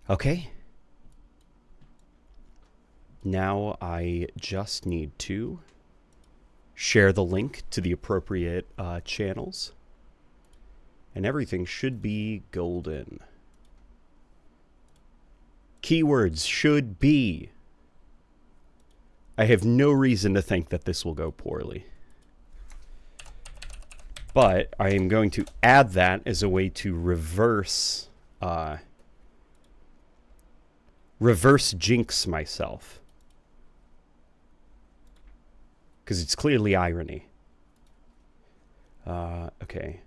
Okay. Now I just need to share the link to the appropriate channels. And everything should be golden. Keywords should be. I have no reason to think that this will go poorly. But I am going to add that as a way to reverse jinx myself. Because it's clearly irony. Okay.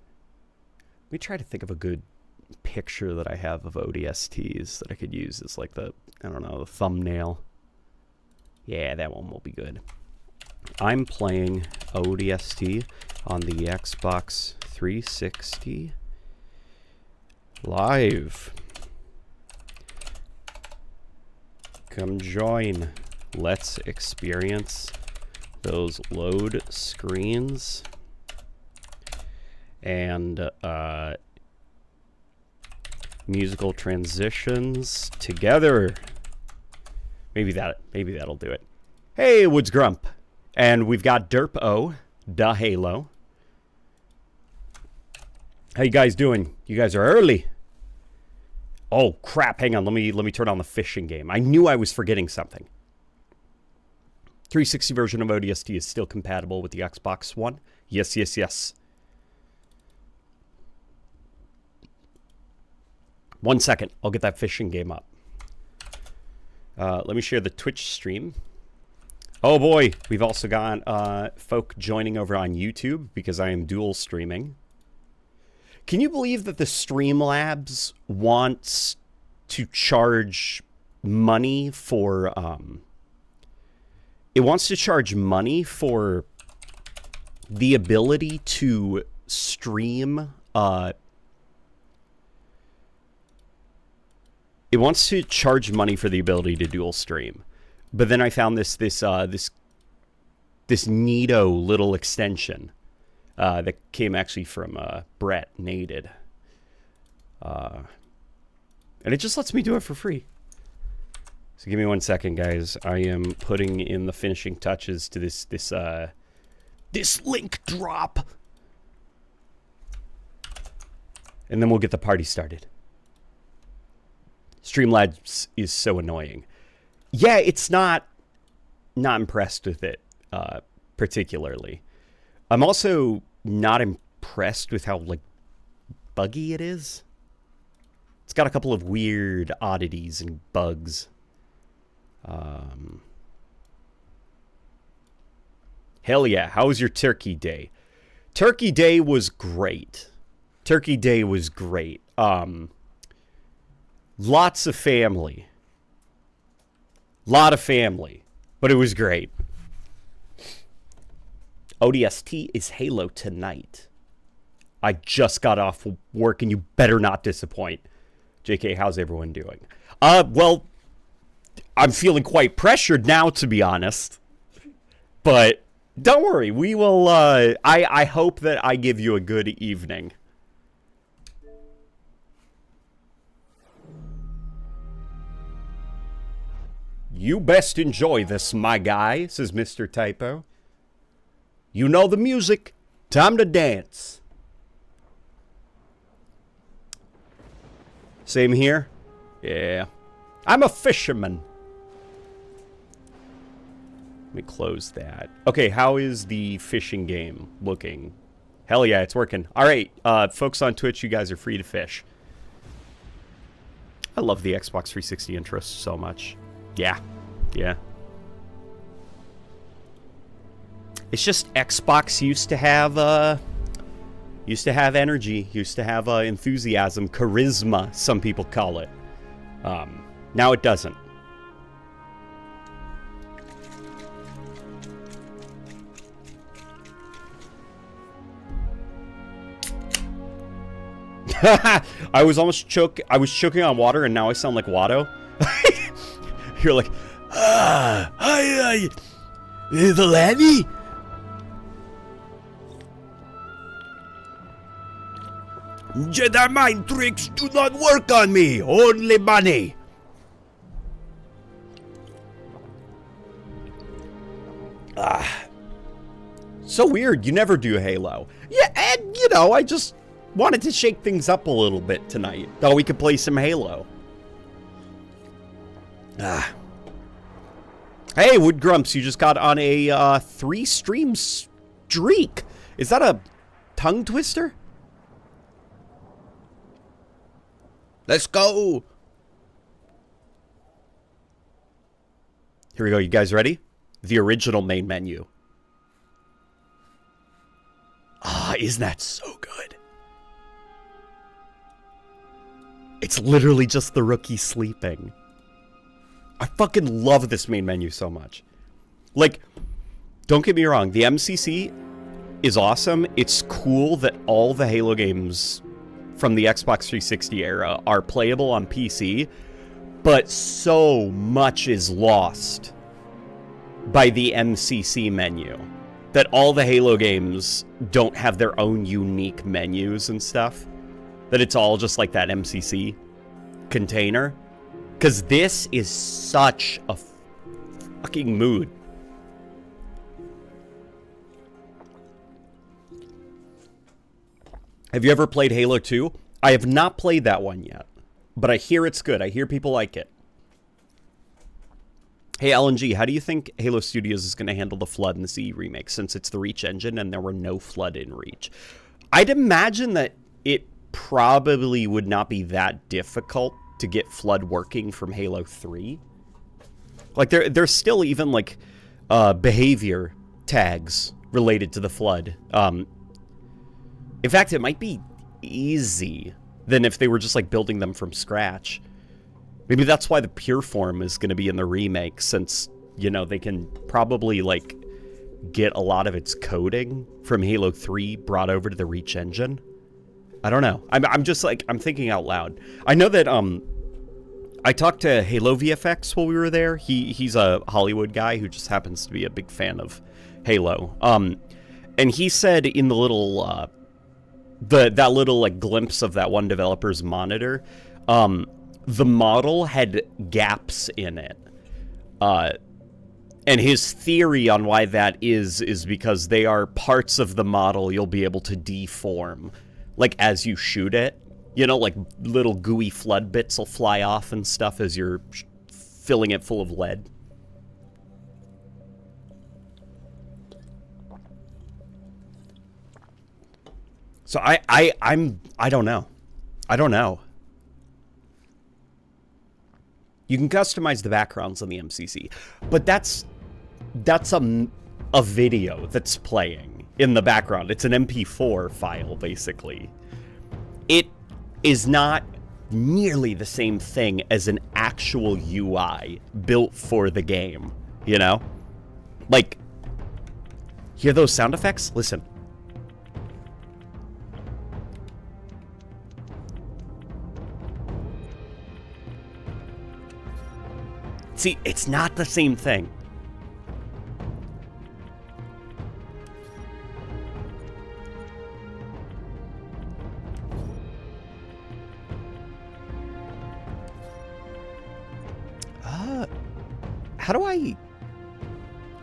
Let me try to think of a good picture that I have of ODSTs that I could use as like the, I don't know, the thumbnail. Yeah, that one will be good. I'm playing ODST on the Xbox 360 live. Come join. Let's experience those load screens and musical transitions together. Maybe that'll do it. Hey, Woods Grump. And we've got Derp O, Da Halo. How you guys doing? You guys are early. Oh crap, hang on, let me turn on the fishing game. I knew I was forgetting something. 360 version of ODST is still compatible with the Xbox One. Yes, yes, yes. 1 second, I'll get that fishing game up. Let me share the Twitch stream. Oh boy, we've also got folk joining over on YouTube because I am dual streaming. Can you believe that the Streamlabs wants to charge money for it wants to charge money for the ability to stream it wants to charge money for the ability to dual stream. But then I found this neato little extension that came actually from Brett Nated. And it just lets me do it for free. So give me 1 second, guys. I am putting in the finishing touches to this link drop. And then we'll get the party started. Streamlabs is so annoying. Yeah, it's not impressed with it particularly. I'm also not impressed with how like buggy it is. It's got a couple of weird oddities and bugs. Hell yeah, how was your Turkey Day? Turkey Day was great. Turkey Day was great. Lots of family. Lot of family. But it was great. ODST is Halo tonight. I just got off work and you better not disappoint. JK, how's everyone doing? Well, I'm feeling quite pressured now, to be honest. But don't worry, we will, I hope that I give you a good evening. You best enjoy this, my guy, says Mr. Typo. You know the music. Time to dance. Same here? Yeah. I'm a fisherman. Let me close that. Okay, how is the fishing game looking? Hell yeah, it's working. All right, folks on Twitch, you guys are free to fish. I love the Xbox 360 intro so much. Yeah. Yeah. It's just Xbox used to have energy, used to have enthusiasm, charisma, some people call it. Now it doesn't. I was almost choking on water, and now I sound like Watto. You're like, hi, the laddie. Jedi mind tricks do not work on me. Only money. So weird. You never do Halo. Yeah, and, you know, I just wanted to shake things up a little bit tonight. Thought we could play some Halo. Hey, Wood Grumps, you just got on a 3-stream streak. Is that a tongue twister? Let's go. Here we go. You guys ready? The original main menu. Isn't that so good? It's literally just the rookie sleeping. I fucking love this main menu so much. Like, don't get me wrong, the MCC is awesome. It's cool that all the Halo games from the Xbox 360 era are playable on PC, but so much is lost by the MCC menu. That all the Halo games don't have their own unique menus and stuff. That it's all just like that MCC container. Because this is such a fucking mood. Have you ever played Halo 2? I have not played that one yet. But I hear it's good. I hear people like it. Hey, LNG, how do you think Halo Studios is going to handle the Flood in the CE remake, since it's the Reach engine and there were no Flood in Reach? I'd imagine that it probably would not be that difficult to get Flood working from Halo 3. Like, there's still even, like, behavior tags related to the Flood. In fact, it might be easy than if they were just, like, building them from scratch. Maybe that's why the pure form is going to be in the remake, since, you know, they can probably, like, get a lot of its coding from Halo 3 brought over to the Reach engine. I don't know. I'm just, like, I'm thinking out loud. I know that, I talked to Halo VFX while we were there. He's a Hollywood guy who just happens to be a big fan of Halo. And he said in the little, that little, like, glimpse of that one developer's monitor, the model had gaps in it. And his theory on why that is because they are parts of the model you'll be able to deform, like, as you shoot it. You know, like, little gooey flood bits will fly off and stuff as you're filling it full of lead. So I don't know. I don't know. You can customize the backgrounds on the MCC, but that's a video that's playing in the background. It's an MP4 file, basically. It is not nearly the same thing as an actual UI built for the game, you know? Like, hear those sound effects? Listen. See, it's not the same thing.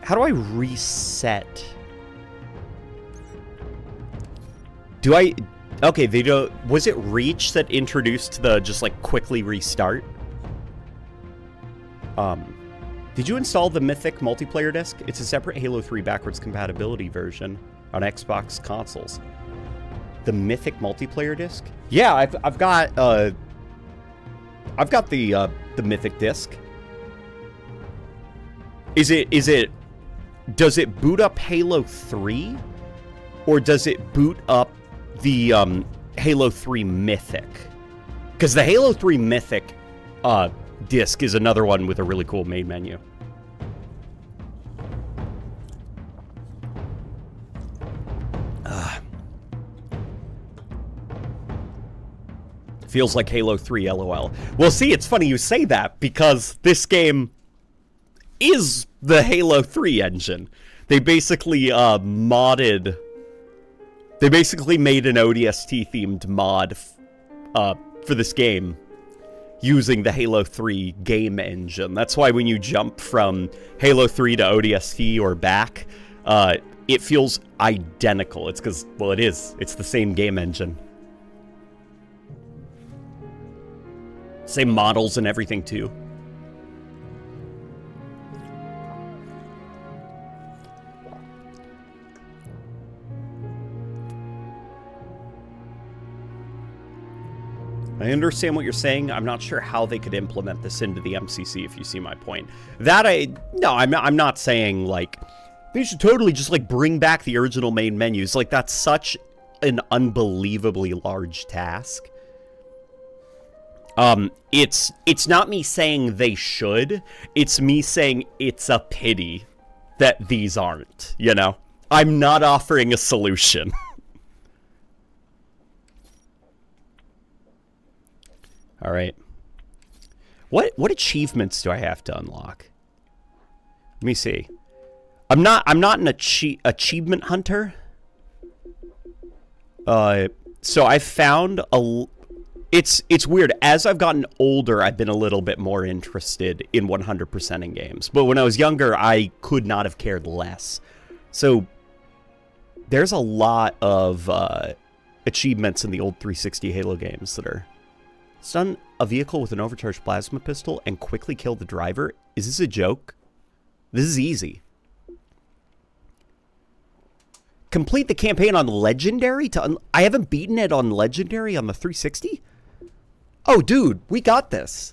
How do I reset? Okay, they don't. Was it Reach that introduced the just like quickly restart? Did you install the Mythic multiplayer disc? It's a separate Halo 3 backwards compatibility version on Xbox consoles. The Mythic multiplayer disc? Yeah, I've got the Mythic disc. Does it boot up Halo 3, or does it boot up the Halo 3 Mythic? Because the Halo 3 Mythic disc is another one with a really cool main menu. Feels like Halo 3, LOL. Well, see, it's funny you say that, because this game is the Halo 3 engine. They basically modded... They basically made an ODST-themed mod for this game using the Halo 3 game engine. That's why when you jump from Halo 3 to ODST or back, it feels identical. It's because, well, it is. It's the same game engine. Same models and everything, too. I understand what you're saying. I'm not sure how they could implement this into the MCC, if you see my point. I'm not saying, like, they should totally just, like, bring back the original main menus. Like, that's such an unbelievably large task. It's not me saying they should. It's me saying it's a pity that these aren't, you know? I'm not offering a solution. All right. What achievements do I have to unlock? Let me see. I'm not an achievement hunter. So I found it's weird. As I've gotten older, I've been a little bit more interested in 100% in games. But when I was younger, I could not have cared less. So there's a lot of achievements in the old 360 Halo games that are... Stun a vehicle with an overcharged plasma pistol and quickly kill the driver? Is this a joke? This is easy. Complete the campaign on Legendary? I haven't beaten it on Legendary on the 360? Oh, dude, we got this.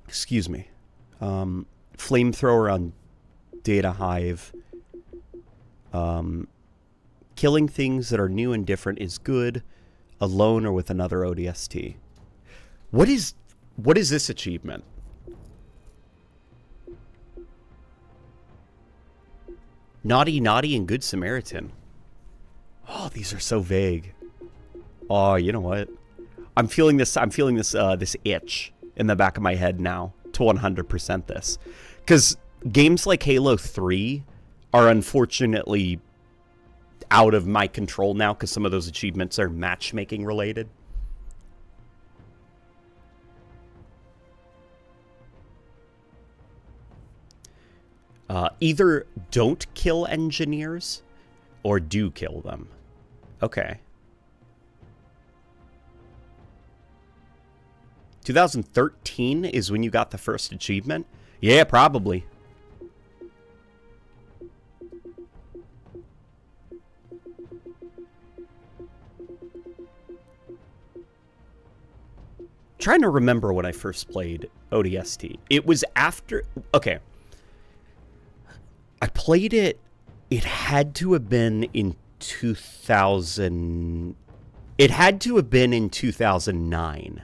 Excuse me. Flamethrower on Data Hive. Killing things that are new and different is good. Alone or with another ODST. What is this achievement? Naughty Naughty and Good Samaritan. Oh, these are so vague. Oh, you know what? I'm feeling this this itch in the back of my head now to 100% this. Cuz games like Halo 3 are unfortunately out of my control now because some of those achievements are matchmaking related. Either don't kill engineers or do kill them. Okay. 2013 is when you got the first achievement? Yeah, probably. Trying to remember when I first played ODST. It was after... Okay. I played it... It had to have been in 2000... It had to have been in 2009.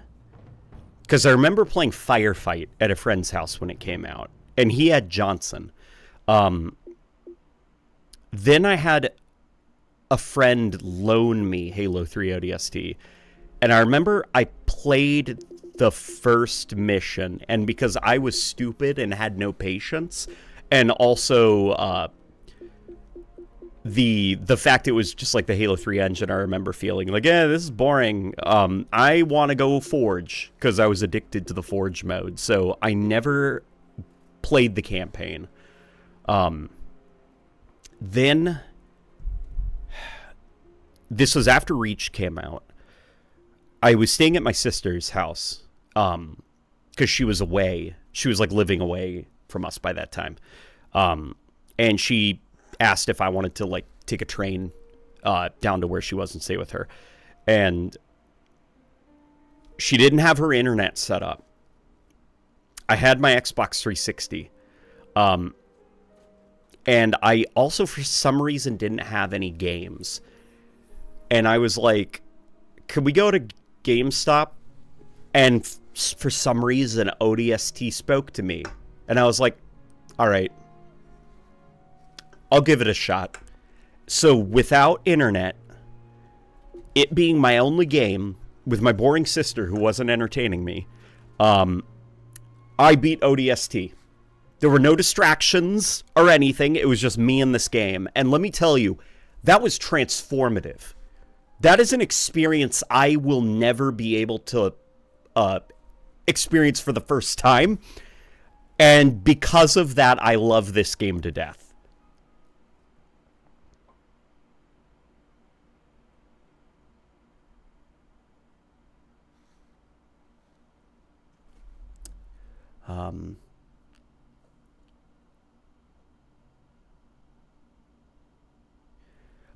Because I remember playing Firefight at a friend's house when it came out. And he had Johnson. Then I had a friend loan me Halo 3 ODST. And I remember I played the first mission, and because I was stupid and had no patience, and also the fact it was just like the Halo 3 engine, I remember feeling like, yeah, this is boring. I want to go Forge, because I was addicted to the Forge mode, so I never played the campaign. Then, this was after Reach came out. I was staying at my sister's house, because she was away. She was, like, living away from us by that time. And she asked if I wanted to, like, take a train down to where she was and stay with her. And she didn't have her internet set up. I had my Xbox 360. And I also, for some reason, didn't have any games. And I was like, could we go to GameStop? And for some reason, ODST spoke to me. And I was like, all right, I'll give it a shot. So without internet, it being my only game, with my boring sister who wasn't entertaining me, I beat ODST. There were no distractions or anything. It was just me in this game. And let me tell you, that was transformative. That is an experience I will never be able to experience for the first time. And because of that, I love this game to death.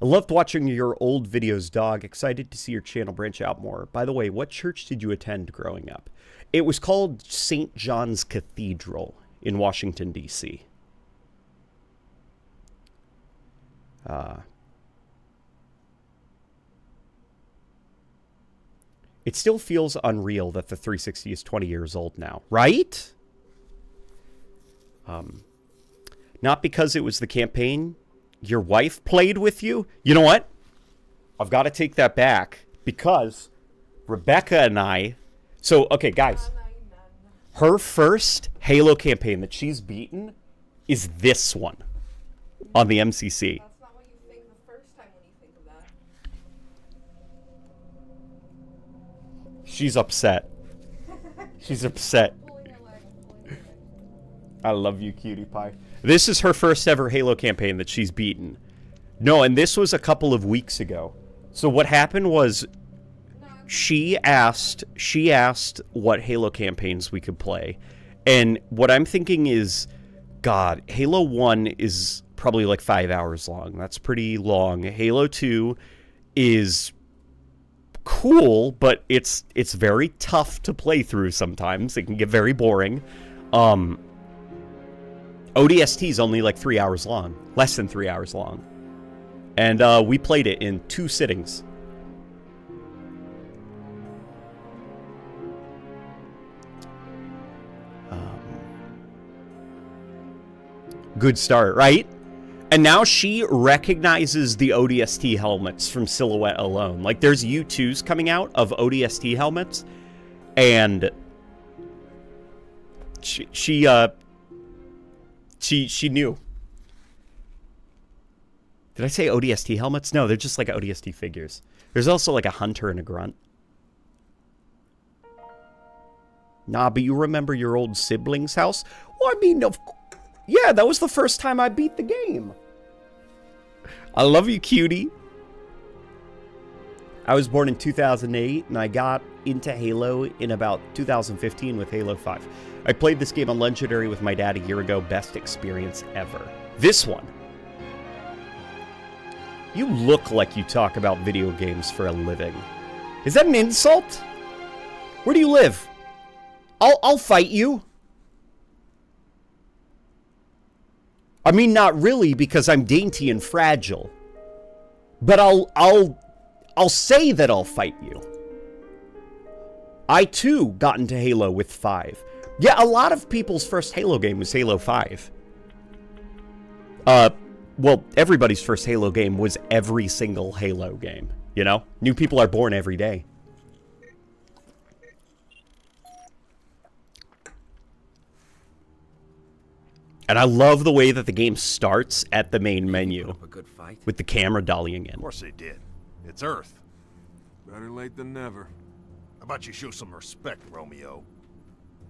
I loved watching your old videos, dog. Excited to see your channel branch out more. By the way, what church did you attend growing up? It was called St. John's Cathedral in Washington, D.C. It still feels unreal that the 360 is 20 years old now, right? Not because it was the campaign your wife played with you. You know what? I've got to take that back because Rebecca and I... So, okay, guys. Her first Halo campaign that she's beaten is this one on the MCC. That's not what you think the first time when you think of that. She's upset. She's upset. I love you, cutie pie. This is her first ever Halo campaign that she's beaten. No, and this was a couple of weeks ago. So what happened was she asked what Halo campaigns we could play. And what I'm thinking is, God, Halo 1 is probably like 5 hours long. That's pretty long. Halo 2 is cool, but it's very tough to play through sometimes. It can get very boring. ODST is only like 3 hours long. Less than 3 hours long. And we played it in 2 sittings. Good start, right? And now she recognizes the ODST helmets from silhouette alone. Like, there's U2s coming out of ODST helmets. And she knew. Did I say ODST helmets? No, they're just like ODST figures. There's also like a hunter and a grunt. Nah, but you remember your old sibling's house? Well, I mean, yeah, that was the first time I beat the game. I love you, cutie. I was born in 2008, and I got into Halo in about 2015 with Halo 5. I played this game on Legendary with my dad a year ago. Best experience ever. This one. You look like you talk about video games for a living. Is that an insult? Where do you live? I'll fight you. I mean, not really, because I'm dainty and fragile. But I'll say that I'll fight you. I too got into Halo with 5. Yeah, a lot of people's first Halo game was Halo 5. Well, everybody's first Halo game was every single Halo game, you know? New people are born every day. And I love the way that the game starts at the main menu. A good fight. With the camera dollying in. Of course they did. It's Earth. Better late than never. How about you show some respect, Romeo?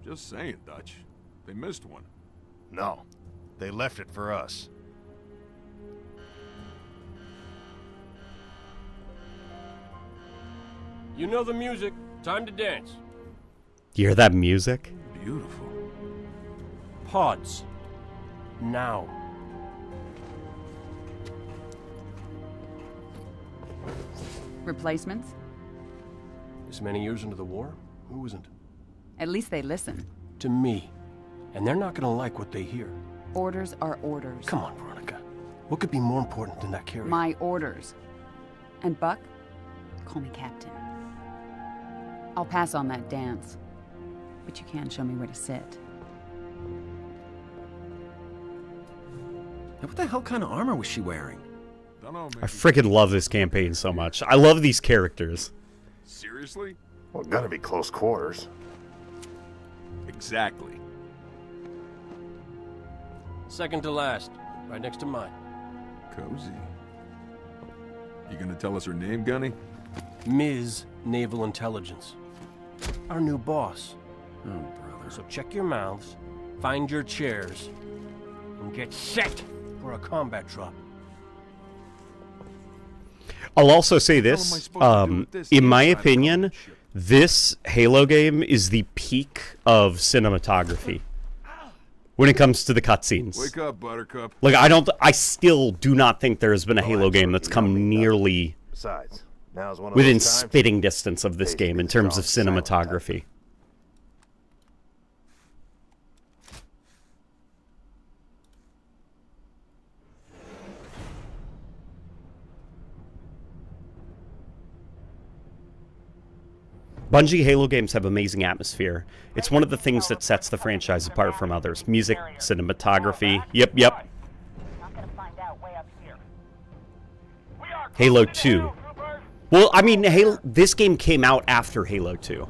Just saying, Dutch. They missed one. No. They left it for us. You know the music. Time to dance. You hear that music? Beautiful. Pods. Now. Replacements? This many years into the war? Who isn't? At least they listen. To me. And they're not gonna like what they hear. Orders are orders. Come on, Veronica. What could be more important than that carrier? My orders. And Buck, call me Captain. I'll pass on that dance. But you can show me where to sit. Now, what the hell kind of armor was she wearing? Dunno, I freaking love this campaign so much. I love these characters. Seriously? Well, gotta be close quarters. Exactly. Second to last. Right next to mine. Cozy. You gonna tell us her name, Gunny? Ms. Naval Intelligence. Our new boss. Oh, brother. So check your mouths, find your chairs, and get set for a combat drop. I'll also say What am I this, supposed to do with this in my inside opinion, of the ship? this Halo game is the peak of cinematography when it comes to the cutscenes. Wake up, Buttercup. Like, I still do not think there has been a Halo game that's come nearly Besides, now's one of within those times. spitting distance of this game in terms of cinematography. Bungie Halo games have amazing atmosphere. It's one of the things that sets the franchise apart from others. Music, cinematography. Yep. Halo 2. Well, I mean, this game came out after Halo 2.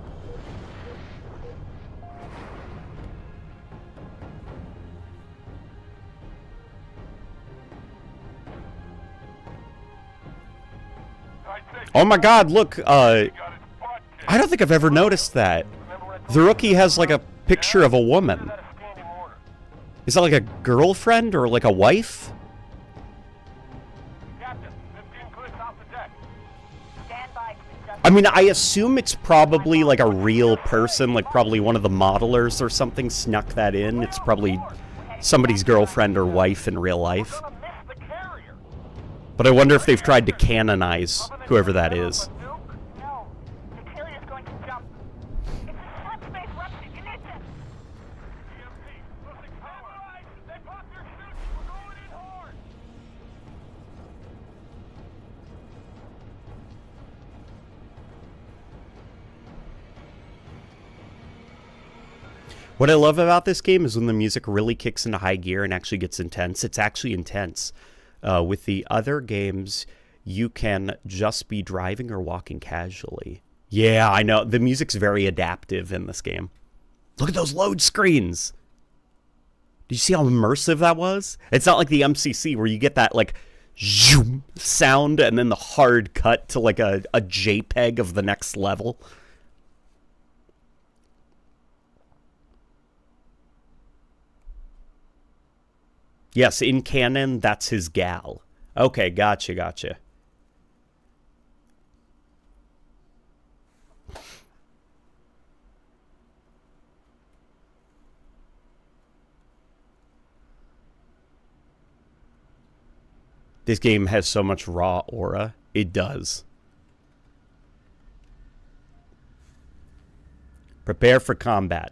Oh my god, look, I don't think I've ever noticed that. The rookie has like a picture of a woman. Is that like a girlfriend or like a wife? I mean, I assume it's probably like a real person, like probably one of the modelers or something snuck that in. It's probably somebody's girlfriend or wife in real life. But I wonder if they've tried to canonize whoever that is. What I love about this game is when the music really kicks into high gear and actually gets intense. It's actually intense. With the other games, you can just be driving or walking casually. Yeah, I know. The music's very adaptive in this game. Look at those load screens. Did you see how immersive that was? It's not like the MCC where you get that like zoom sound and then the hard cut to like a JPEG of the next level. Yes, in canon, that's his gal. Okay, gotcha. This game has so much raw aura. It does. Prepare for combat.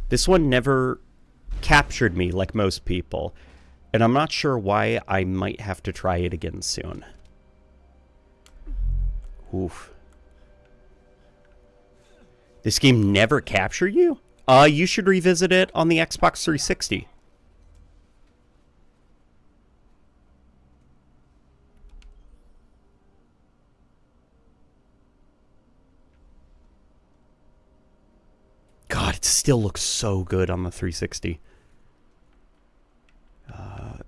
This one never captured me like most people, and I'm not sure why. I might have to try it again soon. Oof. This game never captured you? You should revisit it on the Xbox 360. God, it still looks so good on the 360.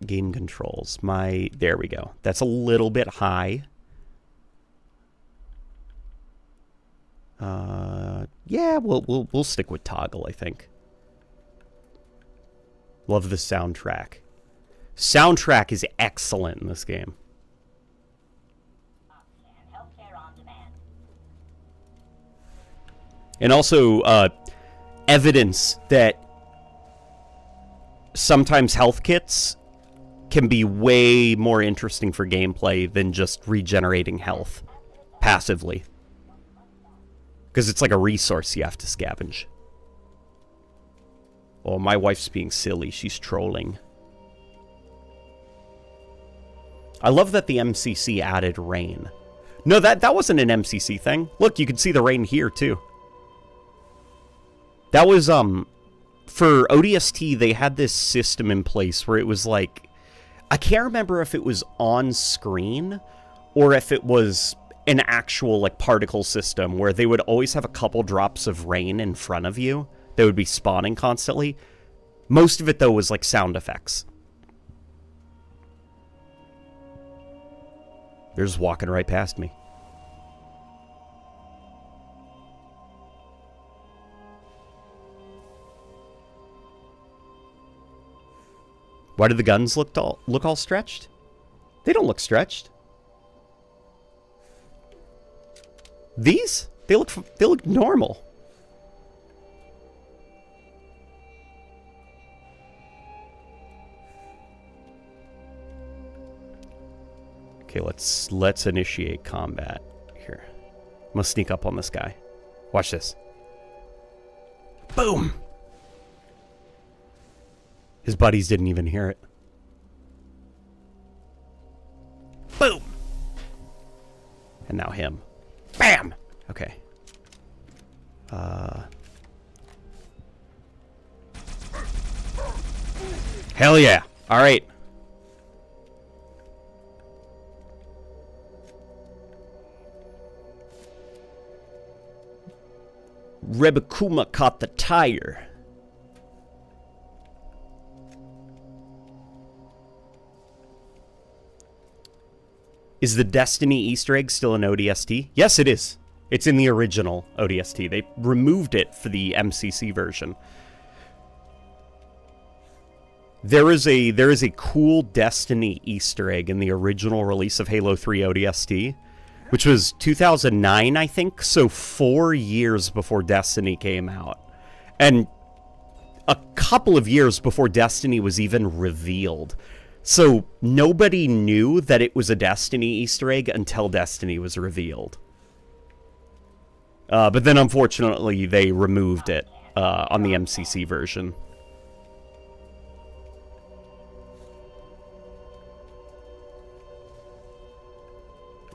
Game controls. There we go. That's a little bit high. Yeah, we'll stick with toggle, I think. Love the soundtrack. Soundtrack is excellent in this game. And also, evidence that sometimes health kits can be way more interesting for gameplay than just regenerating health passively. Because it's like a resource you have to scavenge. Oh, my wife's being silly. She's trolling. I love that the MCC added rain. No, that wasn't an MCC thing. Look, you can see the rain here, too. That was, for ODST, they had this system in place where it was like, I can't remember if it was on screen or if it was an actual, like, particle system where they would always have a couple drops of rain in front of you. They would be spawning constantly. Most of it, though, was, like, sound effects. They're just walking right past me. Why do the guns look all stretched? They don't look stretched. These? They look normal. Okay, let's initiate combat here. I'm gonna sneak up on this guy. Watch this. Boom! His buddies didn't even hear it. Boom! And now him. Bam! Okay. Hell yeah! Alright. Rebekuma caught the tire. Is the Destiny Easter egg still an ODST? Yes, it is. It's in the original ODST. They removed it for the MCC version. There is a cool Destiny Easter egg in the original release of Halo 3 ODST, which was 2009, I think, so 4 years before Destiny came out. And a couple of years before Destiny was even revealed. So nobody knew that it was a Destiny Easter egg until Destiny was revealed. But then, unfortunately, they removed it on the MCC version.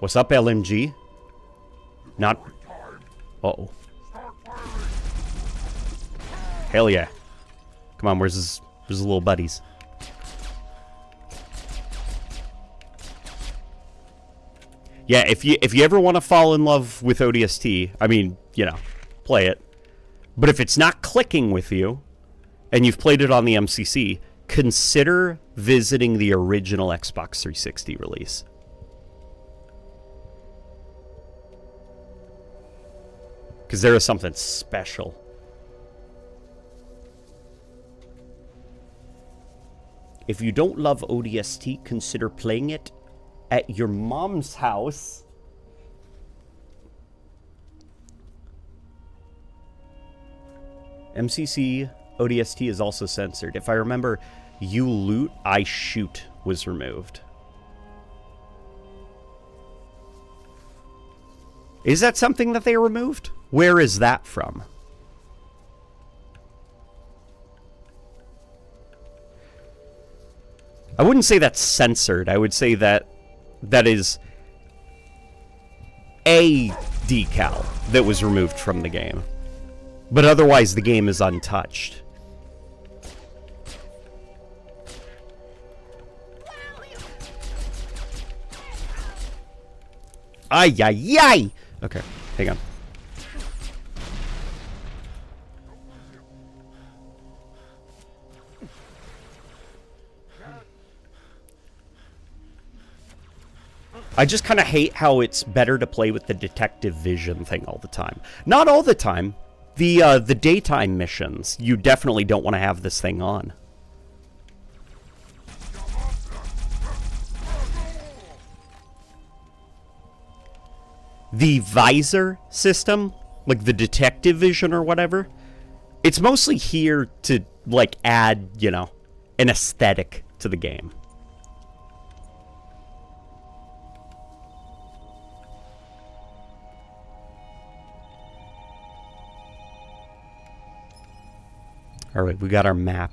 What's up, LMG? Not... Uh-oh. Hell yeah. Come on, where's his little buddies? Yeah, if you ever want to fall in love with ODST, I mean, you know, play it. But if it's not clicking with you, and you've played it on the MCC, consider visiting the original Xbox 360 release. Because there is something special. If you don't love ODST, consider playing it at your mom's house. MCC ODST is also censored. If I remember, you loot, I shoot was removed. Is that something that they removed? Where is that from? I wouldn't say that's censored. I would say that that is a decal that was removed from the game. But otherwise, the game is untouched. Ay, ay, ay! Okay, hang on. I just kind of hate how it's better to play with the detective vision thing all the time. Not all the time. The daytime missions, you definitely don't want to have this thing on. The visor system, like the detective vision or whatever, it's mostly here to, like, add, you know, an aesthetic to the game. All right, we got our map.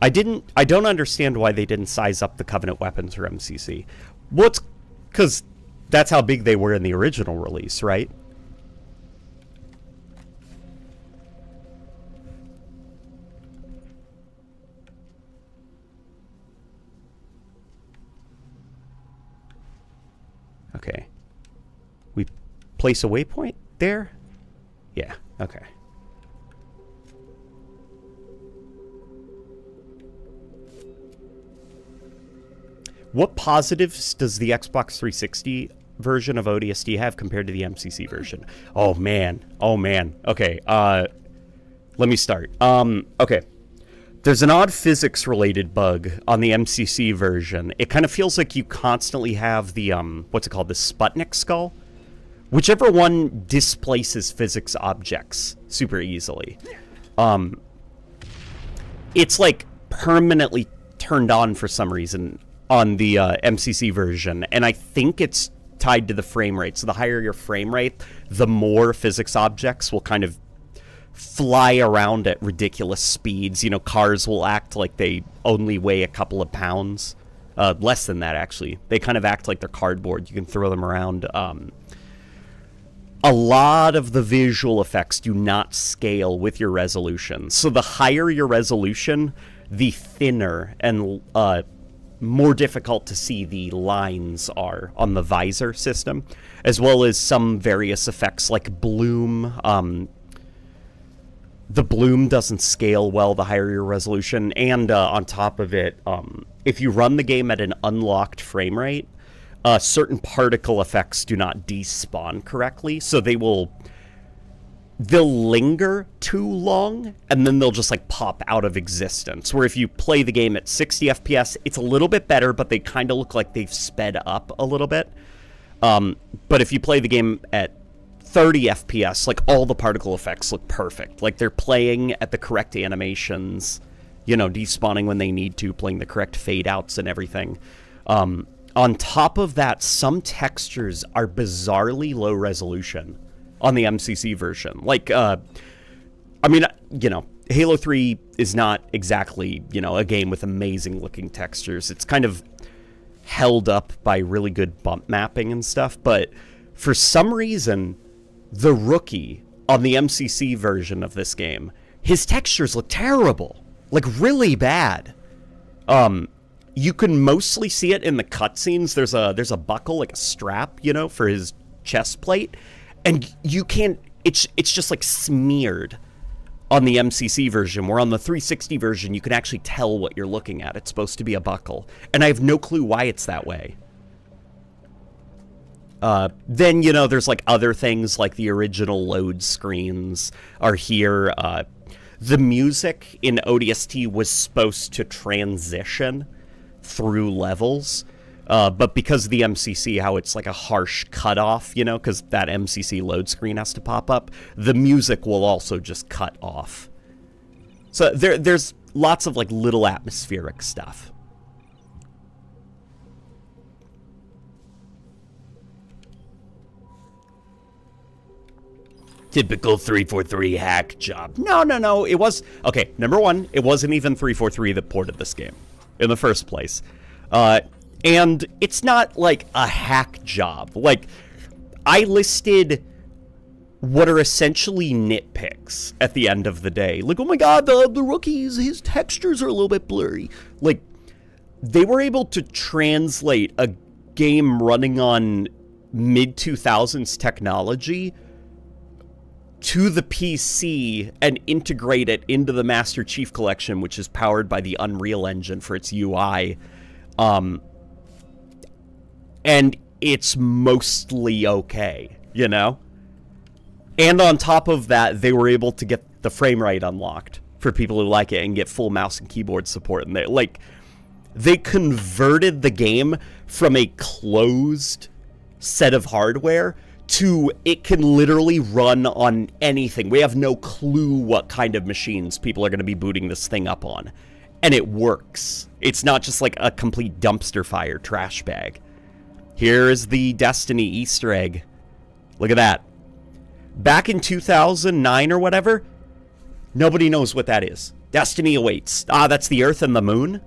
I don't understand why they didn't size up the Covenant weapons or MCC. Well, it's because that's how big they were in the original release, right? Okay. We place a waypoint there? Yeah, okay. What positives does the Xbox 360 version of ODST have compared to the MCC version? Oh man. Oh man. Okay, let me start. Okay. There's an odd physics-related bug on the MCC version. It kind of feels like you constantly have the, what's it called? The Sputnik skull? Whichever one displaces physics objects super easily. It's like permanently turned on for some reason on the MCC version, and I think it's tied to the frame rate. So the higher your frame rate, the more physics objects will kind of fly around at ridiculous speeds. You know, cars will act like they only weigh a couple of pounds. Less than that, actually. They kind of act like they're cardboard. You can throw them around. A lot of the visual effects do not scale with your resolution. So the higher your resolution, the thinner and more difficult to see the lines are on the visor system, as well as some various effects like bloom. The bloom doesn't scale well the higher your resolution, and on top of it, if you run the game at an unlocked frame rate, certain particle effects do not despawn correctly, so they'll linger too long, and then they'll just like pop out of existence. Where if you play the game at 60 FPS, it's a little bit better, but they kind of look like they've sped up a little bit. But if you play the game at 30 FPS, like all the particle effects look perfect. Like they're playing at the correct animations, you know, despawning when they need to, playing the correct fade outs and everything. On top of that, some textures are bizarrely low resolution on the MCC version. Like, I mean, you know, Halo 3 is not exactly, you know, a game with amazing looking textures. It's kind of held up by really good bump mapping and stuff, but for some reason, the Rookie on the MCC version of this game, his textures look terrible. Like, really bad. You can mostly see it in the cutscenes. There's a buckle, like a strap, you know, for his chest plate, and you can't. It's just like smeared on the MCC version. Where on the 360 version, you can actually tell what you're looking at. It's supposed to be a buckle, and I have no clue why it's that way. Then, you know, there's like other things like the original load screens are here. The music in ODST was supposed to transition through levels, but because of the MCC, how it's like a harsh cutoff, you know, because that MCC load screen has to pop up, the music will also just cut off. So there's lots of like little atmospheric stuff. Typical 343 hack job. No. It was... Okay, number one, it wasn't even 343 that ported this game in the first place. And it's not like a hack job. Like, I listed what are essentially nitpicks at the end of the day. Like, oh my god, the Rookie's, his textures are a little bit blurry. Like, they were able to translate a game running on mid-2000s technology to the PC and integrate it into the Master Chief Collection, which is powered by the Unreal Engine for its UI. And it's mostly okay, you know? And on top of that, they were able to get the frame rate unlocked for people who like it and get full mouse and keyboard support in there. Like, they converted the game from a closed set of hardware to it can literally run on anything. We have no clue what kind of machines people are going to be booting this thing up on. And it works. It's not just like a complete dumpster fire trash bag. Here is the Destiny Easter egg. Look at that. Back in 2009 or whatever, nobody knows what that is. Destiny awaits. Ah, that's the Earth and the Moon?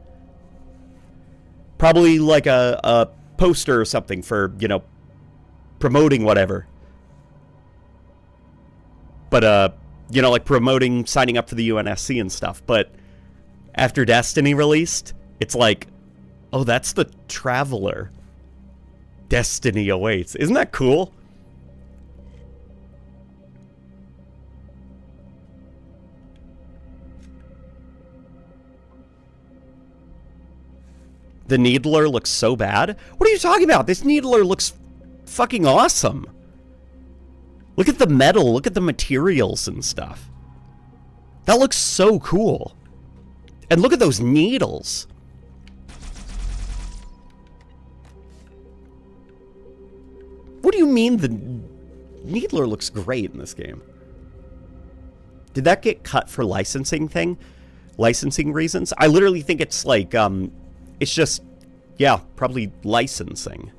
Probably like a poster or something for, you know, promoting whatever. But, you know, like promoting signing up for the UNSC and stuff. But after Destiny released, it's like, oh, that's the Traveler. Destiny awaits. Isn't that cool? The Needler looks so bad. What are you talking about? This Needler looks fucking awesome. Look at the metal. Look at the materials and stuff. That looks so cool. And look at those needles. What do you mean the Needler looks great in this game? Did that get cut for licensing reasons? I literally think it's like, it's just, yeah, probably licensing.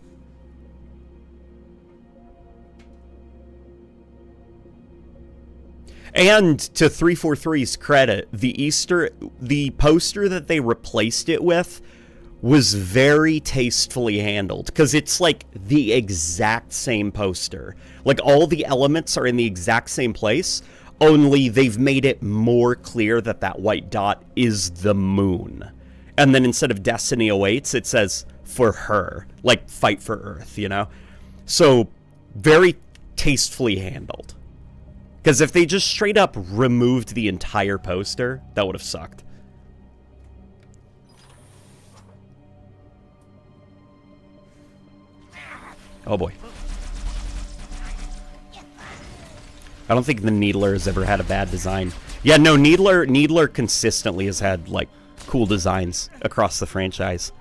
And to 343's credit, the poster that they replaced it with was very tastefully handled, because it's like the exact same poster. Like all the elements are in the exact same place, only they've made it more clear that that white dot is the moon. And then instead of Destiny Awaits, it says for her, like fight for Earth, you know? So very tastefully handled. Because if they just straight up removed the entire poster, that would have sucked. Oh boy. I don't think the Needler has ever had a bad design. Yeah, no, Needler consistently has had, like, cool designs across the franchise.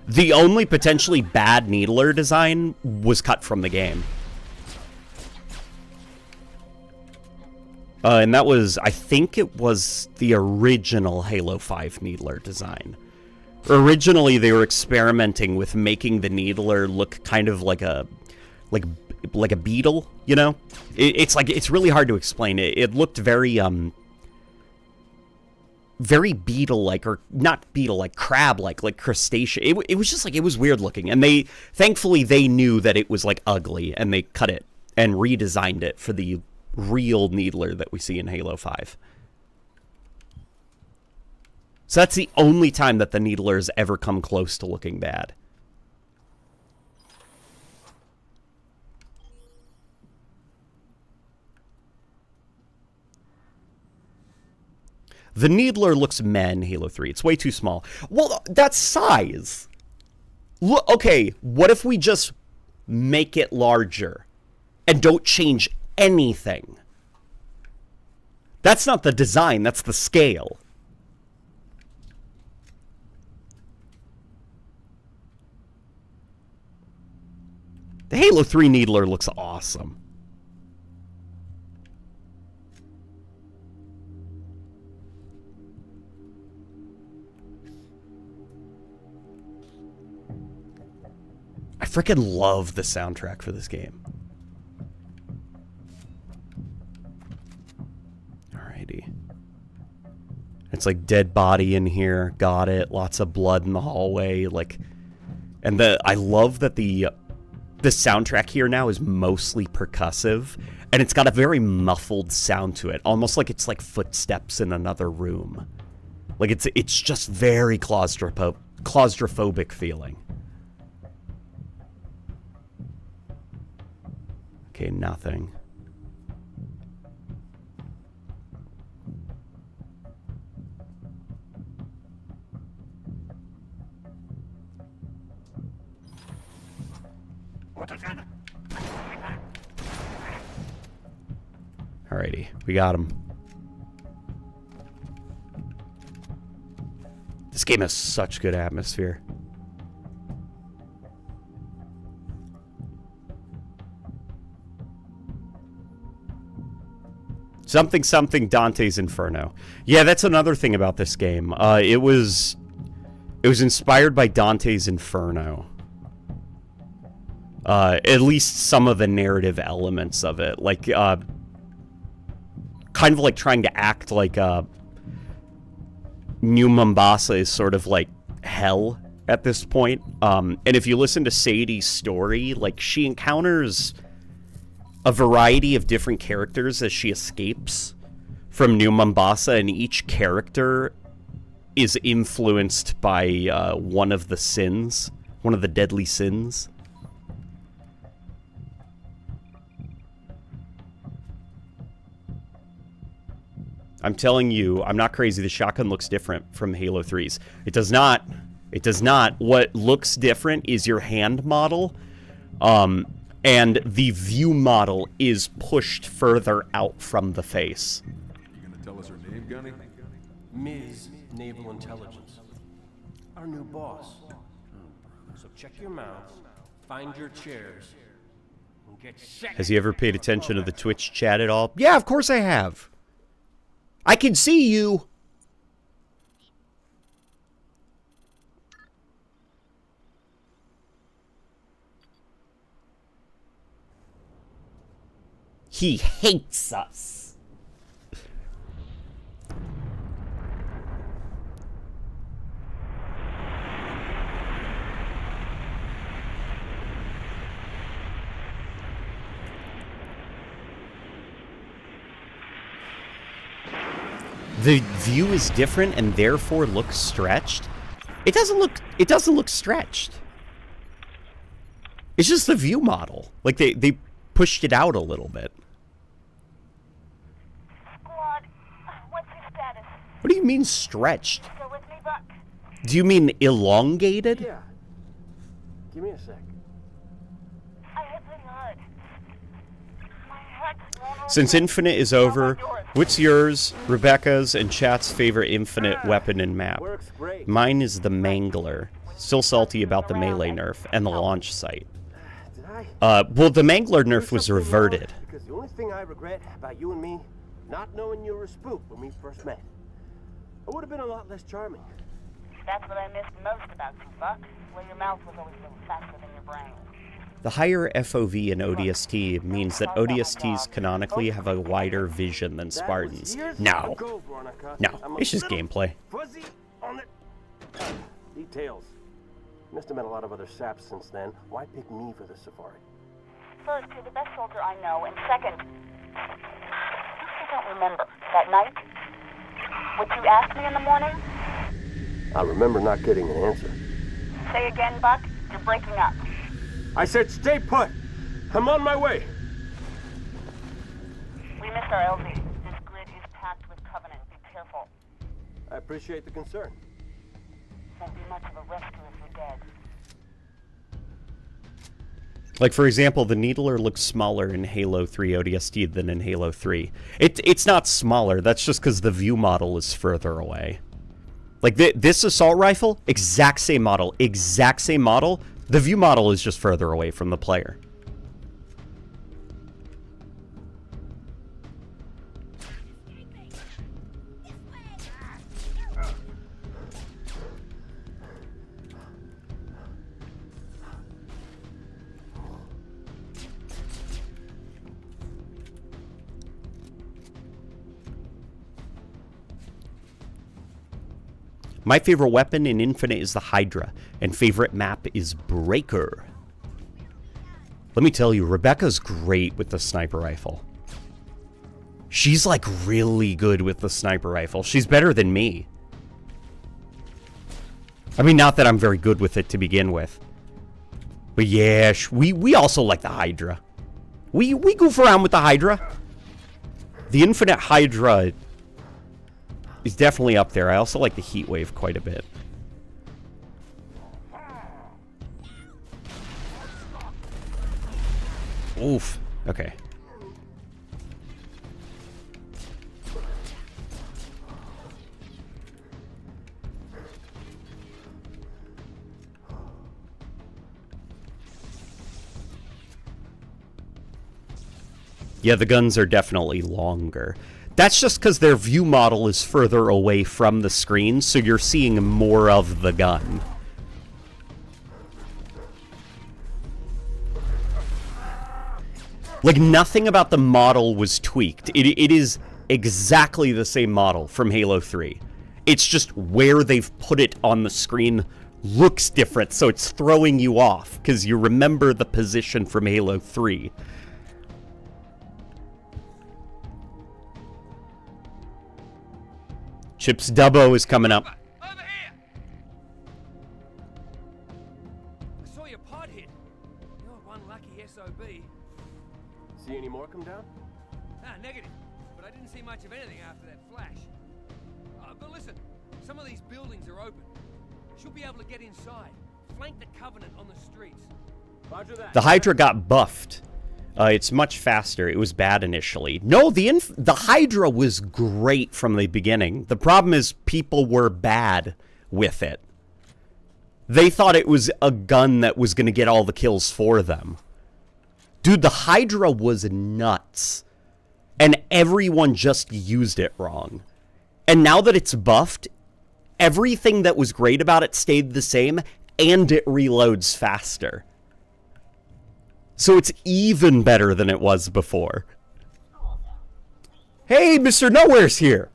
The only potentially bad Needler design was cut from the game. And that was, I think it was the original Halo 5 Needler design. Originally, they were experimenting with making the Needler look kind of like a beetle, you know? It's really hard to explain. It looked very very beetle-like, or not beetle-like, crab-like, like crustacean. It was just like, it was weird looking. And thankfully, they knew that it was like ugly, and they cut it and redesigned it for the real Needler that we see in Halo 5. So that's the only time that the Needler has ever come close to looking bad. The Needler looks meh in Halo 3. It's way too small. Well, that's size. Look, okay, what if we just make it larger and don't change anything? That's not the design, that's the scale. The Halo 3 Needler looks awesome. I freaking love the soundtrack for this game. Alrighty. It's like dead body in here. Got it. Lots of blood in the hallway. Like, and I love that the soundtrack here now is mostly percussive, and it's got a very muffled sound to it, almost like it's like footsteps in another room. Like it's just very claustrophobic feeling. Okay, nothing. Alrighty, we got him. This game has such good atmosphere. Something Dante's Inferno. Yeah, that's another thing about this game. It was inspired by Dante's Inferno. At least some of the narrative elements of it, like kind of like trying to act like New Mombasa is sort of like hell at this point. And if you listen to Sadie's story, like she encounters a variety of different characters as she escapes from New Mombasa, and each character is influenced by one of the sins One of the deadly sins. I'm telling you, I'm not crazy. The shotgun looks different from Halo 3's. It does not. It does not. What looks different is your hand model. And the view model is pushed further out from the face. You gonna tell us her name, Gunny? Ms. Naval Intelligence. Our new boss. So check your mouths, find your chairs, and get set. Has he ever paid attention to the Twitch chat at all? Yeah, of course I have. I can see you. He hates us. The view is different and therefore looks stretched. It doesn't look stretched. It's just the view model. Like they pushed it out a little bit. Squad, what's your status? What do you mean stretched? Still with me, Buck? Do you mean elongated? Yeah. Give me a sec. I hit pretty hard. My heart's vulnerable. Since Infinite is over, what's yours, Rebecca's, and chat's favorite Infinite weapon and map? Works great. Mine is the Mangler. Still salty about the melee nerf and the launch site. Did I? Well, the Mangler nerf was reverted. Because the only thing I regret about you and me, not knowing you were a spook when we first met. I would have been a lot less charming. That's what I missed most about you, Buck. Where your mouth was always a little faster than your brain. The higher FOV in ODST means that ODSTs canonically have a wider vision than Spartans. No. No, it's just gameplay. Fuzzy on the details. Must have met a lot of other saps since then. Why pick me for the safari? First, you're the best soldier I know, and second, I don't remember that night. What you asked me in the morning? I remember not getting an answer. Say again, Buck. You're breaking up. I said stay put. I'm on my way. We missed our LZ. This grid is packed with Covenant. Be careful. I appreciate the concern. Won't be much of a rescue if you're dead. Like, for example, the Needler looks smaller in Halo 3 ODST than in Halo 3. It's not smaller, that's just because the view model is further away. Like, this assault rifle, exact same model. The view model is just further away from the player. My favorite weapon in Infinite is the Hydra, and favorite map is Breaker. Let me tell you, Rebecca's great with the sniper rifle. She's like really good with the sniper rifle. She's better than me. I mean, not that I'm very good with it to begin with. But yeah, we also like the Hydra. We goof around with the Hydra. The Infinite Hydra is definitely up there. I also like the Heat Wave quite a bit. Oof. Okay. Yeah, the guns are definitely longer. That's just because their view model is further away from the screen, so you're seeing more of the gun. Like, nothing about the model was tweaked. It is exactly the same model from Halo 3. It's just where they've put it on the screen looks different, so it's throwing you off, because you remember the position from Halo 3. Chip's Dubbo is coming up. saw your pod hit. You're one lucky SOB. See any more come down? Ah, negative. But I didn't see much of anything after that flash. But listen, some of these buildings are open. She'll be able to get inside. Flank the Covenant on the streets. Roger that. The Hydra got buffed. It's much faster. It was bad initially. No, the Hydra was great from the beginning. The problem is people were bad with it. They thought it was a gun that was going to get all the kills for them. Dude, the Hydra was nuts. And everyone just used it wrong. And now that it's buffed, everything that was great about it stayed the same, and it reloads faster. So it's even better than it was before. Hey, Mr. Nowhere's here.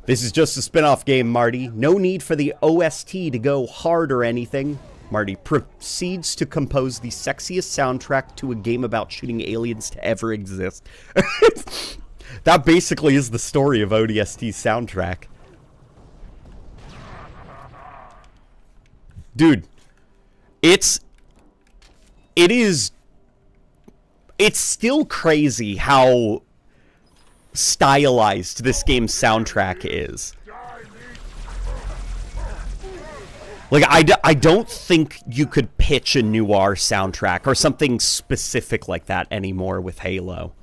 This is just a spin-off game, Marty. No need for the OST to go hard or anything. Marty proceeds to compose the sexiest soundtrack to a game about shooting aliens to ever exist. That basically is the story of ODST's soundtrack. Dude, it's still crazy how stylized this game's soundtrack is. Like, I don't think you could pitch a noir soundtrack or something specific like that anymore with Halo.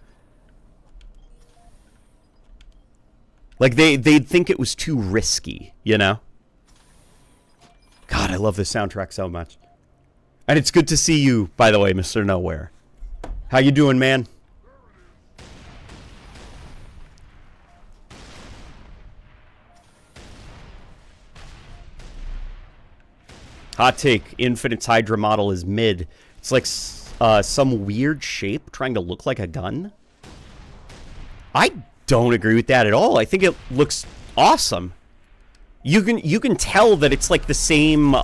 Like, they'd think it was too risky, you know? God, I love this soundtrack so much. And it's good to see you, by the way, Mr. Nowhere. How you doing, man? Hot take. Infinite's Hydra model is mid. It's like some weird shape trying to look like a gun. I don't agree with that at all. I think it looks awesome. You can tell that it's like the same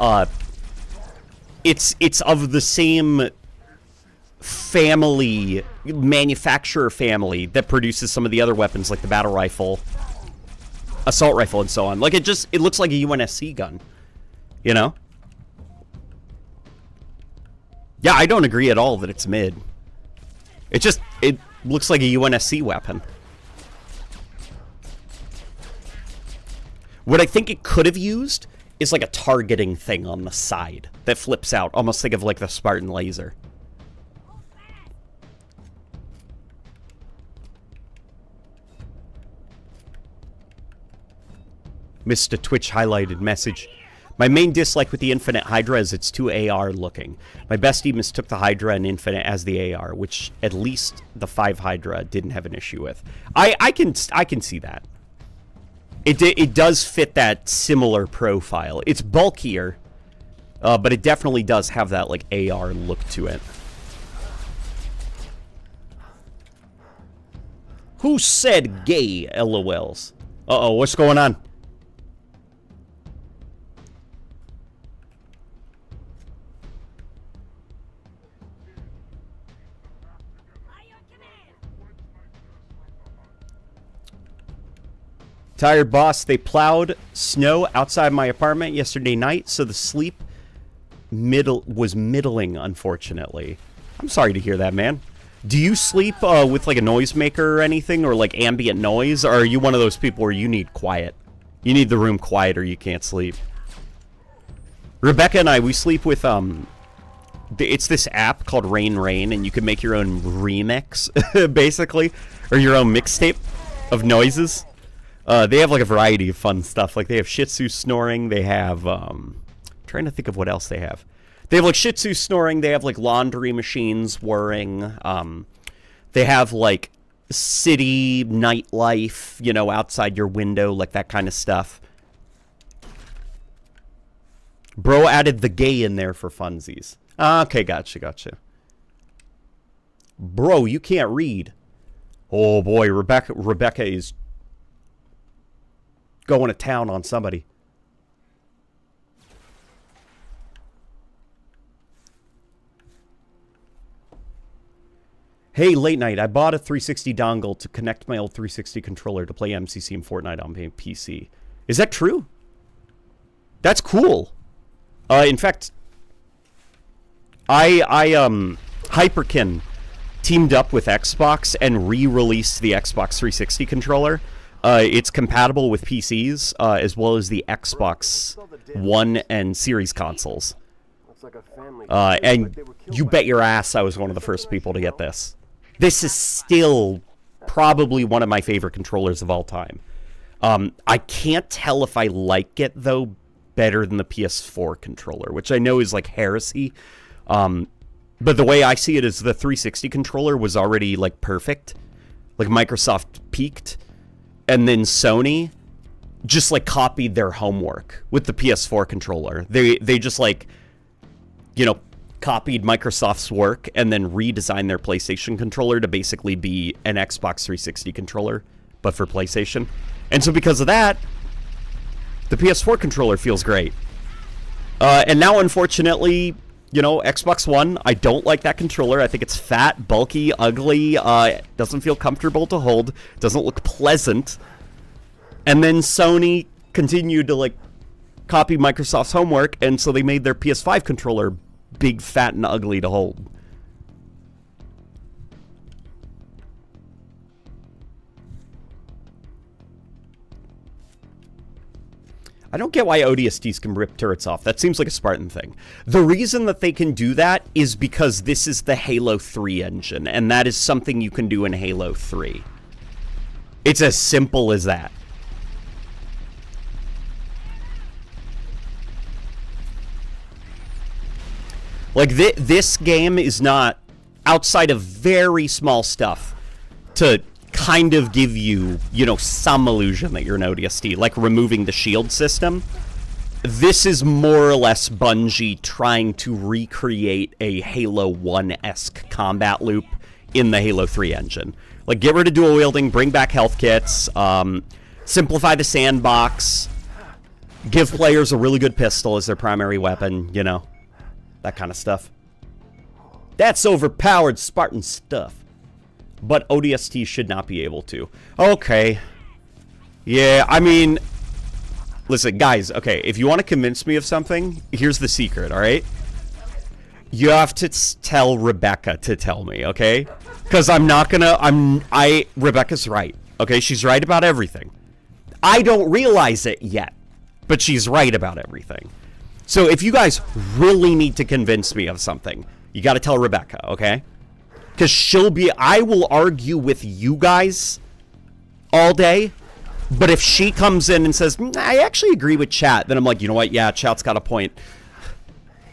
it's of the same family, manufacturer family that produces some of the other weapons like the battle rifle, assault rifle, and so on. Like, it looks like a UNSC gun, you know? Yeah, I don't agree at all that it's mid. It looks like a UNSC weapon. What I think it could have used is like a targeting thing on the side that flips out. Almost think of like the Spartan laser. Missed a Twitch highlighted message. My main dislike with the Infinite Hydra is it's too AR looking. My bestie mistook the Hydra and Infinite as the AR, which at least the 5 Hydra didn't have an issue with. I can see that. It does fit that similar profile. It's bulkier, but it definitely does have that like AR look to it. Who said gay? LOLs. Uh-oh, what's going on? Tired boss, they plowed snow outside my apartment yesterday night, so the sleep was middling, unfortunately. I'm sorry to hear that, man. Do you sleep with like a noisemaker or anything, or like ambient noise, or are you one of those people where you need quiet? You need the room quiet or you can't sleep. Rebecca and I, we sleep with it's this app called Rain Rain, and you can make your own remix, basically, or your own mixtape of noises. They have like a variety of fun stuff. Like they have Shih Tzu snoring. They have trying to think of what else they have. They have like Shih Tzu snoring. They have like laundry machines whirring. They have like city nightlife, you know, outside your window, like that kind of stuff. Bro added the gay in there for funsies. Okay, gotcha. Bro, you can't read. Oh boy, Rebecca is going to town on somebody. Hey, late night. I bought a 360 dongle to connect my old 360 controller to play MCC and Fortnite on my PC. Is that true? That's cool. In fact, Hyperkin teamed up with Xbox and re-released the Xbox 360 controller. It's compatible with PCs as well as the Xbox One and Series consoles. And you bet your ass I was one of the first people to get this. This is still probably one of my favorite controllers of all time. I can't tell if I like it, though, better than the PS4 controller, which I know is like heresy. But the way I see it is the 360 controller was already like perfect. Like Microsoft peaked. And then Sony just like copied their homework with the PS4 controller. They just like, you know, copied Microsoft's work and then redesigned their PlayStation controller to basically be an Xbox 360 controller, but for PlayStation. And so because of that, the PS4 controller feels great. And now, unfortunately, you know, Xbox One, I don't like that controller. I think it's fat, bulky, ugly, doesn't feel comfortable to hold, doesn't look pleasant. And then Sony continued to, like, copy Microsoft's homework, and so they made their PS5 controller big, fat, and ugly to hold. I don't get why ODSTs can rip turrets off. That seems like a Spartan thing. The reason that they can do that is because this is the Halo 3 engine, and that is something you can do in Halo 3. It's as simple as that. Like, this game is not, outside of very small stuff, to kind of give you, you know, some illusion that you're an ODST, like removing the shield system. This is more or less Bungie trying to recreate a Halo 1-esque combat loop in the Halo 3 engine. Like, get rid of dual wielding, bring back health kits, simplify the sandbox, give players a really good pistol as their primary weapon, you know, that kind of stuff. That's overpowered Spartan stuff. But ODST should not be able to. Okay. Yeah, I mean, listen, guys, okay, if you want to convince me of something, here's the secret, all right? You have to tell Rebecca to tell me, okay? Because I'm not gonna, Rebecca's right, okay? She's right about everything. I don't realize it yet, but she's right about everything. So if you guys really need to convince me of something, you got to tell Rebecca, okay? Because I will argue with you guys all day, but if she comes in and says, I actually agree with chat, then I'm like, you know what? Yeah, chat's got a point.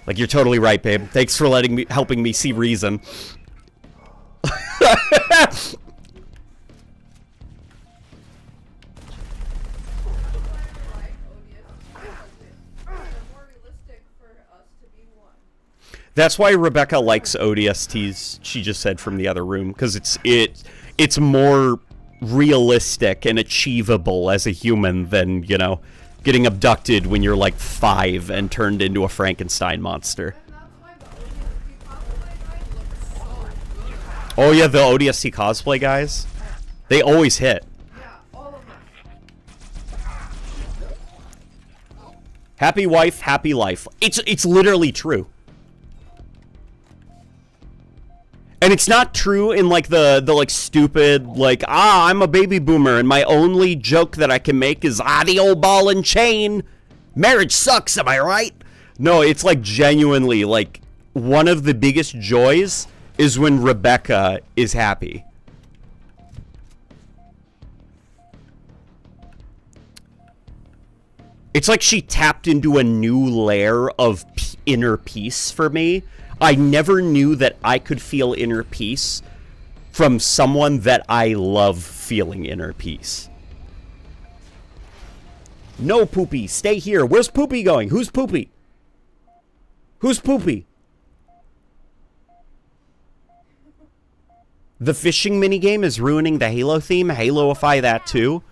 Like, you're totally right, babe. Thanks for helping me see reason. That's why Rebecca likes ODSTs, she just said from the other room, because it's more realistic and achievable as a human than, you know, getting abducted when you're like 5 and turned into a Frankenstein monster. Oh yeah, the ODST cosplay guys, they always hit. Happy wife, happy life. It's literally true. And it's not true in, like, the like, stupid, like, I'm a baby boomer, and my only joke that I can make is, the old ball and chain. Marriage sucks, am I right? No, it's, like, genuinely, like, one of the biggest joys is when Rebecca is happy. It's like she tapped into a new layer of inner peace for me. I never knew that I could feel inner peace from someone that I love feeling inner peace. No, Poopy, stay here. Where's Poopy going? Who's Poopy? Who's Poopy? The fishing minigame is ruining the Halo theme. Haloify that too.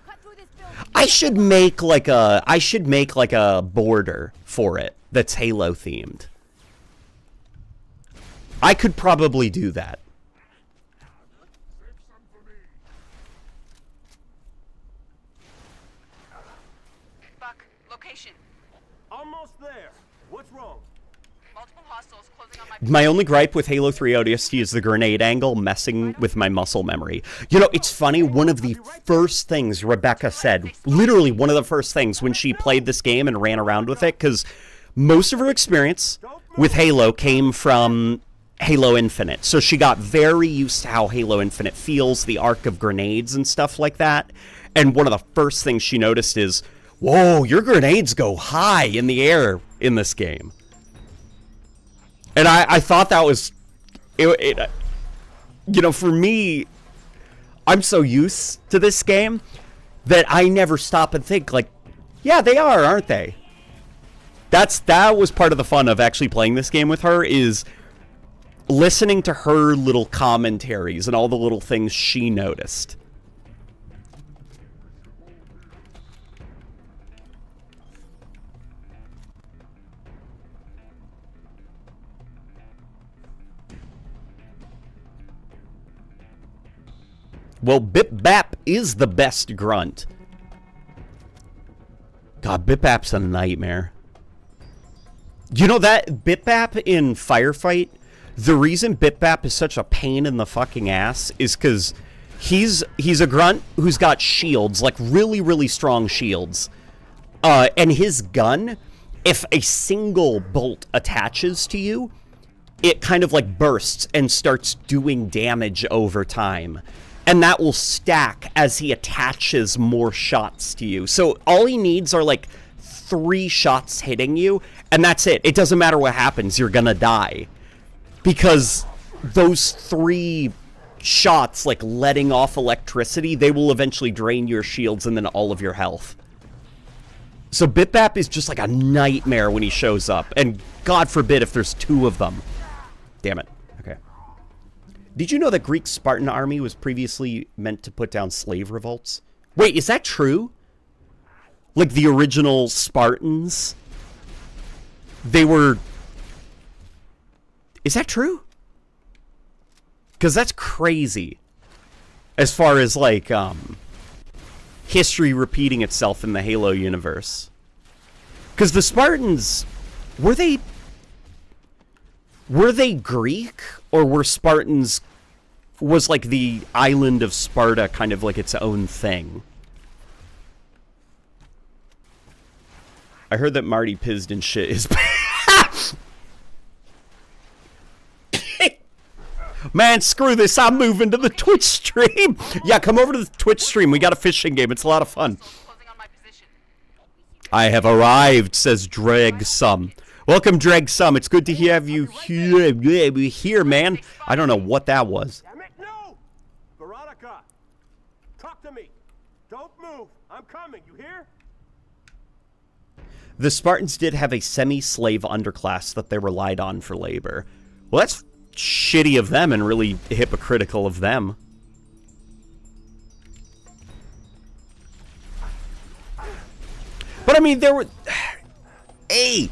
I should make like a border for it that's Halo themed. I could probably do that. Buck, location. Almost there. What's wrong? Multiple hostiles closing on my My only gripe with Halo 3 ODST is the grenade angle messing with my muscle memory. You know, it's funny, one of the first things Rebecca said, literally one of the first things when she played this game and ran around with it, because most of her experience with Halo came from Halo Infinite. So she got very used to how Halo Infinite feels, the arc of grenades and stuff like that. And one of the first things she noticed is, whoa, your grenades go high in the air in this game. And I thought that was, you know, for me, I'm so used to this game that I never stop and think, like, yeah, they are, aren't they? That was part of the fun of actually playing this game with her, is listening to her little commentaries and all the little things she noticed. Well, Bip Bap is the best grunt. God, Bip Bap's a nightmare. You know that Bip Bap in Firefight, the reason Bip Bap is such a pain in the fucking ass is because he's a grunt who's got shields, like really, really strong shields. And his gun, if a single bolt attaches to you, it kind of like bursts and starts doing damage over time. And that will stack as he attaches more shots to you. So all he needs are like 3 shots hitting you, and that's it. It doesn't matter what happens, you're gonna die. Because those 3 shots, like letting off electricity, they will eventually drain your shields and then all of your health. So Bip Bap is just like a nightmare when he shows up. And God forbid if there's 2 of them. Damn it. Okay. Did you know that Greek Spartan army was previously meant to put down slave revolts? Wait, is that true? Like the original Spartans? They were... Is that true? Because that's crazy. As far as like, history repeating itself in the Halo universe. Because the Spartans, were they Greek, or were Spartans, was like the island of Sparta kind of like its own thing? I heard that Marty Pizzed and shit is... Man, screw this, I'm moving to the Twitch stream. Yeah, come over to the Twitch stream, we got a fishing game, it's a lot of fun. I have arrived, says Dregsum. Welcome, Dregsum, it's good to have you here, man. I don't know what that was. Damn it, no! Veronica, talk to me. Don't move. I'm coming, you hear? The Spartans did have a semi-slave underclass that they relied on for labor. Well, that's shitty of them and really hypocritical of them. But I mean, there were... Hey!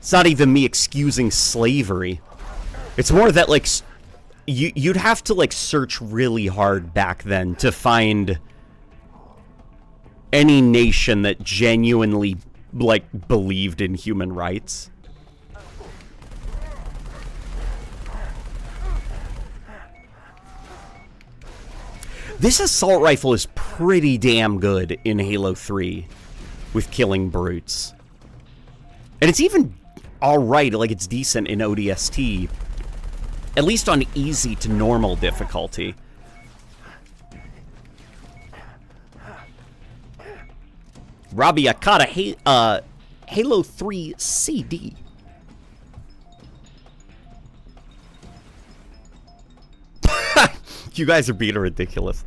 It's not even me excusing slavery. It's more that, like, you'd have to, like, search really hard back then to find any nation that genuinely, like, believed in human rights. This assault rifle is pretty damn good in Halo 3 with killing brutes. And it's even alright, like it's decent in ODST. At least on easy to normal difficulty. Robbie, I caught a Halo 3 CD. You guys are being ridiculous.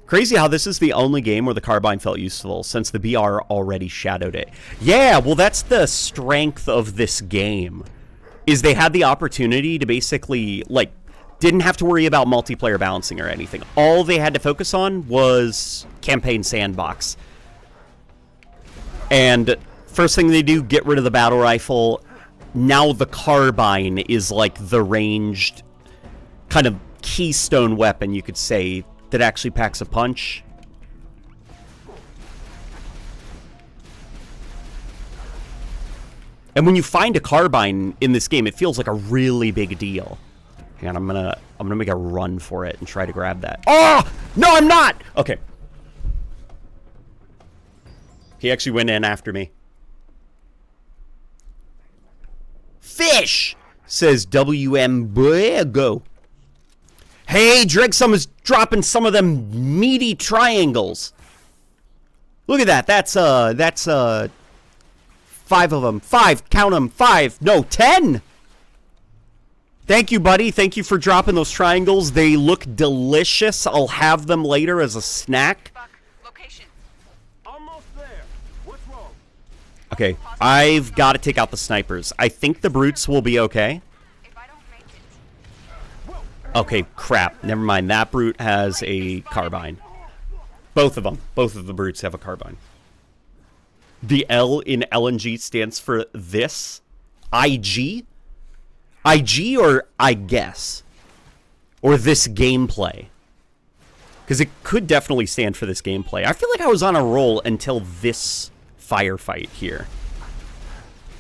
Crazy how this is the only game where the carbine felt useful, since the BR already shadowed it. Yeah, well, that's the strength of this game, is they had the opportunity to basically, like, didn't have to worry about multiplayer balancing or anything. All they had to focus on was campaign sandbox. And first thing they do, get rid of the battle rifle. Now the carbine is like the ranged kind of keystone weapon, you could say, that actually packs a punch. And when you find a carbine in this game, it feels like a really big deal. Hang on, I'm gonna make a run for it and try to grab that. Oh! No, I'm not! Okay. He actually went in after me. Fish! Says WM Go. Hey, Dregsum is dropping some of them meaty triangles. Look at that. That's 5 of them. 5. Count them. 5. No, 10. Thank you, buddy. Thank you for dropping those triangles. They look delicious. I'll have them later as a snack. Location. Almost there. What's wrong? Okay, I've got to take out the snipers. I think the brutes will be okay. If I don't make it. Okay, crap. Never mind. That brute has a carbine. Both of them. Both of the brutes have a carbine. The L in LNG stands for this. IG? IG or I guess? Or this gameplay? Because it could definitely stand for this gameplay. I feel like I was on a roll until this firefight here.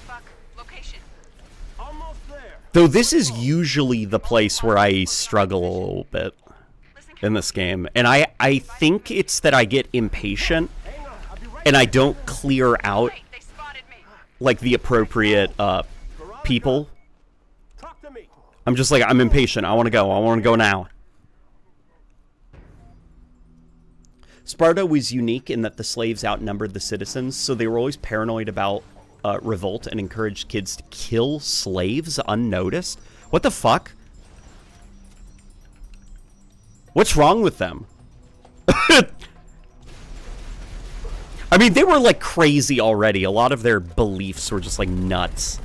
Buck, location. Almost there. Though this is usually the place where I struggle a little bit in this game. And I think it's that I get impatient and I don't clear out They spotted me. like the appropriate people. Talk to me. I'm just like, I'm impatient. I want to go. I want to go now. Sparta was unique in that the slaves outnumbered the citizens, so they were always paranoid about revolt and encouraged kids to kill slaves unnoticed. What the fuck? What's wrong with them? I mean, they were like crazy already. A lot of their beliefs were just like nuts.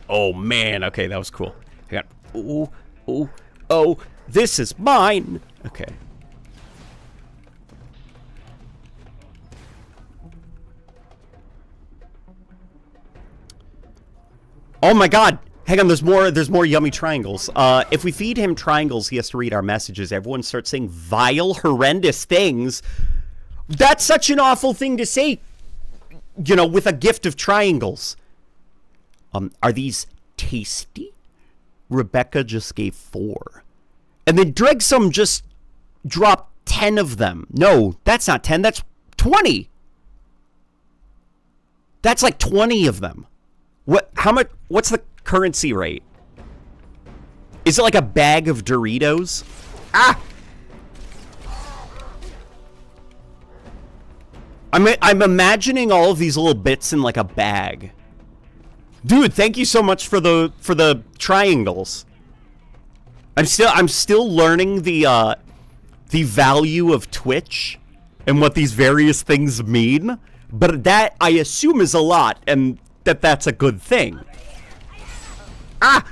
Oh man, okay, that was cool. I got, ooh, ooh, oh, this is mine. Okay. Oh my god! Hang on, there's more yummy triangles. If we feed him triangles, he has to read our messages. Everyone starts saying vile, horrendous things. That's such an awful thing to say, you know, with a gift of triangles. Are these tasty? Rebecca just gave 4. And then Dregsum just dropped 10 of them. No, that's not 10, that's 20. That's like 20 of them. How much, what's the currency rate? Is it like a bag of Doritos? Ah! I'm imagining all of these little bits in like a bag. Dude, thank you so much for the triangles. I'm still learning the value of Twitch and what these various things mean, but that I assume is a lot and that's a good thing. Ah!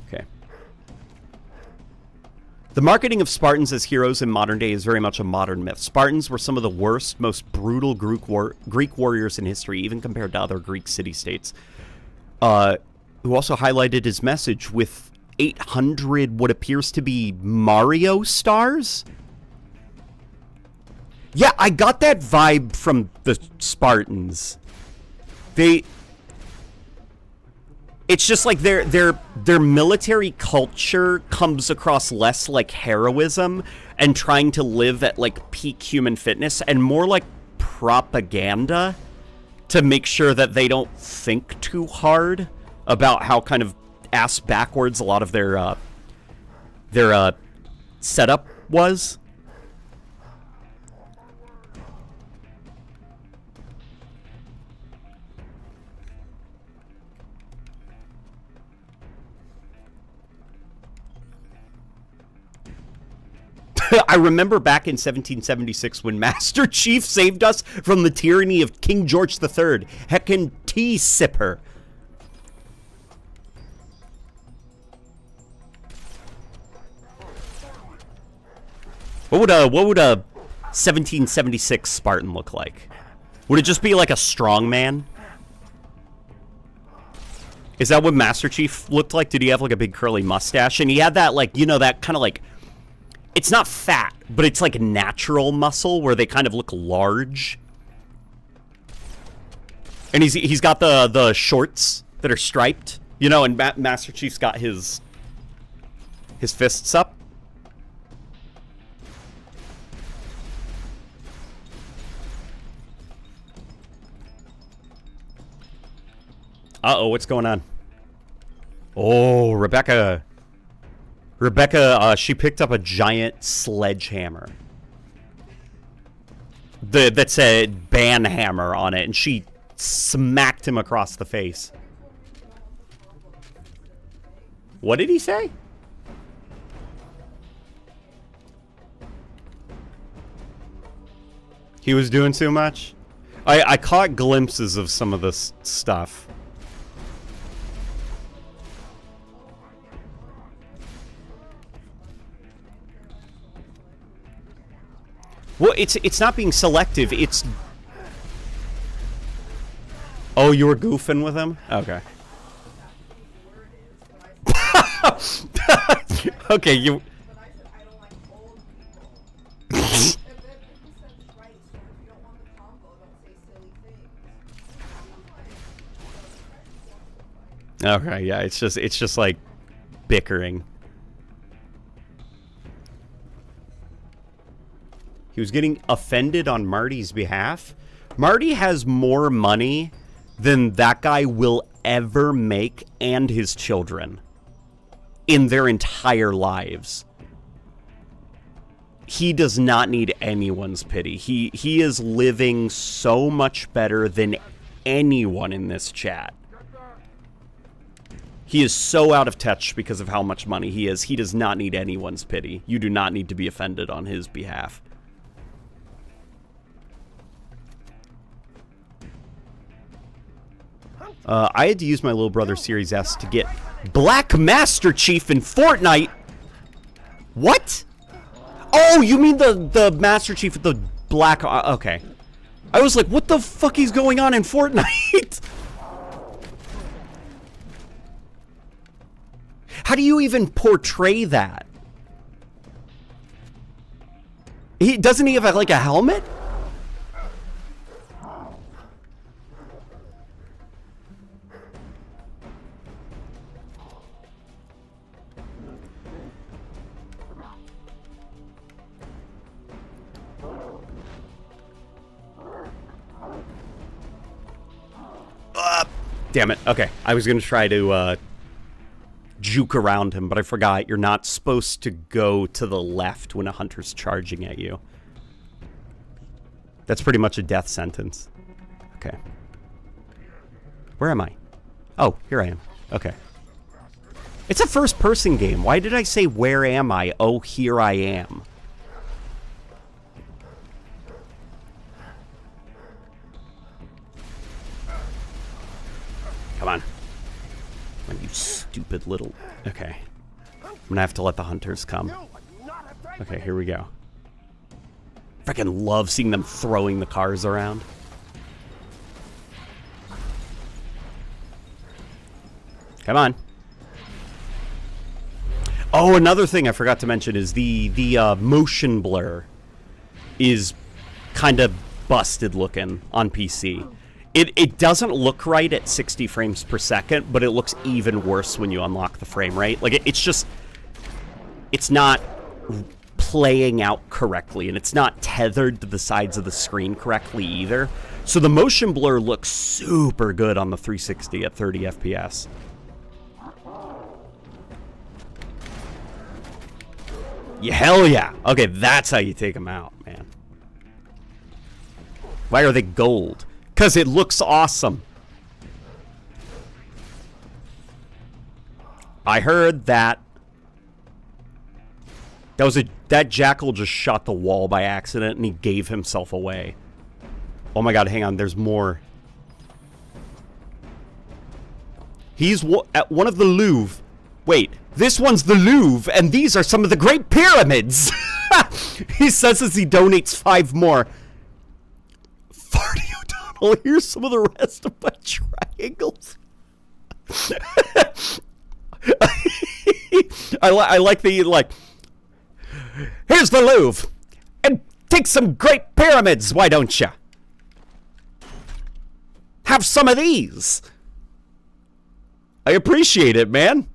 Okay. The marketing of Spartans as heroes in modern day is very much a modern myth. Spartans were some of the worst, most brutal Greek warriors in history, even compared to other Greek city-states. Who also highlighted his message with 800 what appears to be Mario stars? Yeah, I got that vibe from the Spartans. It's just like their military culture comes across less like heroism and trying to live at like peak human fitness and more like propaganda to make sure that they don't think too hard about how kind of ass backwards a lot of their setup was. I remember back in 1776 when Master Chief saved us from the tyranny of King George III. Heckin' tea sipper. What would a 1776 Spartan look like? Would it just be like a strong man? Is that what Master Chief looked like? Did he have like a big curly mustache? And he had that like, you know, that kind of like, it's not fat, but it's like natural muscle where they kind of look large. And he's got the shorts that are striped, you know, and Master Chief's got his fists up. Uh-oh, what's going on? Oh, Rebecca, she picked up a giant sledgehammer. That said ban hammer on it, and she smacked him across the face. What did he say? He was doing too much? I caught glimpses of some of this stuff. Well, it's not being selective. It's... Oh, you were goofing with him? Okay. Okay, you... But I said I don't like old people. And then he said twice, if you don't want the combo, don't say silly things. Okay, yeah, it's just like bickering. He was getting offended on Marty's behalf. Marty has more money than that guy will ever make, and his children, in their entire lives. He does not need anyone's pity. He is living so much better than anyone in this chat. He is so out of touch because of how much money he is. He does not need anyone's pity. You do not need to be offended on his behalf. I had to use my little brother Series S to get Black Master Chief in Fortnite. What? Oh, you mean the Master Chief with the black... okay. I was like, what the fuck is going on in Fortnite? How do you even portray that? Doesn't he have like a helmet? Damn it. Okay. I was going to try to juke around him, but I forgot. You're not supposed to go to the left when a hunter's charging at you. That's pretty much a death sentence. Okay. Where am I? Oh, here I am. Okay. It's a first-person game. Why did I say, where am I? Oh, here I am. Come on. Come on, you stupid little... Okay. I'm gonna have to let the hunters come. Okay, here we go. Freaking love seeing them throwing the cars around. Come on. Oh, another thing I forgot to mention is the motion blur is kind of busted looking on PC. It doesn't look right at 60 frames per second, but it looks even worse when you unlock the frame rate. Like, it's not playing out correctly, and it's not tethered to the sides of the screen correctly either. So the motion blur looks super good on the 360 at 30 FPS. Yeah, hell yeah. Okay, that's how you take them out, man. Why are they gold? Because it looks awesome. I heard that that jackal just shot the wall by accident and he gave himself away. Oh my god, hang on, there's more. He's at one of the Louvre. Wait, this one's the Louvre, and these are some of the Great Pyramids. He says as he donates 5 more. Farty O'Donnell, here's some of the rest of my triangles. I like the, like, here's the Louvre, and take some Great Pyramids, why don't you? Have some of these. I appreciate it, man.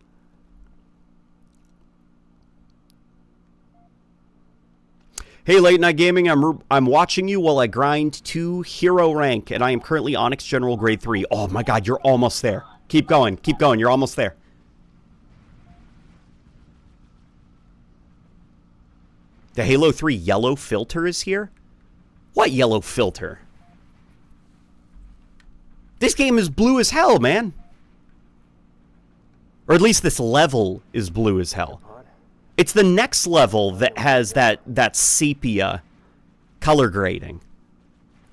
Hey, Late Night Gaming, I'm watching you while I grind 2 hero rank, and I am currently Onyx General Grade 3. Oh my god, you're almost there. Keep going, you're almost there. The Halo 3 yellow filter is here? What yellow filter? This game is blue as hell, man. Or at least this level is blue as hell. It's the next level that has that sepia color grading.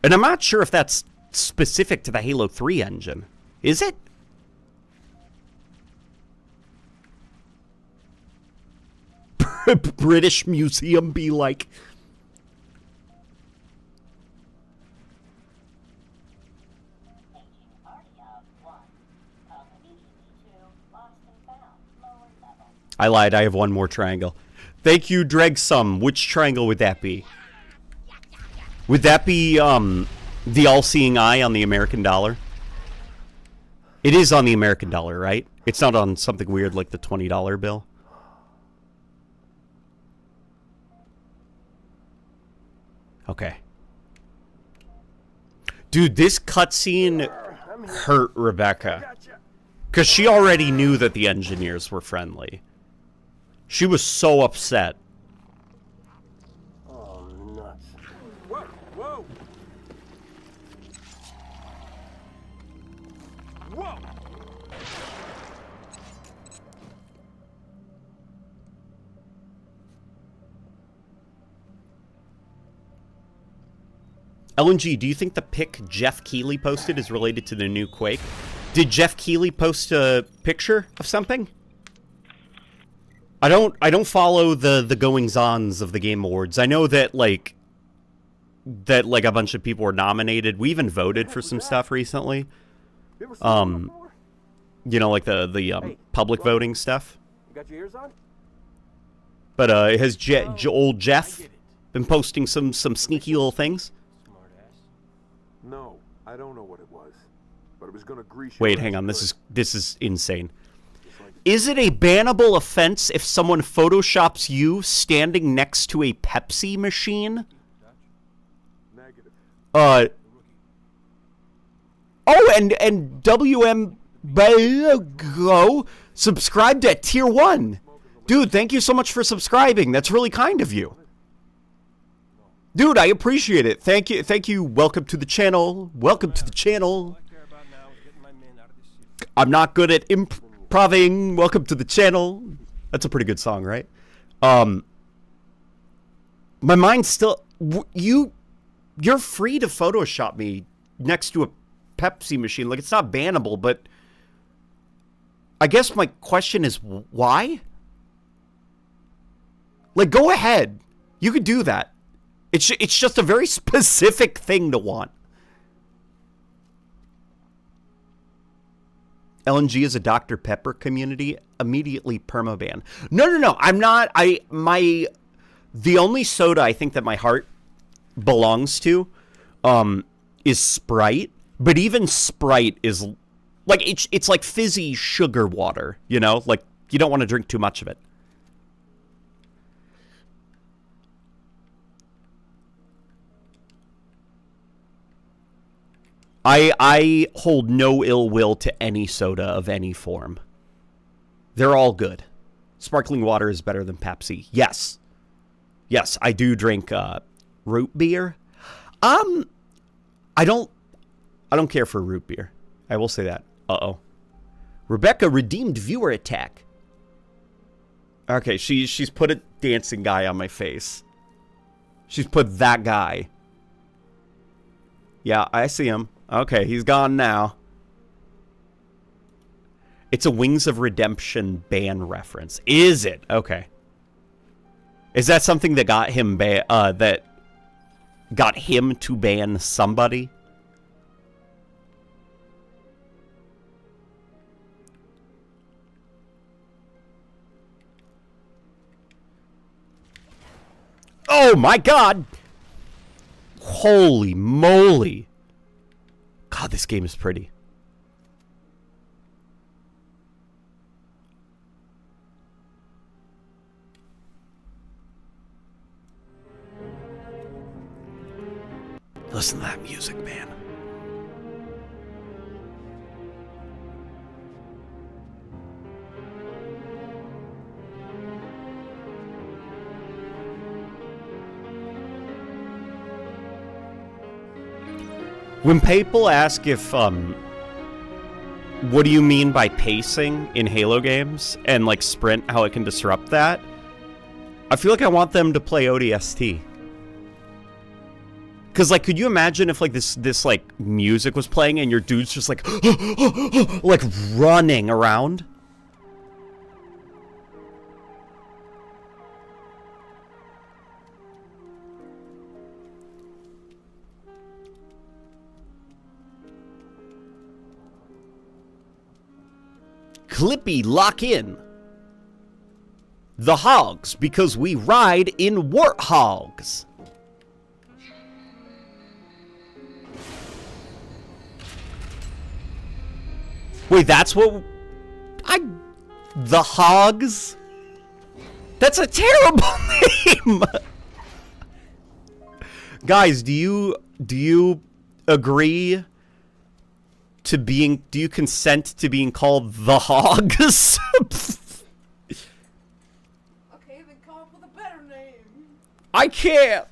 And I'm not sure if that's specific to the Halo 3 engine. Is it? British Museum be like... I lied, I have one more triangle. Thank you, Dregsum. Which triangle would that be? Would that be, the all-seeing eye on the American dollar? It is on the American dollar, right? It's not on something weird like the $20 bill? Okay. Dude, this cutscene hurt Rebecca. Because she already knew that the engineers were friendly. She was so upset. Oh, nuts. Whoa, whoa! Whoa! LNG, do you think the pic Jeff Keighley posted is related to the new Quake? Did Jeff Keighley post a picture of something? I don't follow the goings-ons of the Game Awards. I know that like a bunch of people were nominated. We even voted for some stuff recently. You know, like the public voting stuff. You got your ears on? But has old Jeff been posting some sneaky little things? No, I don't know what it was, but it was gonna grease. Wait, hang on. This is insane. Is it a bannable offense if someone photoshops you standing next to a Pepsi machine? Negative. Oh, and WM Go subscribed at tier 1. Dude, thank you so much for subscribing. That's really kind of you. Dude, I appreciate it. Thank you. Welcome to the channel. Welcome to the channel. I'm not good at improving. Welcome to the channel. That's a pretty good song, right? My mind's still... You're free to Photoshop me next to a Pepsi machine. Like, it's not bannable, but... I guess my question is, why? Like, go ahead. You could do that. It's just a very specific thing to want. LNG is a Dr. Pepper community. Immediately permaban. No. I'm not. The only soda I think that my heart belongs to is Sprite. But even Sprite is like it's like fizzy sugar water, you know? Like you don't want to drink too much of it. I hold no ill will to any soda of any form. They're all good. Sparkling water is better than Pepsi. Yes. Yes, I do drink root beer. I don't care for root beer. I will say that. Uh-oh. Rebecca redeemed viewer attack. Okay, she's put a dancing guy on my face. She's put that guy. Yeah, I see him. Okay, he's gone now. It's a Wings of Redemption ban reference. Is it? Okay. Is that something that got him that got him to ban somebody? Oh my god! Holy moly. God, this game is pretty. Listen to that music, man. When people ask if, what do you mean by pacing in Halo games and, like, sprint, how it can disrupt that, I feel like I want them to play ODST. Because, like, could you imagine if, like, this like, music was playing and your dude's just, like, like, running around? Clippy, lock in. The hogs, because we ride in warthogs. Wait, that's what the hogs? That's a terrible name. Guys, do you agree to being, do you consent to being called the hogs? Okay, then come up with a better name. I can't.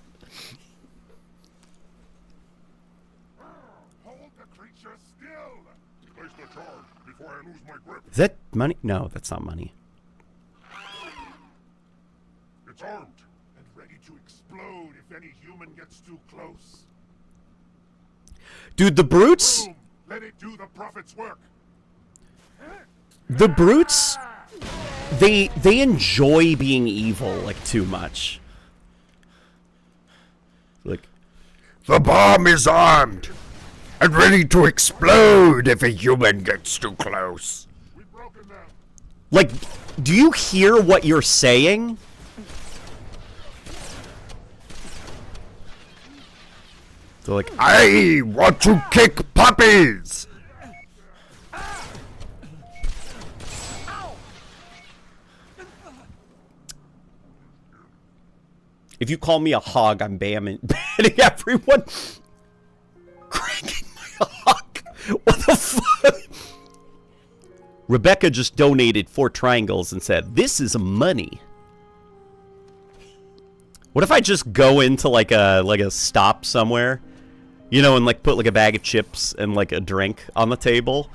Hold the creature still. Place the charge before I lose my grip. Is that money? No, that's not money. It's armed and ready to explode if any human gets too close. Dude, the brutes... Boom. Let it do the prophet's work. The brutes, they enjoy being evil, like, too much. Like, The bomb is armed and ready to explode if a human gets too close. We've broken them. like, do you hear what you're saying? They're like, I want to kick puppies. if you call me a hog, I'm banning everyone. Cranking my hog. What the fuck? Rebecca just donated 4 triangles and said, "This is money." What if I just go into like a stop somewhere, you know, and like put like a bag of chips and like a drink on the table,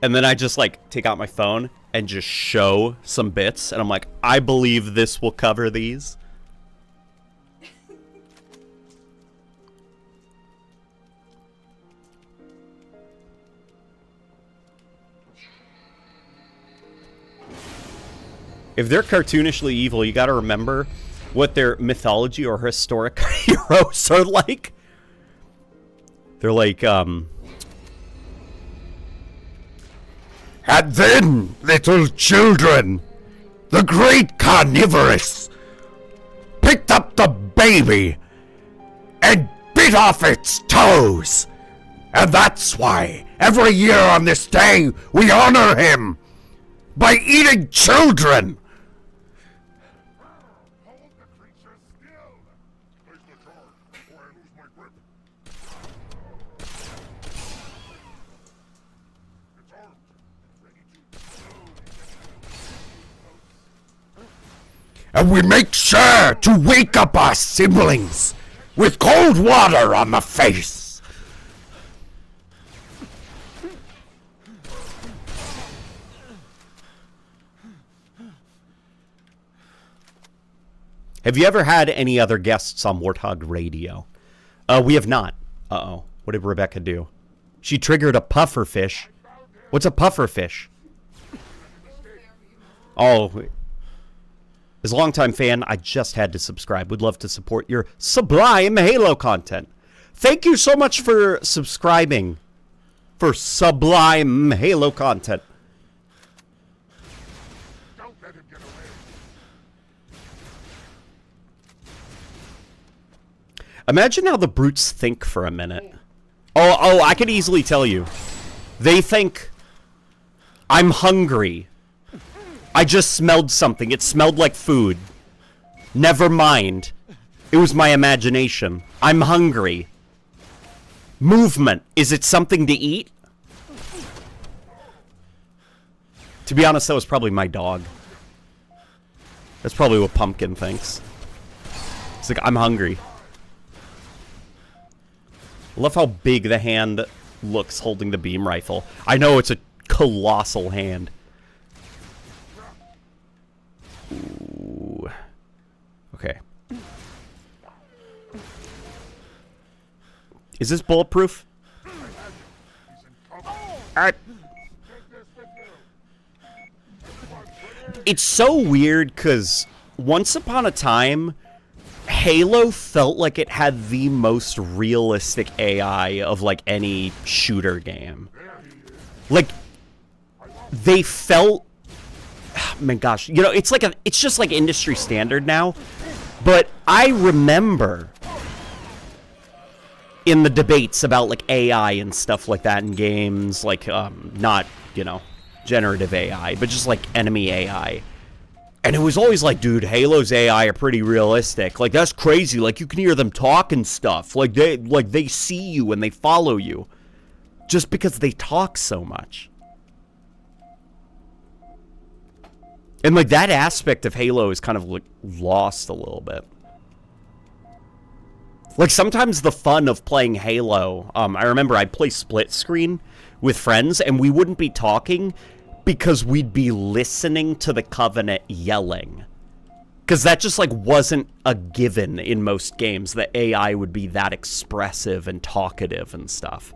and then I just like take out my phone and just show some bits, and I'm like, I believe this will cover these. If they're cartoonishly evil, you gotta remember what their mythology or historic heroes are like. They're like, And then, little children, the great carnivorous picked up the baby and bit off its toes. And that's why every year on this day we honor him by eating children. And we make sure to wake up our siblings with cold water on the face. have you ever had any other guests on Warthog Radio? We have not. Uh-oh. What did Rebecca do? She triggered a pufferfish. What's a pufferfish? Oh, as a longtime fan, I just had to subscribe. Would love to support your sublime Halo content. Thank you so much for subscribing for sublime Halo content. Don't let him get away. Imagine how the brutes think for a minute. Oh, I could easily tell you. They think, I'm hungry. I just smelled something. It smelled like food. Never mind. It was my imagination. I'm hungry. Movement. Is it something to eat? To be honest, that was probably my dog. That's probably what Pumpkin thinks. It's like, I'm hungry. I love how big the hand looks holding the beam rifle. I know it's a colossal hand. Ooh. Okay. Is this bulletproof? It's so weird because once upon a time, Halo felt like it had the most realistic AI of like any shooter game. Like, they felt, oh, man, gosh, you know, it's like it's just like industry standard now. But I remember in the debates about like AI and stuff like that in games, like not, you know, generative AI, but just like enemy AI. And it was always like, dude, Halo's AI are pretty realistic. Like, that's crazy. Like, you can hear them talk and stuff. Like they see you and they follow you. Just because they talk so much. And, like, that aspect of Halo is kind of, like, lost a little bit. Like, sometimes the fun of playing Halo, I remember I'd play split screen with friends, and we wouldn't be talking because we'd be listening to the Covenant yelling. Because that just, like, wasn't a given in most games, that AI would be that expressive and talkative and stuff.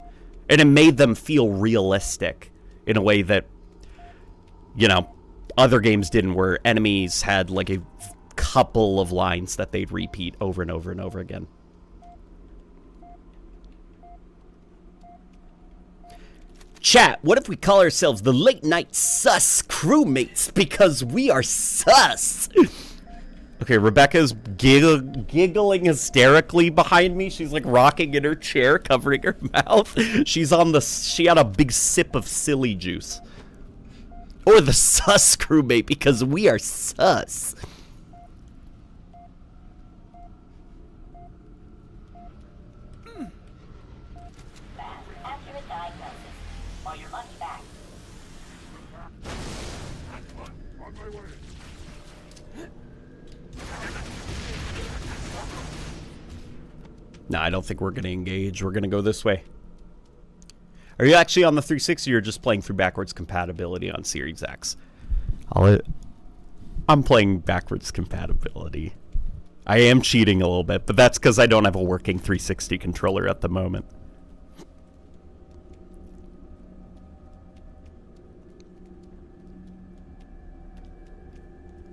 And it made them feel realistic in a way that, you know, other games didn't, where enemies had, like, a couple of lines that they'd repeat over and over and over again. Chat, what if we call ourselves the Late Night Sus Crewmates because we are sus? Okay, Rebecca's giggling hysterically behind me. She's like rocking in her chair, covering her mouth. She had a big sip of silly juice. Or the sus crewmate because we are sus. No, I don't think we're going to engage. We're going to go this way. Are you actually on the 360 or you're just playing through backwards compatibility on Series X? I'm playing backwards compatibility. I am cheating a little bit, but that's because I don't have a working 360 controller at the moment.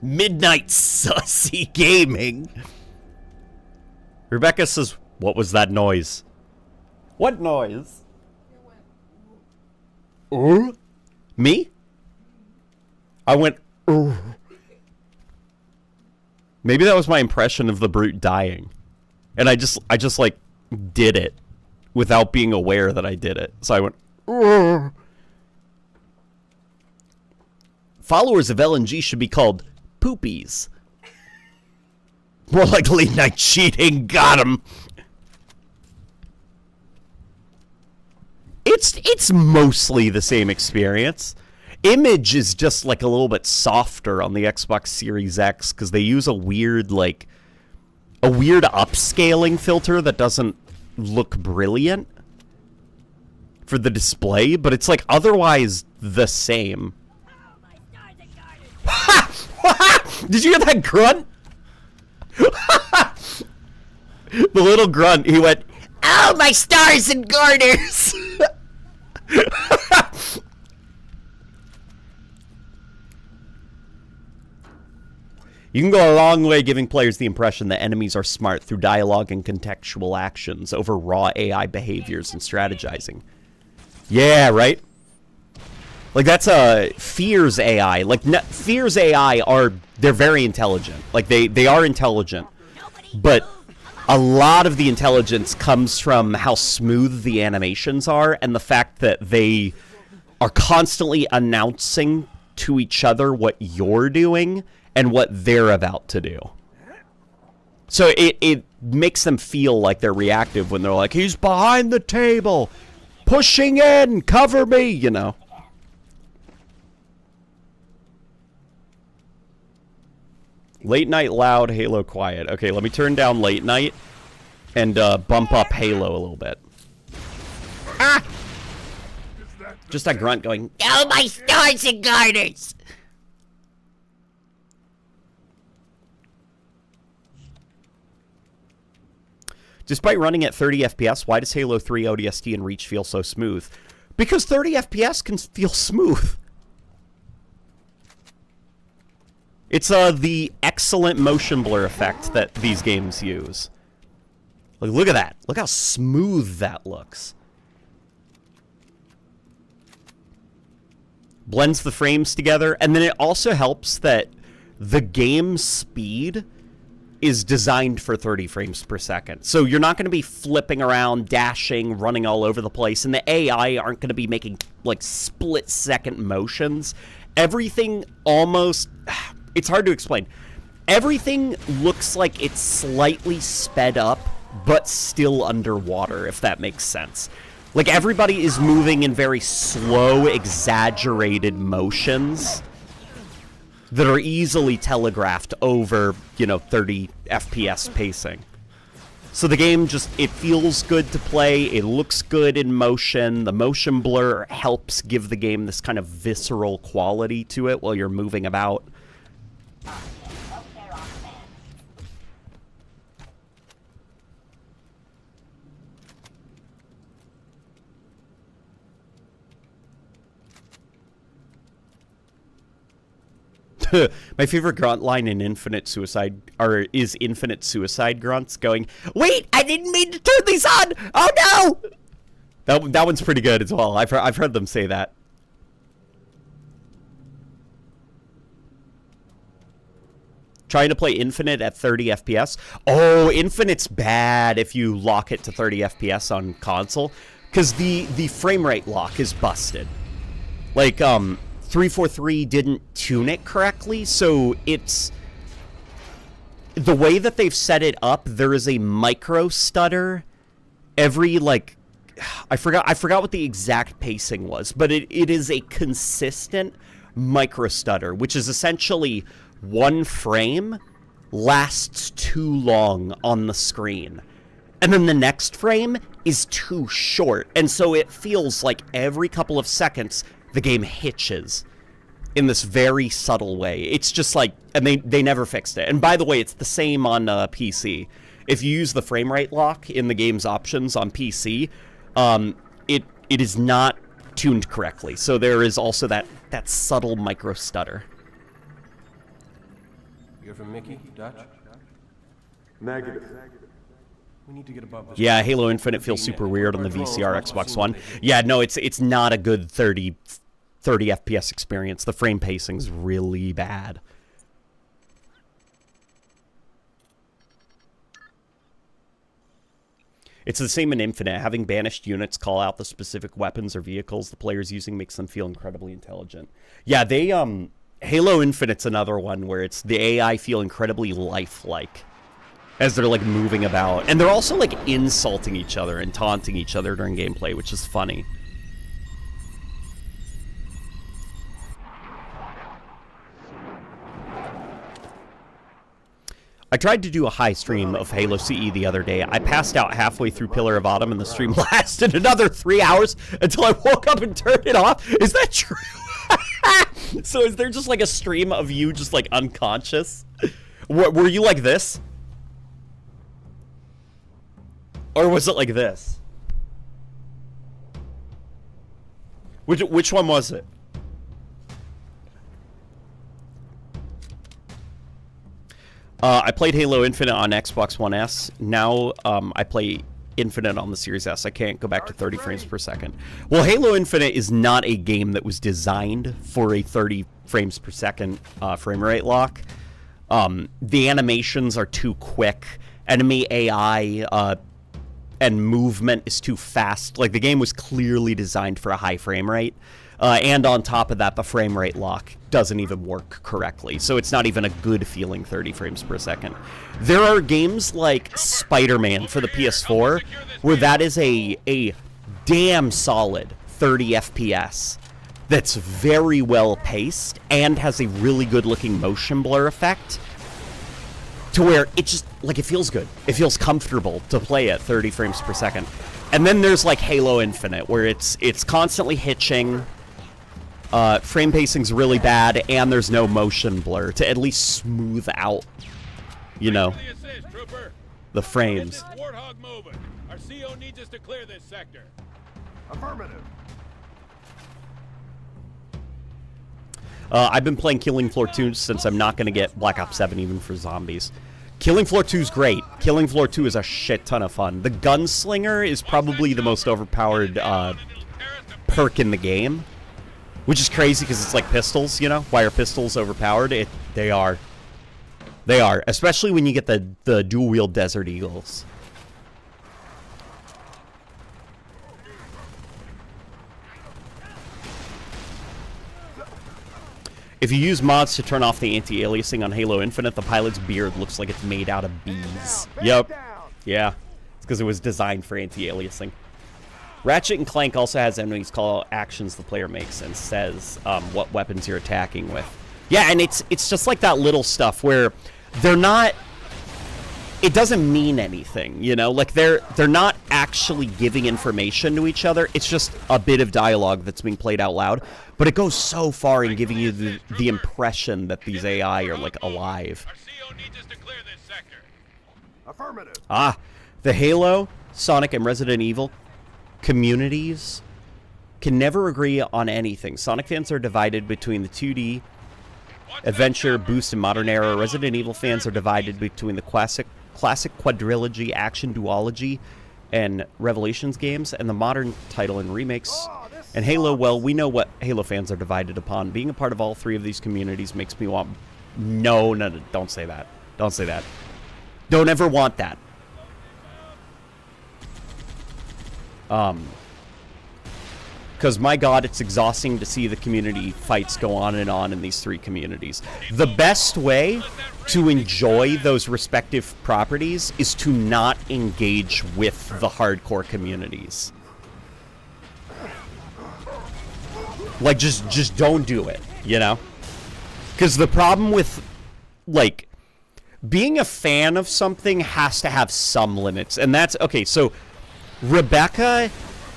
Midnight Sussy Gaming. Rebecca says, what was that noise? What noise? Me? I went, ooh. Maybe that was my impression of the brute dying. And I just like did it without being aware that I did it. So I went, ooh. Followers of LNG should be called poopies. More like late night cheating. Got him. It's mostly the same experience. Image is just like a little bit softer on the Xbox Series X because they use a weird upscaling filter that doesn't look brilliant for the display, but it's like otherwise the same. Did you hear that grunt? The little grunt, he went, oh, my stars and garters! You can go a long way giving players the impression that enemies are smart through dialogue and contextual actions over raw AI behaviors and strategizing. Yeah, right? Like, that's Fear's AI. Like, Fear's AI they're very intelligent. Like, they are intelligent. But a lot of the intelligence comes from how smooth the animations are and the fact that they are constantly announcing to each other what you're doing and what they're about to do. So it makes them feel like they're reactive when they're like, he's behind the table, pushing in, cover me, you know. Late night loud, Halo quiet. Okay, let me turn down late night and bump up Halo a little bit. Ah! Just a grunt going, oh my stars and garters! Despite running at 30 FPS, why does Halo 3 ODST and Reach feel so smooth? Because 30 FPS can feel smooth. It's the excellent motion blur effect that these games use. Like, look at that. Look how smooth that looks. Blends the frames together, and then it also helps that the game speed is designed for 30 frames per second. So you're not going to be flipping around, dashing, running all over the place, and the AI aren't going to be making, like, split-second motions. Everything almost... It's hard to explain. Everything looks like it's slightly sped up, but still underwater, if that makes sense. Like, everybody is moving in very slow, exaggerated motions that are easily telegraphed over, 30 FPS pacing. So the game just, it feels good to play, it looks good in motion, the motion blur helps give the game this kind of visceral quality to it while you're moving about. My favorite grunt line in Infinite Suicide is Infinite Suicide grunts going, wait, I didn't mean to turn these on. Oh no! That one's pretty good as well. I've heard them say that. Trying to play Infinite at 30 FPS. Oh, Infinite's bad if you lock it to 30 FPS on console, because the frame rate lock is busted. Like, 343 didn't tune it correctly, so it's... The way that they've set it up, there is a micro stutter every, like... I forgot what the exact pacing was, but it is a consistent micro stutter, which is essentially one frame lasts too long on the screen. And then the next frame is too short, and so it feels like every couple of seconds the game hitches in this very subtle way. It's just like, and they never fixed it. And by the way, it's the same on PC. If you use the frame rate lock in the game's options on PC, it is not tuned correctly. So there is also that subtle micro stutter. You're from Mickey, Dutch? Negative. We need to get above this. Yeah, Halo Infinite feels super weird on the VCR Xbox One. Yeah, no, it's not a good 30 FPS experience. The frame pacing's really bad. It's the same in Infinite. Having banished units call out the specific weapons or vehicles the player's using makes them feel incredibly intelligent. Yeah, they Halo Infinite's another one where it's the AI feel incredibly lifelike as they're like moving about. And they're also like insulting each other and taunting each other during gameplay, which is funny. I tried to do a high stream of Halo CE the other day. I passed out halfway through Pillar of Autumn and the stream lasted another 3 hours until I woke up and turned it off. Is that true? So is there just like a stream of you just like unconscious? Were you like this? Or was it like this? Which one was it? I played Halo Infinite on Xbox One S. Now I play Infinite on the Series S. I can't go back to 30 frames per second. Well, Halo Infinite is not a game that was designed for a 30 frames per second frame rate lock. The animations are too quick, enemy AI and movement is too fast. Like, the game was clearly designed for a high frame rate. And on top of that, the frame rate lock doesn't even work correctly. So it's not even a good feeling 30 frames per second. There are games like Spider-Man for the PS4 where that is a damn solid 30 FPS that's very well paced and has a really good looking motion blur effect to where it just, like, it feels good. It feels comfortable to play at 30 frames per second. And then there's like Halo Infinite where it's constantly hitching. Frame pacing's really bad, and there's no motion blur to at least smooth out, you know, the frames. Warthog moving. Our CO needs us to clear this sector. Affirmative. I've been playing Killing Floor 2 since I'm not going to get Black Ops 7 even for zombies. Killing Floor 2 is great. Killing Floor 2 is a shit ton of fun. The Gunslinger is probably the most overpowered perk in the game. Which is crazy because it's like pistols, you know? Why are pistols overpowered? They are. They are. Especially when you get the dual-wield Desert Eagles. If you use mods to turn off the anti-aliasing on Halo Infinite, the pilot's beard looks like it's made out of bees. Yep. Yeah. It's because it was designed for anti-aliasing. Ratchet and Clank also has enemies call actions the player makes and says what weapons you're attacking with. Yeah, and it's just like that little stuff where they're not... It doesn't mean anything, you know? Like, they're not actually giving information to each other. It's just a bit of dialogue that's being played out loud. But it goes so far in giving you the impression that these AI are, like, alive. Affirmative. Ah, the Halo, Sonic, and Resident Evil communities can never agree on anything. Sonic fans are divided between the 2D adventure, boost, and modern era. Resident Evil fans are divided between the classic quadrilogy, action duology, and Revelations games, and the modern title and remakes. And Halo, well, we know what Halo fans are divided upon. Being a part of all three of these communities makes me want... No, don't say that. Don't say that. Don't ever want that. Because, my God, it's exhausting to see the community fights go on in these three communities. The best way to enjoy those respective properties is to not engage with the hardcore communities. Like, just don't do it, you know? Because the problem with, like, being a fan of something has to have some limits. And that's, okay, so... Rebecca,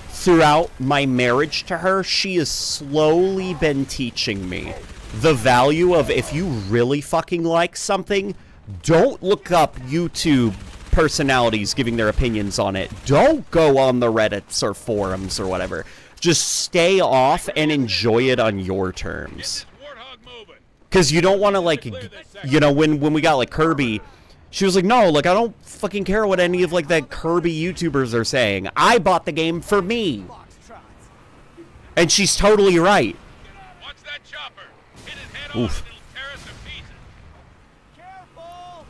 throughout my marriage to her, she has slowly been teaching me the value of, if you really fucking like something, don't look up YouTube personalities giving their opinions on it. Don't go on the Reddits or forums or whatever. Just stay off and enjoy it on your terms. Because you don't want to, like, you know, when we got, like, Kirby... She was like, no, like, I don't fucking care what any of, like, the Kirby YouTubers are saying. I bought the game for me. And she's totally right. Watch that chopper. Hit his head Oof. on, it'll tear us to pieces. Careful!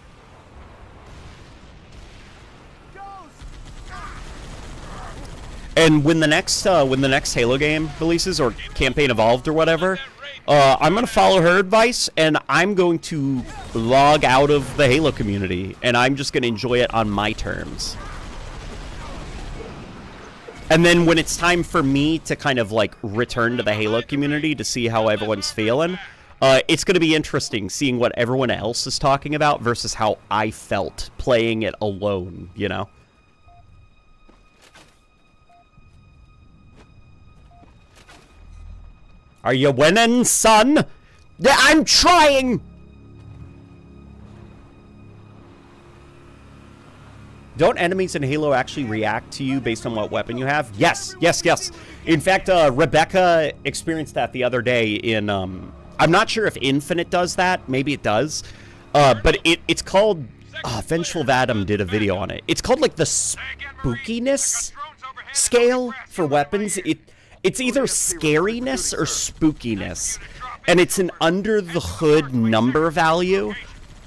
Ghost! And when the next Halo game releases, or Campaign Evolved or whatever, I'm going to follow her advice, and I'm going to log out of the Halo community, and I'm just going to enjoy it on my terms. And then when it's time for me to kind of, like, return to the Halo community to see how everyone's feeling, it's going to be interesting seeing what everyone else is talking about versus how I felt playing it alone, you know? Are you winning, son? Yeah, I'm trying! Don't enemies in Halo actually react to you based on what weapon you have? Yes, yes, yes. In fact, Rebecca experienced that the other day in, I'm not sure if Infinite does that. Maybe it does. But it's called, Vengeful Vadam did a video on it. It's called, like, the spookiness scale for weapons. It's either scariness or spookiness, and it's an under-the-hood number value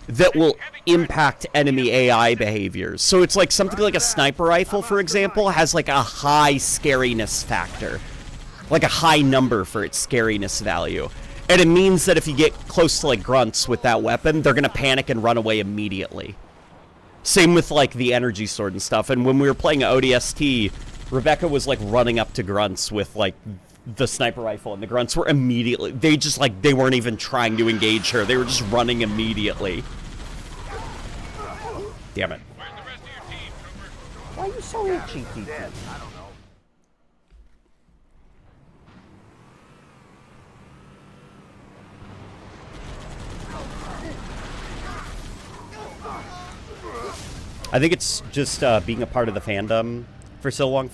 that will impact enemy AI behaviors. So it's like something like a sniper rifle, for example, has like a high scariness factor, like a high number for its scariness value. And it means that if you get close to like grunts with that weapon, they're gonna panic and run away immediately. Same with like the energy sword and stuff. And when we were playing ODST, Rebecca was like running up to grunts with like the sniper rifle, and the grunts were immediately, they just like, they weren't even trying to engage her. They were just running immediately. Damn it. Why are you so itchy, TT? I don't know. I think it's just being a part of the fandom for so long.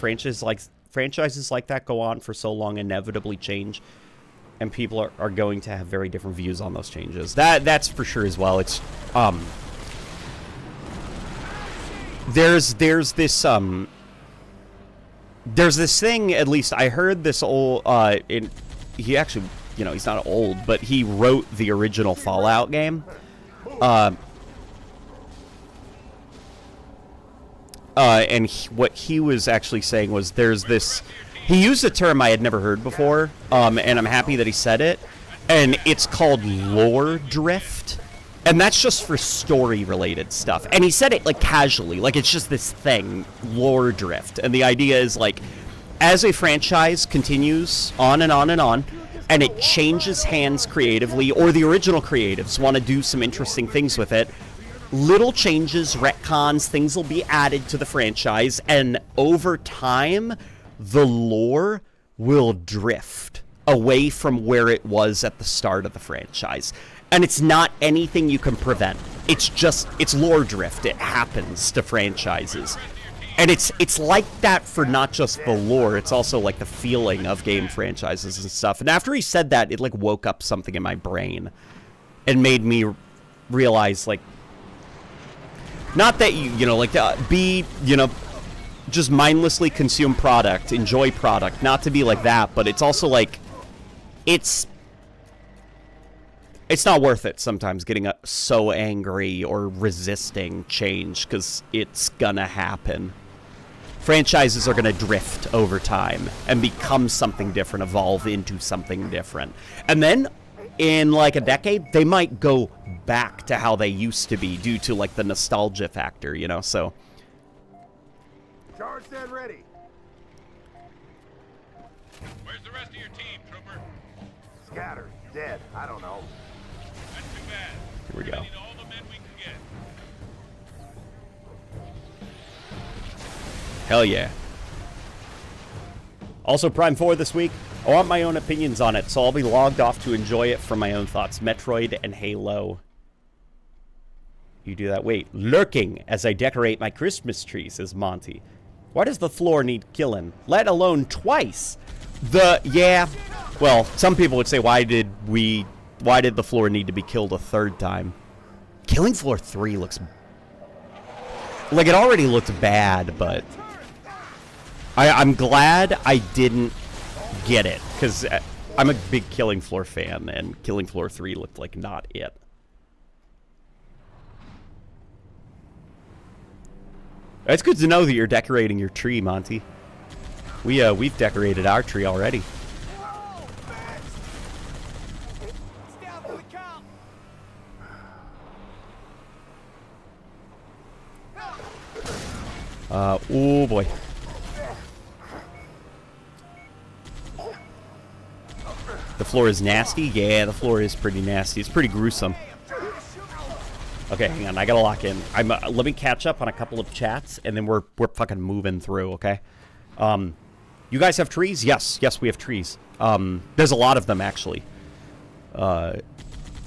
Franchises like that go on for so long, inevitably change, and people are going to have very different views on those changes. That's for sure as well. It's there's this thing, at least I heard this old he actually, you know, he's not old, but he wrote the original Fallout game. And what he was actually saying was there's this, he used a term I had never heard before, and I'm happy that he said it, and it's called lore drift, and that's just for story-related stuff. And he said it, like, casually, like it's just this thing, lore drift, and the idea is, like, as a franchise continues on and on and on, and it changes hands creatively, or the original creatives want to do some interesting things with it, little changes, retcons, things will be added to the franchise, and over time, the lore will drift away from where it was at the start of the franchise. And it's not anything you can prevent. It's lore drift. It happens to franchises. And it's like that for not just the lore, it's also like the feeling of game franchises and stuff. And after he said that, it like woke up something in my brain and made me realize, like, not that you know, like, be, you know, just mindlessly consume product, enjoy product, not to be like that, but it's also like, it's not worth it sometimes getting so angry or resisting change, because it's gonna happen. Franchises are gonna drift over time and become something different, evolve into something different. And then, in like a decade, they might go back to how they used to be due to like the nostalgia factor, you know, so. Charged and ready. Where's the rest of your team, Trooper? Scattered. Dead. I don't know. That's too bad. Here we go. Need all the men we can get. Hell yeah. Also, Prime 4 this week. I want my own opinions on it, so I'll be logged off to enjoy it from my own thoughts. Metroid and Halo. You do that. Wait, lurking as I decorate my Christmas tree, says Monty. Why does the floor need killing? Let alone twice. Yeah. Well, some people would say, why did the floor need to be killed a third time? Killing floor 3 looks, like, it already looked bad, but I'm glad I didn't get it, because I'm a big Killing Floor fan, and Killing Floor 3 looked like not it. It's good to know that you're decorating your tree, Monty. We've decorated our tree already. Oh boy. The floor is nasty? Yeah, the floor is pretty nasty. It's pretty gruesome. Okay, hang on. I gotta lock in. Let me catch up on a couple of chats, and then we're fucking moving through, okay? You guys have trees? Yes, we have trees. There's a lot of them, actually. Yeah,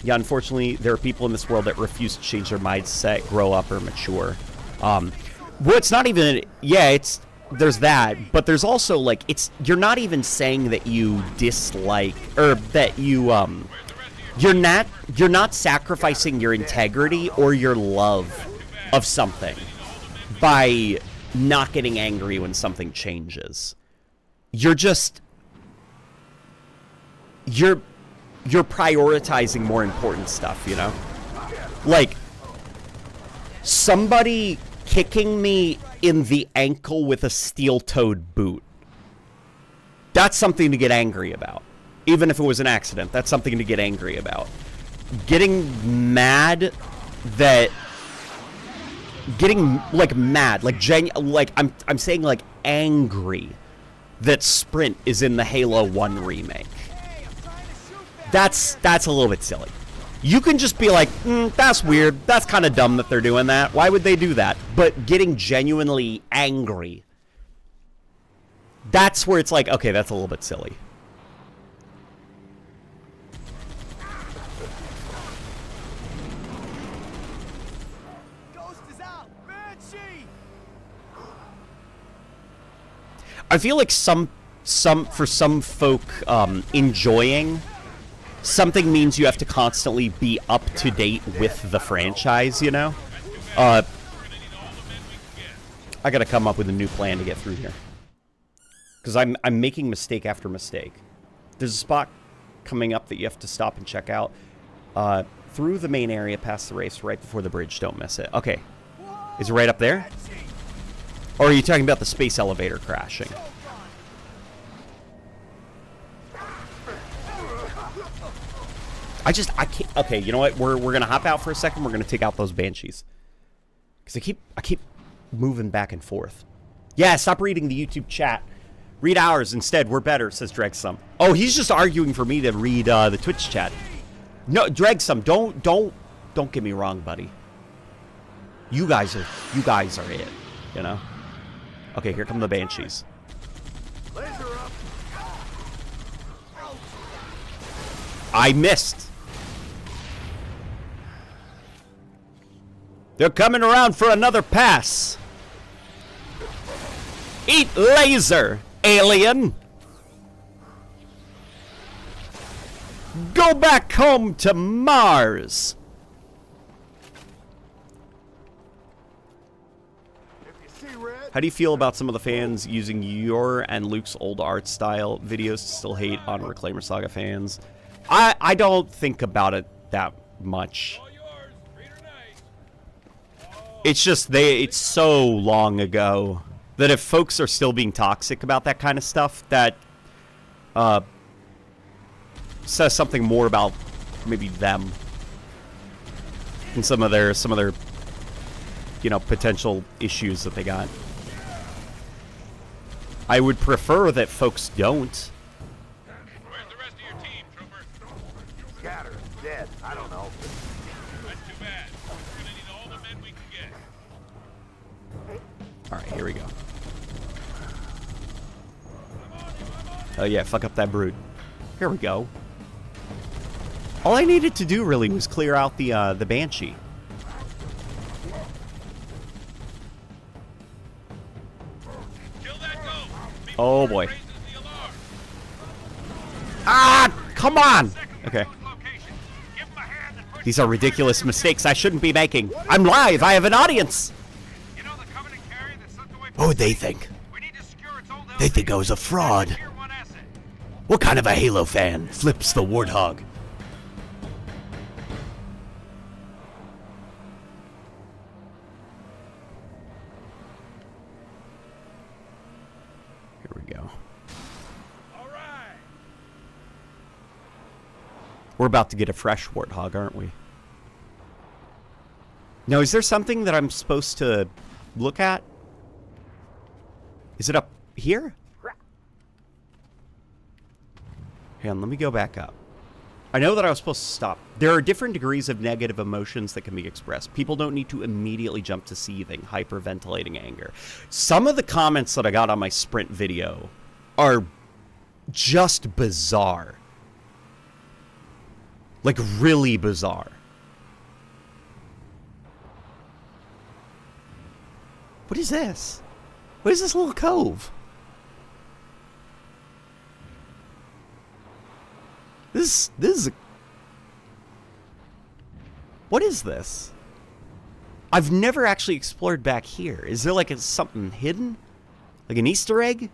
unfortunately, there are people in this world that refuse to change their mindset, grow up, or mature. Well, it's not even... Yeah, there's that, but there's also, like, you're not even saying that you dislike, or that you, you're not sacrificing your integrity or your love of something by not getting angry when something changes. You're prioritizing more important stuff, you know? Like, Somebody kicking me in the ankle with a steel-toed boot. That's something to get angry about. Even if it was an accident, that's something to get angry about. Getting mad that... Getting, like, mad. Like, I'm saying, like, angry that Sprint is in the Halo 1 remake. That's a little bit silly. You can just be like, that's weird. That's kind of dumb that they're doing that. Why would they do that? But getting genuinely angry, that's where it's like, okay, that's a little bit silly. Ghost is out. Banshee. I feel like for some folk enjoying something means you have to constantly be up to date with the franchise, you know? I gotta come up with a new plan to get through here. Because I'm making mistake after mistake. There's a spot coming up that you have to stop and check out. Through the main area, past the race, right before the bridge. Don't miss it. Okay. Is it right up there? Or are you talking about the space elevator crashing? I can't. Okay, you know what? We're gonna hop out for a second. We're gonna take out those banshees. Because I keep moving back and forth. Yeah, stop reading the YouTube chat. Read ours instead. We're better, says Dregsum. Oh, he's just arguing for me to read the Twitch chat. No, Dregsum, don't get me wrong, buddy. You guys are it. You know. Okay, here come the banshees. I missed. They're coming around for another pass. Eat laser, alien. Go back home to Mars. How do you feel about some of the fans using your and Luke's old art style videos to still hate on Reclaimer Saga fans? I don't think about it that much. It's just it's so long ago that if folks are still being toxic about that kind of stuff, that says something more about maybe them and some of their you know, potential issues that they got. I would prefer that folks don't. Where's the rest of your team, trooper? Scattered, dead, I don't know. That's too bad. We're gonna need all the men we can get. Alright, here we go. Oh yeah, fuck up that brute. Here we go. All I needed to do really was clear out the Banshee. Oh boy. Ah, come on! Okay. These are ridiculous mistakes I shouldn't be making. I'm live, I have an audience! What would they think? They think I was a fraud. What kind of a Halo fan flips the Warthog? Here we go. We're about to get a fresh Warthog, aren't we? Now, is there something that I'm supposed to look at? Is it up here? Hang on, let me go back up. I know that I was supposed to stop. There are different degrees of negative emotions that can be expressed. People don't need to immediately jump to seething, hyperventilating anger. Some of the comments that I got on my Sprint video are just bizarre. Like, really bizarre. What is this? What is this little cove? This is a... What is this? I've never actually explored back here. Is there like something hidden? Like an Easter egg?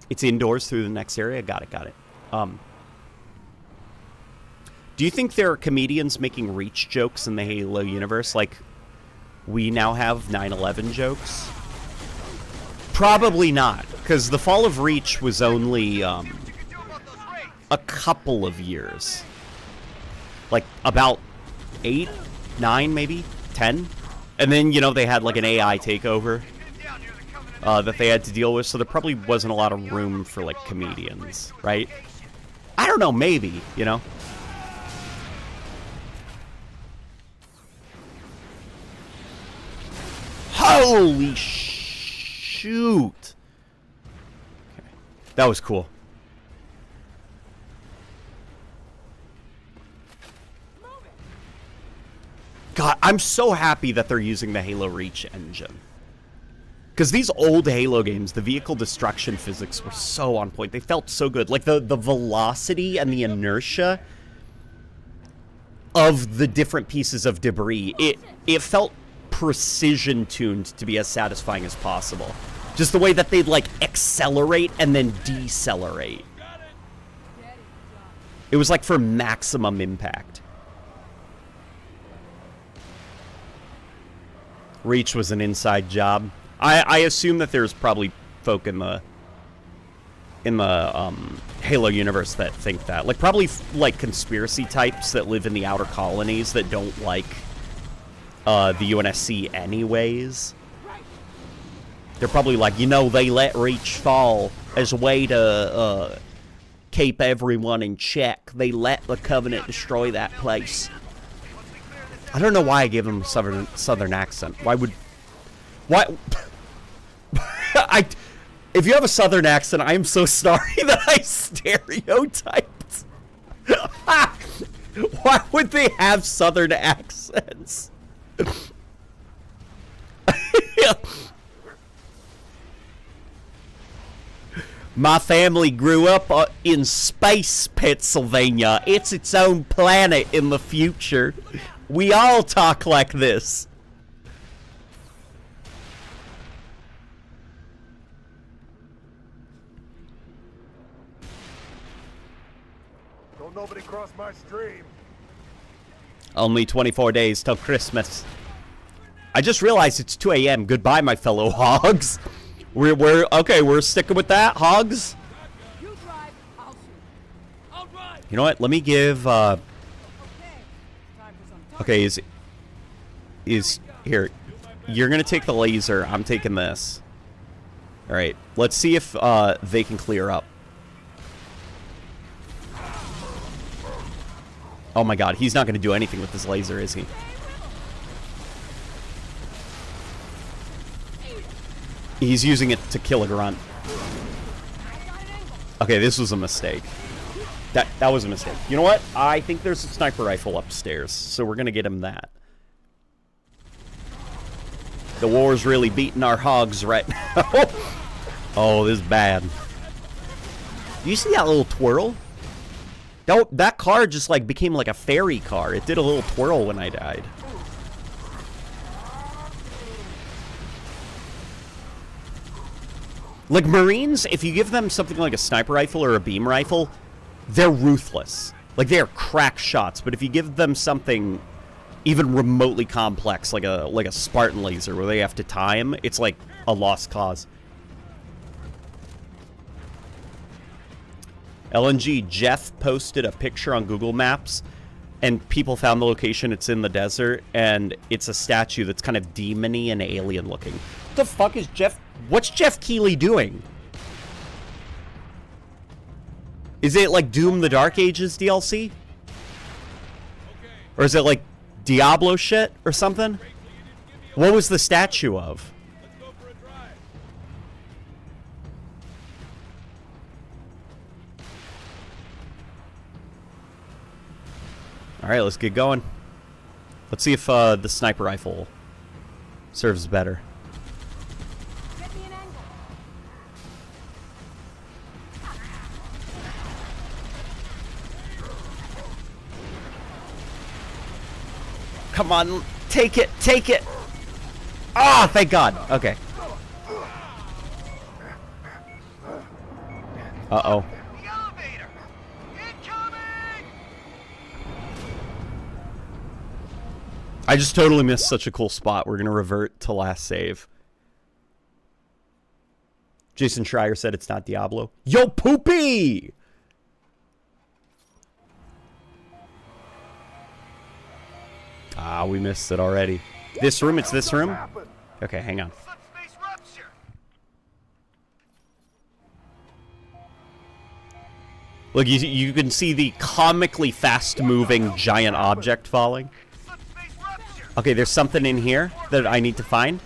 It's indoors through the next area. Got it. Do you think there are comedians making Reach jokes in the Halo universe? Like, we now have 9/11 jokes? Probably not, because the fall of Reach was only a couple of years. Like, about 8, 9, maybe? 10? And then, you know, they had, like, an AI takeover that they had to deal with, so there probably wasn't a lot of room for, like, comedians, right? I don't know, maybe, you know? Holy shoot! Okay. That was cool. God, I'm so happy that they're using the Halo Reach engine. Because these old Halo games, the vehicle destruction physics were so on point. They felt so good. Like, the velocity and the inertia of the different pieces of debris, it felt precision-tuned to be as satisfying as possible. Just the way that they'd, like, accelerate and then decelerate. It was, like, for maximum impact. Reach was an inside job. I assume that there's probably folk in the Halo universe that think that. Like, probably, like, conspiracy types that live in the outer colonies that don't like the UNSC anyways. They're probably like, you know, they let Reach fall as a way to keep everyone in check. They let the Covenant destroy that place. I don't know why I gave him a southern accent. Why? If you have a southern accent, I am so sorry that I stereotyped. Why would they have southern accents? My family grew up in Space, Pennsylvania. It's its own planet in the future. We all talk like this. Don't nobody cross my stream. Only 24 days till Christmas. I just realized it's 2 a.m. Goodbye, my fellow hogs. We're okay. We're sticking with that, hogs. You drive, I'll shoot. I'll drive. You know what? Let me give. Okay. Time for some talk. Okay, is here. You're gonna take the laser. I'm taking this. All right. Let's see if they can clear up. Oh my God, he's not gonna do anything with this laser, is he? He's using it to kill a grunt. Okay, this was a mistake. That was a mistake. You know what? I think there's a sniper rifle upstairs, so we're gonna get him that. The war's really beating our hogs right now. Oh, this is bad. Do you see that little twirl? That car just like became like a fairy car. It did a little twirl when I died. Like, Marines, if you give them something like a sniper rifle or a beam rifle, they're ruthless. Like, they are crack shots. But if you give them something even remotely complex, like a Spartan laser where they have to time, it's like a lost cause. LNG, Jeff posted a picture on Google Maps, and people found the location. It's in the desert, and it's a statue that's kind of demon-y and alien-looking. What the fuck is Jeff... What's Jeff Keighley doing? Is it like Doom the Dark Ages DLC? Or is it like Diablo shit or something? What was the statue of? Alright, let's get going. Let's see if the sniper rifle serves better. Get me an angle. Come on, take it, take it! Ah, oh, thank God. Okay. Uh-oh. I just totally missed such a cool spot. We're going to revert to last save. Jason Schreier said it's not Diablo. Yo, Poopy! Ah, we missed it already. This room? It's this room? Okay, hang on. Look, you can see the comically fast-moving giant object falling. Okay, there's something in here that I need to find.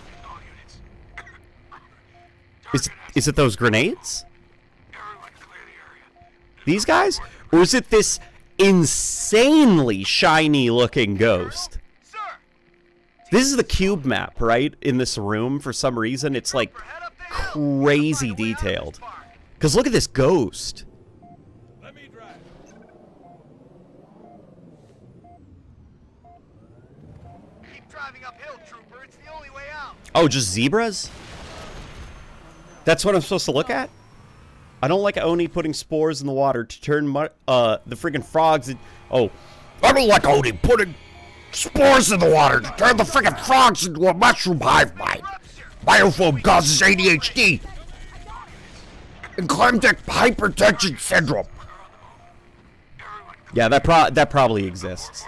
Is it those grenades? These guys? Or is it this insanely shiny-looking ghost? This is the cube map, right? In this room, for some reason, it's like crazy detailed. Because look at this ghost. Oh, just zebras? That's what I'm supposed to look at? I don't like Oni putting spores in the water to turn the friggin' frogs in... Oh. I don't like Oni putting spores in the water to turn the friggin' frogs into a mushroom hive mind. Biofilm causes ADHD and climactic hypertension syndrome. Yeah, that probably exists.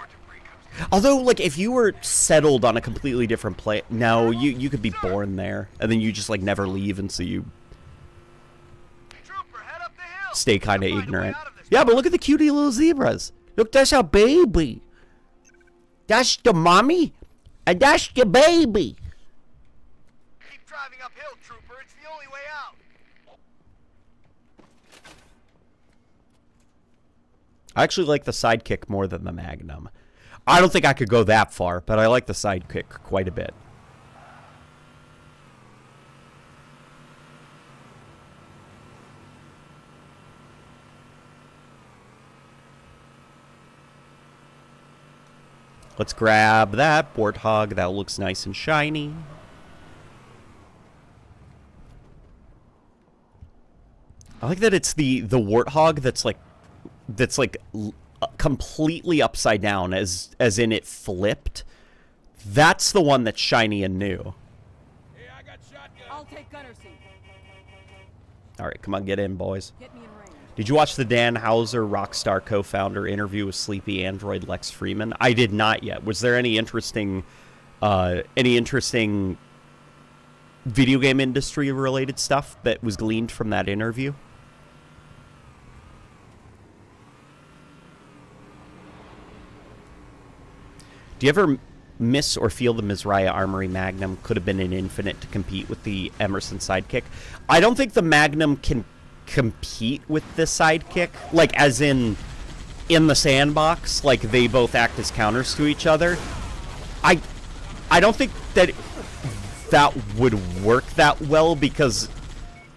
Although, like, if you were settled on a completely different place, no, you could be born there, and then you just, like, never leave, and so you stay kind of ignorant. Yeah, but look at the cutie little zebras. Look, that's our baby. That's the mommy, and that's the baby. Keep driving uphill, trooper. It's the only way out. I actually like the sidekick more than the Magnum. I don't think I could go that far, but I like the sidekick quite a bit. Let's grab that warthog. That looks nice and shiny. I like that it's the warthog that's like completely upside down, as in it flipped. That's the one that's shiny and new. Hey, I got shotgun. I'll take gunner seat. All right, come on, get in, boys. Get me in range. Did you watch the Dan Houser, Rockstar co-founder, interview with Sleepy Android Lex Freeman? I did not yet. Was there any interesting video game industry related stuff that was gleaned from that interview? Do you ever miss or feel the Mizraya Armory Magnum could have been an infinite to compete with the Emerson Sidekick? I don't think the Magnum can compete with the Sidekick, like as in the sandbox, like they both act as counters to each other. I don't think that would work that well, because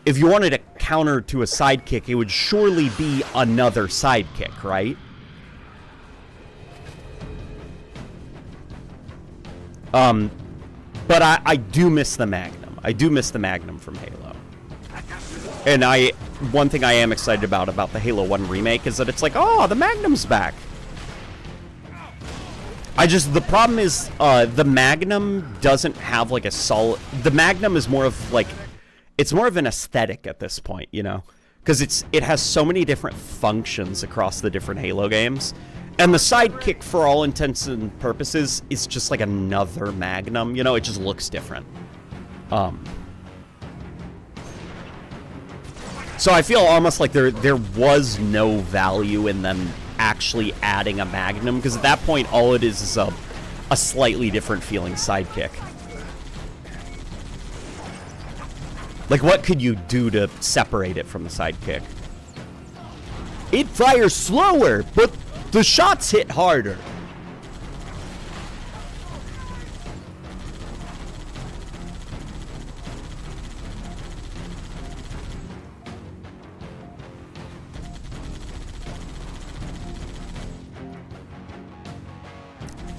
if you wanted a counter to a Sidekick, it would surely be another Sidekick, right? But I do miss the Magnum. I do miss the Magnum from Halo. And one thing I am excited about the Halo 1 remake is that it's like, oh, the Magnum's back. The problem is, the Magnum doesn't have like a solid, the Magnum is more of like, it's more of an aesthetic at this point, you know? Because it has so many different functions across the different Halo games. And the Sidekick, for all intents and purposes, is just like another Magnum. You know, it just looks different. So I feel almost like there was no value in them actually adding a Magnum, because at that point, all it is a slightly different feeling Sidekick. Like, what could you do to separate it from the Sidekick? It fires slower, but the shots hit harder.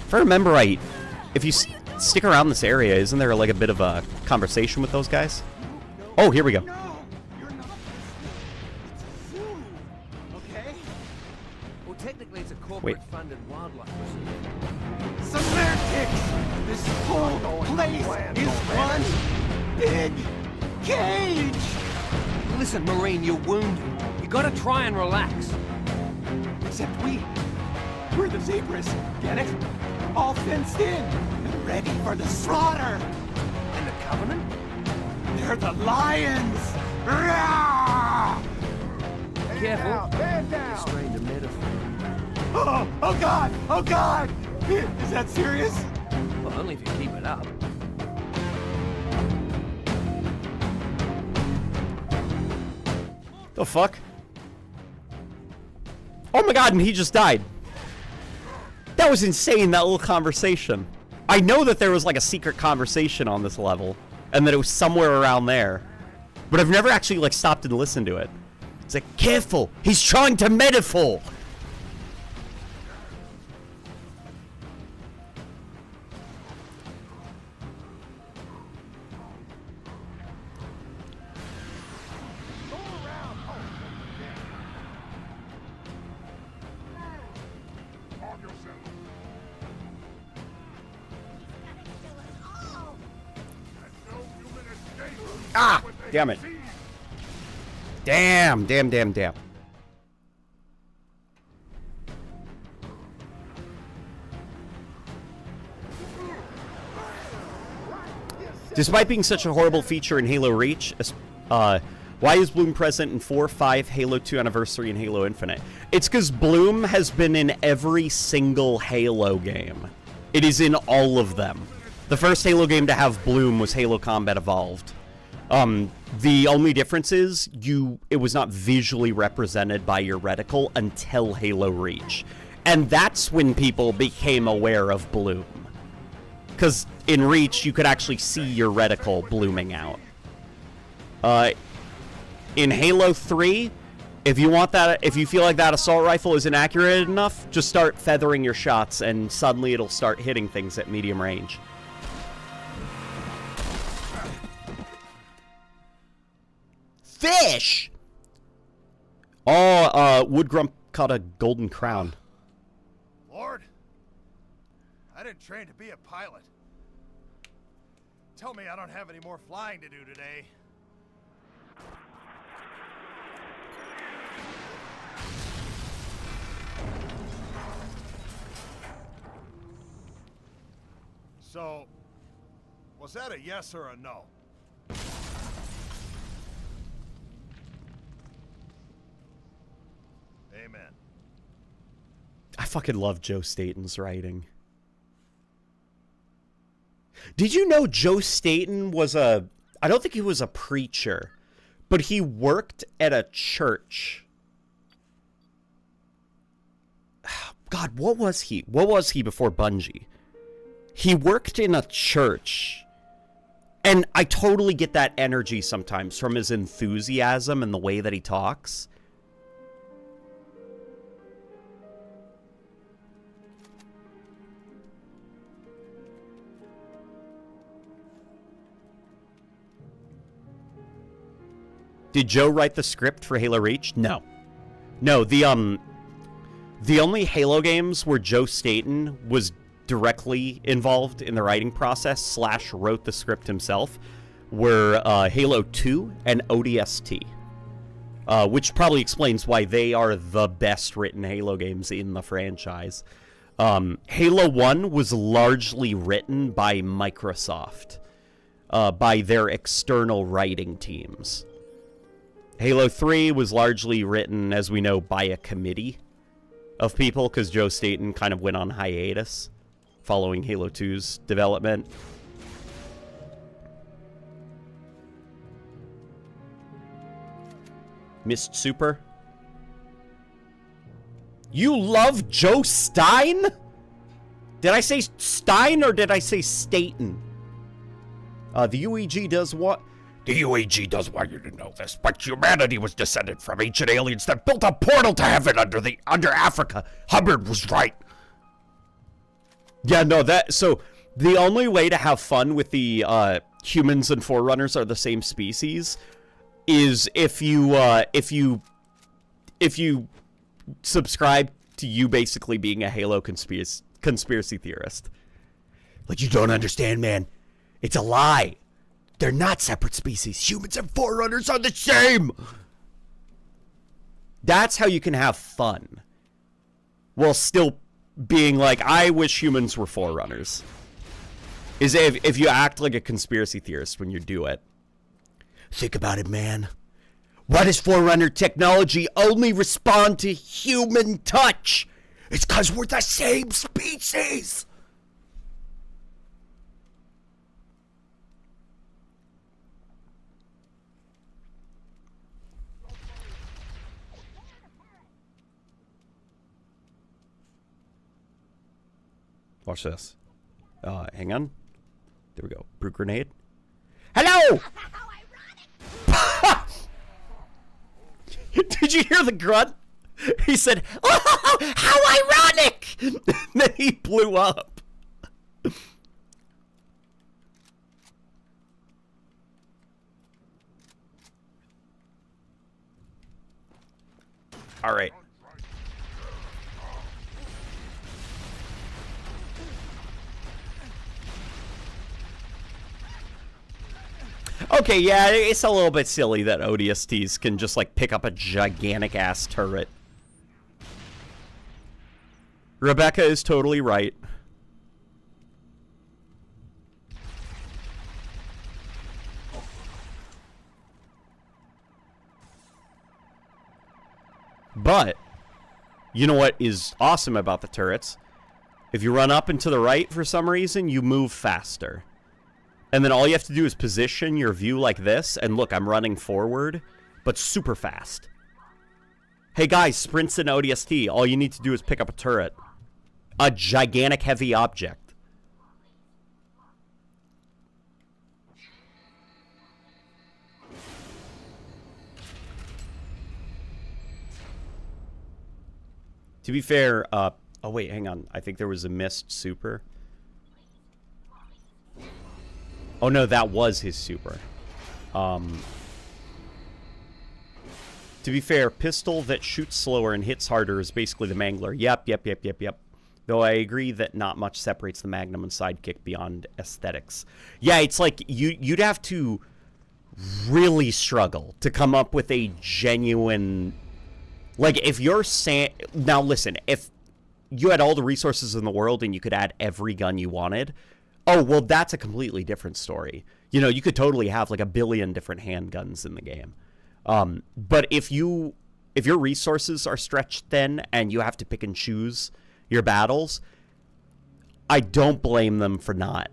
If I remember right, if you stick around this area, isn't there like a bit of a conversation with those guys? Oh, here we go. Well, technically it's a corporate-funded wildlife reserve. Semantics! This whole place is one big cage! Listen, Marine, you're wounded. You gotta try and relax. Except we're the zebras, get it? All fenced in and ready for the slaughter. And the Covenant? They're the lions! Rah! Careful. Man down! Strained a metaphor. Oh God! Oh God! Is that serious? Well, only if you keep it up. The fuck? Oh my god, and he just died. That was insane, that little conversation. I know that there was like a secret conversation on this level, and that it was somewhere around there. But I've never actually like stopped and listened to it. It's like, careful, he's trying to metaphor. Ah! Damn it. Damn. Despite being such a horrible feature in Halo Reach, why is Bloom present in 4, 5, Halo 2 Anniversary, and Halo Infinite? It's because Bloom has been in every single Halo game. It is in all of them. The first Halo game to have Bloom was Halo Combat Evolved. The only difference is it was not visually represented by your reticle until Halo Reach. And that's when people became aware of Bloom. Because in Reach, you could actually see your reticle blooming out. In Halo 3, if you feel like that assault rifle isn't accurate enough, just start feathering your shots and suddenly it'll start hitting things at medium range. Fish! Oh, Woodgrump caught a golden crown. Lord, I didn't train to be a pilot. Tell me I don't have any more flying to do today. So, was that a yes or a no? Amen. I fucking love Joe Staten's writing. Did you know Joe Staten was I don't think he was a preacher, but he worked at a church. God, what was he? What was he before Bungie? He worked in a church. And I totally get that energy sometimes from his enthusiasm and the way that he talks. Did Joe write the script for Halo Reach? No. No, the only Halo games where Joe Staten was directly involved in the writing process / wrote the script himself were Halo 2 and ODST. Which probably explains why they are the best written Halo games in the franchise. Halo 1 was largely written by Microsoft, by their external writing teams. Halo 3 was largely written, as we know, by a committee of people, because Joe Staten kind of went on hiatus following Halo 2's development. Mist Super. You love Joe Stein? Did I say Stein or did I say Staten? The UEG does what? The UEG does want you to know this, but humanity was descended from ancient aliens that built a portal to heaven under Africa. Hubbard was right. Yeah, no, so the only way to have fun with the humans and Forerunners are the same species is if you subscribe to you basically being a Halo conspiracy theorist. Like, you don't understand, man. It's a lie. They're not separate species. Humans and Forerunners are the same. That's how you can have fun. While still being like, I wish humans were Forerunners. Is if you act like a conspiracy theorist when you do it. Think about it, man. Why does Forerunner technology only respond to human touch? It's because we're the same species. Watch this. Hang on. There we go. Brute grenade. Hello! Did you hear the grunt? He said, "Oh, how ironic!" Then he blew up. All right. Okay, yeah, it's a little bit silly that ODSTs can just, like, pick up a gigantic-ass turret. Rebecca is totally right. But, you know what is awesome about the turrets? If you run up and to the right for some reason, you move faster. And then all you have to do is position your view like this, and look, I'm running forward, but super fast. Hey guys, sprints in ODST, all you need to do is pick up a turret. A gigantic heavy object. To be fair, oh wait, hang on. I think there was a missed super. Oh no, that was his super. To be fair, pistol that shoots slower and hits harder is basically the Mangler. Yep. Though I agree that not much separates the Magnum and Sidekick beyond aesthetics. Yeah, it's like you'd have to really struggle to come up with a genuine... Like, if you're saying... Now listen, if you had all the resources in the world and you could add every gun you wanted... Oh, well, that's a completely different story. You know, you could totally have like 1 billion different handguns in the game. But if your resources are stretched thin and you have to pick and choose your battles, I don't blame them for not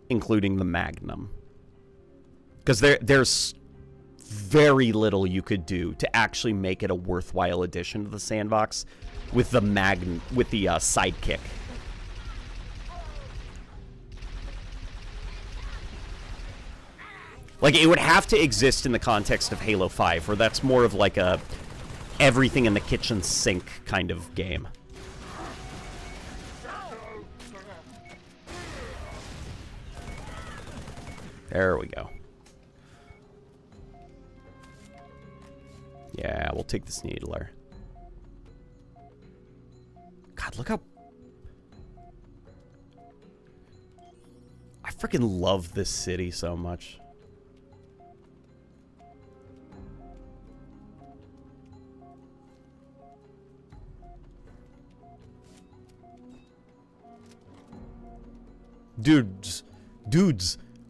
including the Magnum. Because there's very little you could do to actually make it a worthwhile addition to the sandbox with the Sidekick. Like, it would have to exist in the context of Halo 5, where that's more of like a everything in the kitchen sink kind of game. There we go. Yeah, we'll take this needler. God, look how... I freaking love this city so much. Dudes,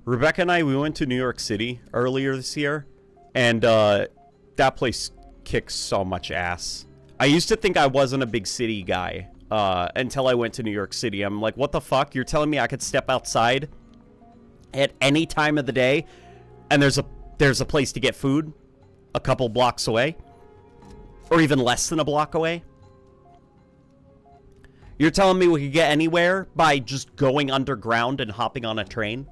Rebecca and I, we went to New York City earlier this year, and that place kicks so much ass. I used to think I wasn't a big city guy until I went to New York City. I'm like, what the fuck? You're telling me I could step outside at any time of the day, and there's a place to get food a couple blocks away, or even less than a block away? You're telling me we could get anywhere by just going underground and hopping on a train?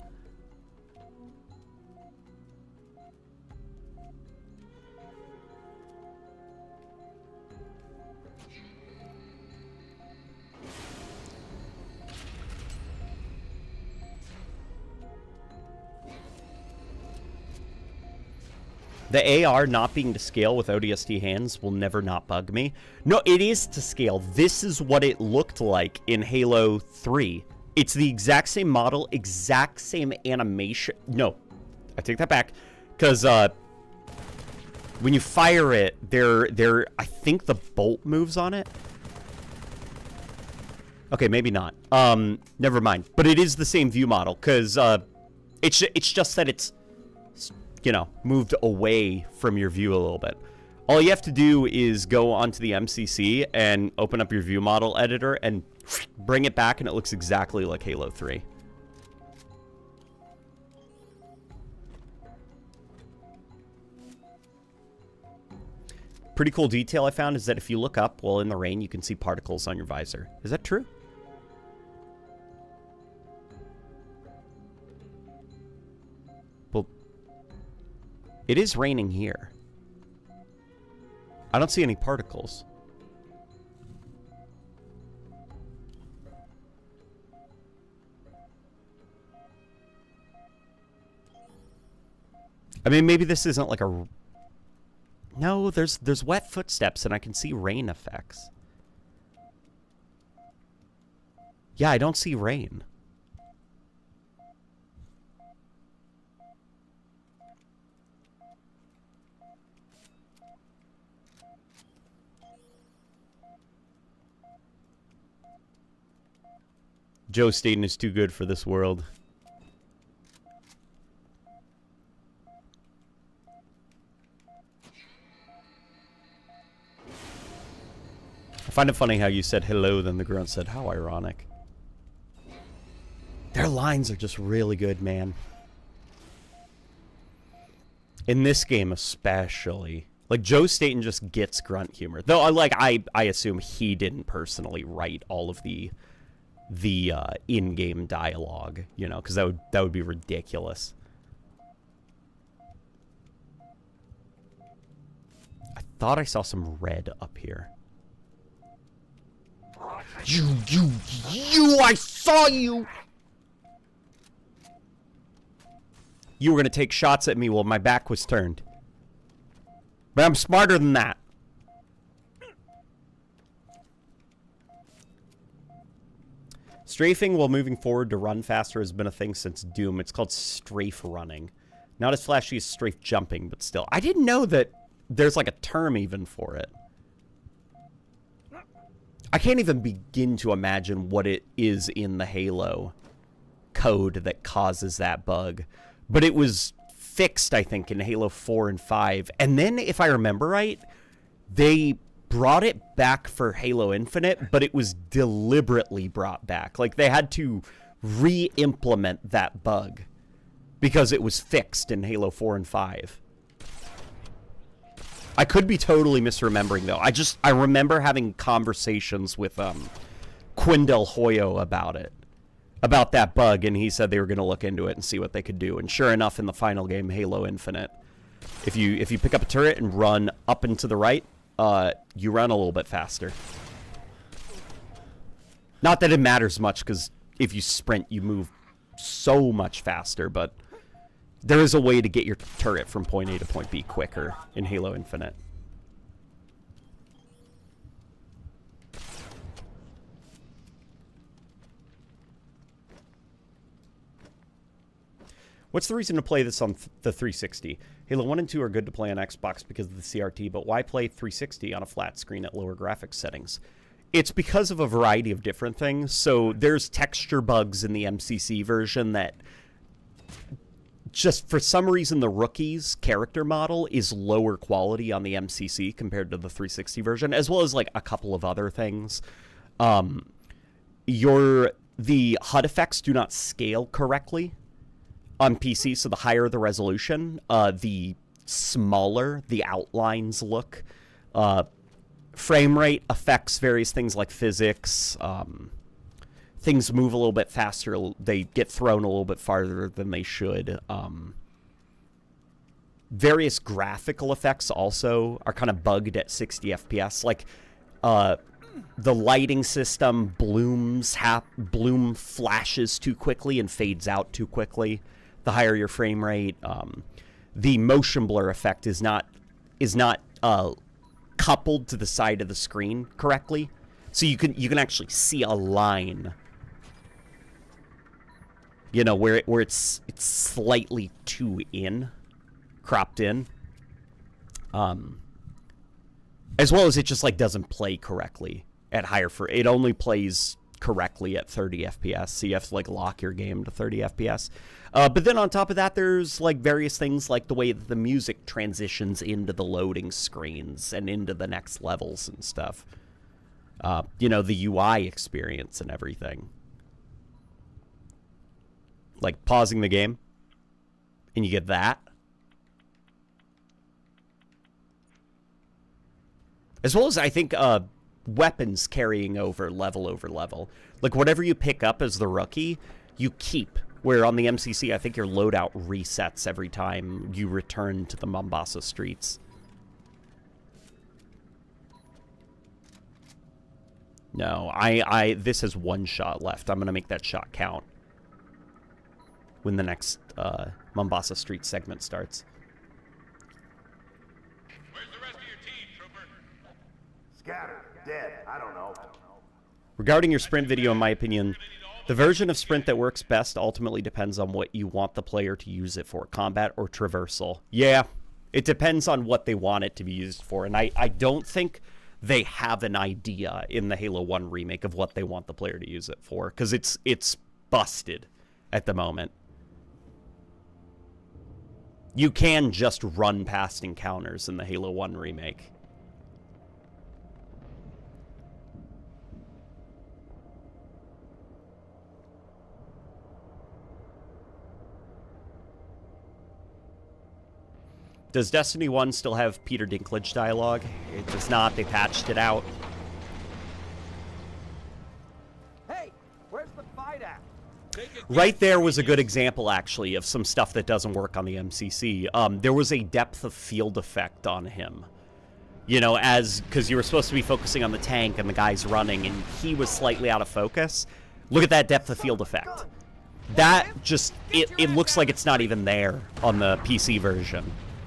The AR not being to scale with ODST hands will never not bug me. No, it is to scale. This is what it looked like in Halo 3. It's the exact same model, exact same animation. No, I take that back. Because when you fire it, I think the bolt moves on it. Okay, maybe not. Never mind. But it is the same view model, because it's just that it's, you know, moved away from your view a little bit. All you have to do is go onto the MCC and open up your view model editor and bring it back, and it looks exactly like Halo 3. Pretty cool detail I found is that if you look up while in the rain, you can see particles on your visor. Is that true? Well, it is raining here. I don't see any particles. I mean, maybe this isn't like a... No, there's wet footsteps, and I can see rain effects. Yeah, I don't see rain. Joe Staten is too good for this world. I find it funny how you said hello, then the grunt said, how ironic. Their lines are just really good, man. In this game especially. Like, Joe Staten just gets grunt humor. Though, I assume he didn't personally write all of the in-game dialogue, you know, because that would be ridiculous. I thought I saw some red up here. You, I saw you! You were going to take shots at me while my back was turned. But I'm smarter than that. Strafing while moving forward to run faster has been a thing since Doom. It's called strafe running. Not as flashy as strafe jumping, but still. I didn't know that there's like a term even for it. I can't even begin to imagine what it is in the Halo code that causes that bug. But it was fixed, I think, in Halo 4 and 5. And then, if I remember right, they brought it back for Halo Infinite, but it was deliberately brought back. Like, they had to re-implement that bug because it was fixed in Halo 4 and 5. I could be totally misremembering, though. I remember having conversations with Quinn Del Hoyo about it. About that bug, and he said they were going to look into it and see what they could do. And sure enough, in the final game, Halo Infinite, if you pick up a turret and run up and to the right, you run a little bit faster. Not that it matters much, because if you sprint, you move so much faster, but there is a way to get your turret from point A to point B quicker in Halo Infinite. What's the reason to play this on the 360? Halo 1 and 2 are good to play on Xbox because of the CRT, but why play 360 on a flat screen at lower graphics settings? It's because of a variety of different things. So there's texture bugs in the MCC version that just for some reason the Rookie's character model is lower quality on the MCC compared to the 360 version, as well as like a couple of other things. The HUD effects do not scale correctly on PC, so the higher the resolution, the smaller the outlines look. Frame rate affects various things like physics. Things move a little bit faster. They get thrown a little bit farther than they should. Various graphical effects also are kind of bugged at 60 FPS. Like, the lighting system bloom flashes too quickly and fades out too quickly. The higher your frame rate. the motion blur effect is not coupled to the side of the screen correctly, so you can actually see a line, you know, where it's slightly too cropped in, as well as it just like doesn't play correctly at higher it only plays correctly at 30 FPS, so you have to like lock your game to 30 FPS. But then on top of that, there's like various things like the way that the music transitions into the loading screens and into the next levels and stuff. You know, the UI experience and everything. Like pausing the game and you get that. As well as, I think, weapons carrying over level. Like, whatever you pick up as the rookie, you keep. Where on the MCC, I think your loadout resets every time you return to the Mombasa streets. No, this has one shot left. I'm going to make that shot count when the next Mombasa street segment starts. Scattered, dead, I don't know. Regarding your sprint video, in my opinion, the version of sprint that works best ultimately depends on what you want the player to use it for, combat or traversal. Yeah, it depends on what they want it to be used for, and I don't think they have an idea in the Halo 1 remake of what they want the player to use it for, because it's busted at the moment. You can just run past encounters in the Halo 1 remake. Does Destiny 1 still have Peter Dinklage dialogue? It does not. They patched it out. Hey, where's the fight at? Right there was a good example, actually, of some stuff that doesn't work on the MCC. There was a depth of field effect on him. You know, because you were supposed to be focusing on the tank and the guy's running, and he was slightly out of focus. Look at that depth of field effect. That just, it looks like it's not even there on the PC version.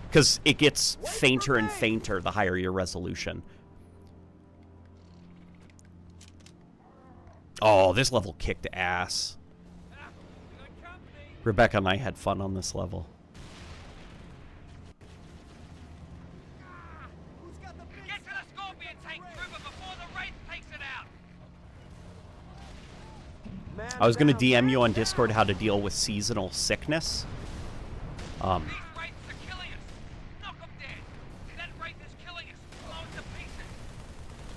Because it gets fainter and fainter the higher your resolution. Oh, this level kicked ass. Rebecca and I had fun on this level. Get to the Scorpion tank, Trooper, before the Wraith takes it out! I was going to DM you on Discord how to deal with seasonal sickness.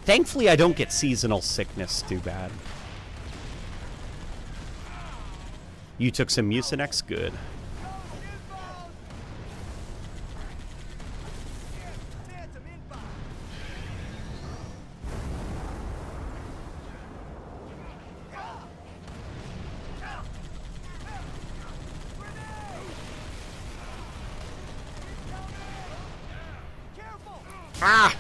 Thankfully, I don't get seasonal sickness too bad. You took some Mucinex? Good. Ah!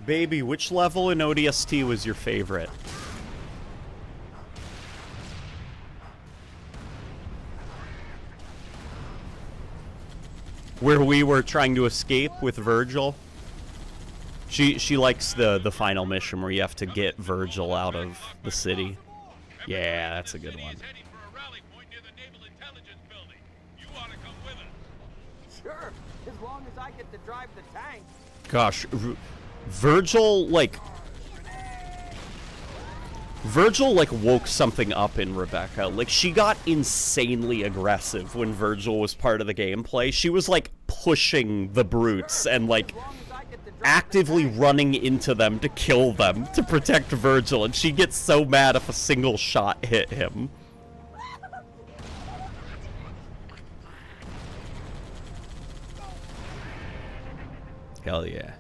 Baby, which level in ODST was your favorite? Where we were trying to escape with Virgil? She likes the final mission where you have to get Virgil out of the city. Yeah, that's a good one. Sure, as long as I get to drive the tank. Gosh, Virgil woke something up in Rebecca. Like, she got insanely aggressive when Virgil was part of the gameplay. She was, like, pushing the brutes and, like, actively running into them to kill them to protect Virgil, and she gets so mad if a single shot hit him. Hell yeah.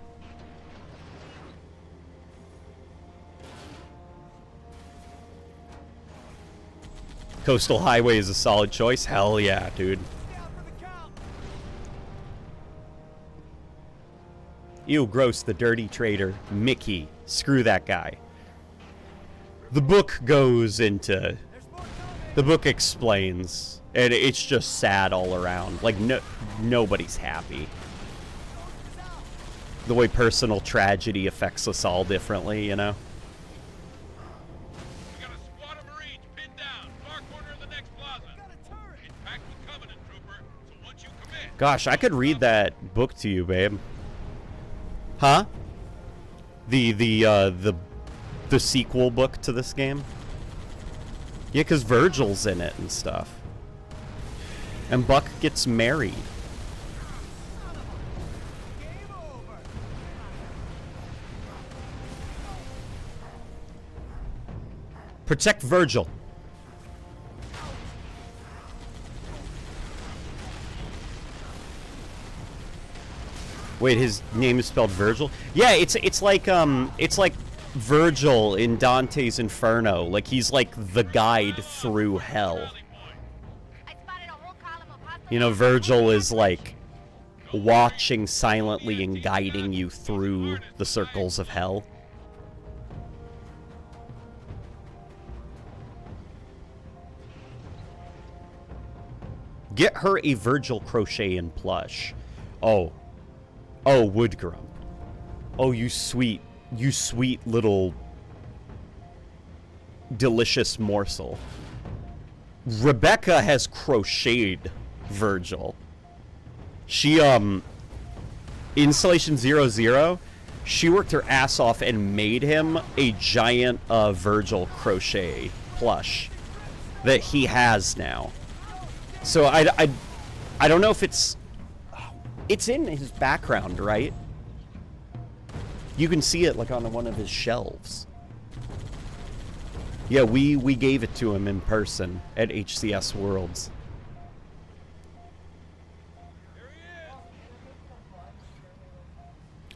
Coastal Highway is a solid choice. Hell yeah, dude. Ew, gross, the dirty traitor. Mickey. Screw that guy. The book goes into... The book explains And it's just sad all around. Like, nobody's happy. The way personal tragedy affects us all differently, you know? We got a squad of Marines pinned down, far corner of the next plaza. It's packed with Covenant, trooper, so once you commit... Gosh, I could read that book to you, babe. Huh? The sequel book to this game? Yeah, because Virgil's in it and stuff. And Buck gets married. Protect Virgil. Wait, his name is spelled Virgil? Yeah, it's like Virgil in Dante's Inferno. Like, he's like the guide through hell. You know, Virgil is like watching silently and guiding you through the circles of hell. Get her a Virgil crochet and plush. Oh, Woodgrum. Oh, you sweet little delicious morsel. Rebecca has crocheted Virgil. She, Installation 00, she worked her ass off and made him a giant, Virgil crochet plush that he has now. So I don't know if it's in his background, right? You can see it like on one of his shelves. Yeah, we gave it to him in person at HCS Worlds.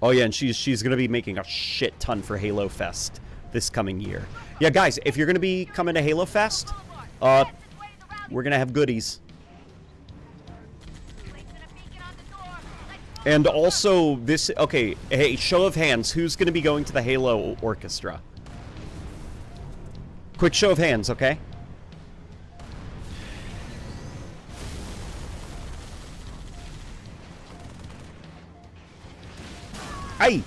Oh yeah, and she's gonna be making a shit ton for Halo Fest this coming year. Yeah, guys, if you're gonna be coming to Halo Fest, we're gonna have goodies. And also, this... Okay, hey, show of hands. Who's going to be going to the Halo Orchestra? Quick show of hands, okay? Aye!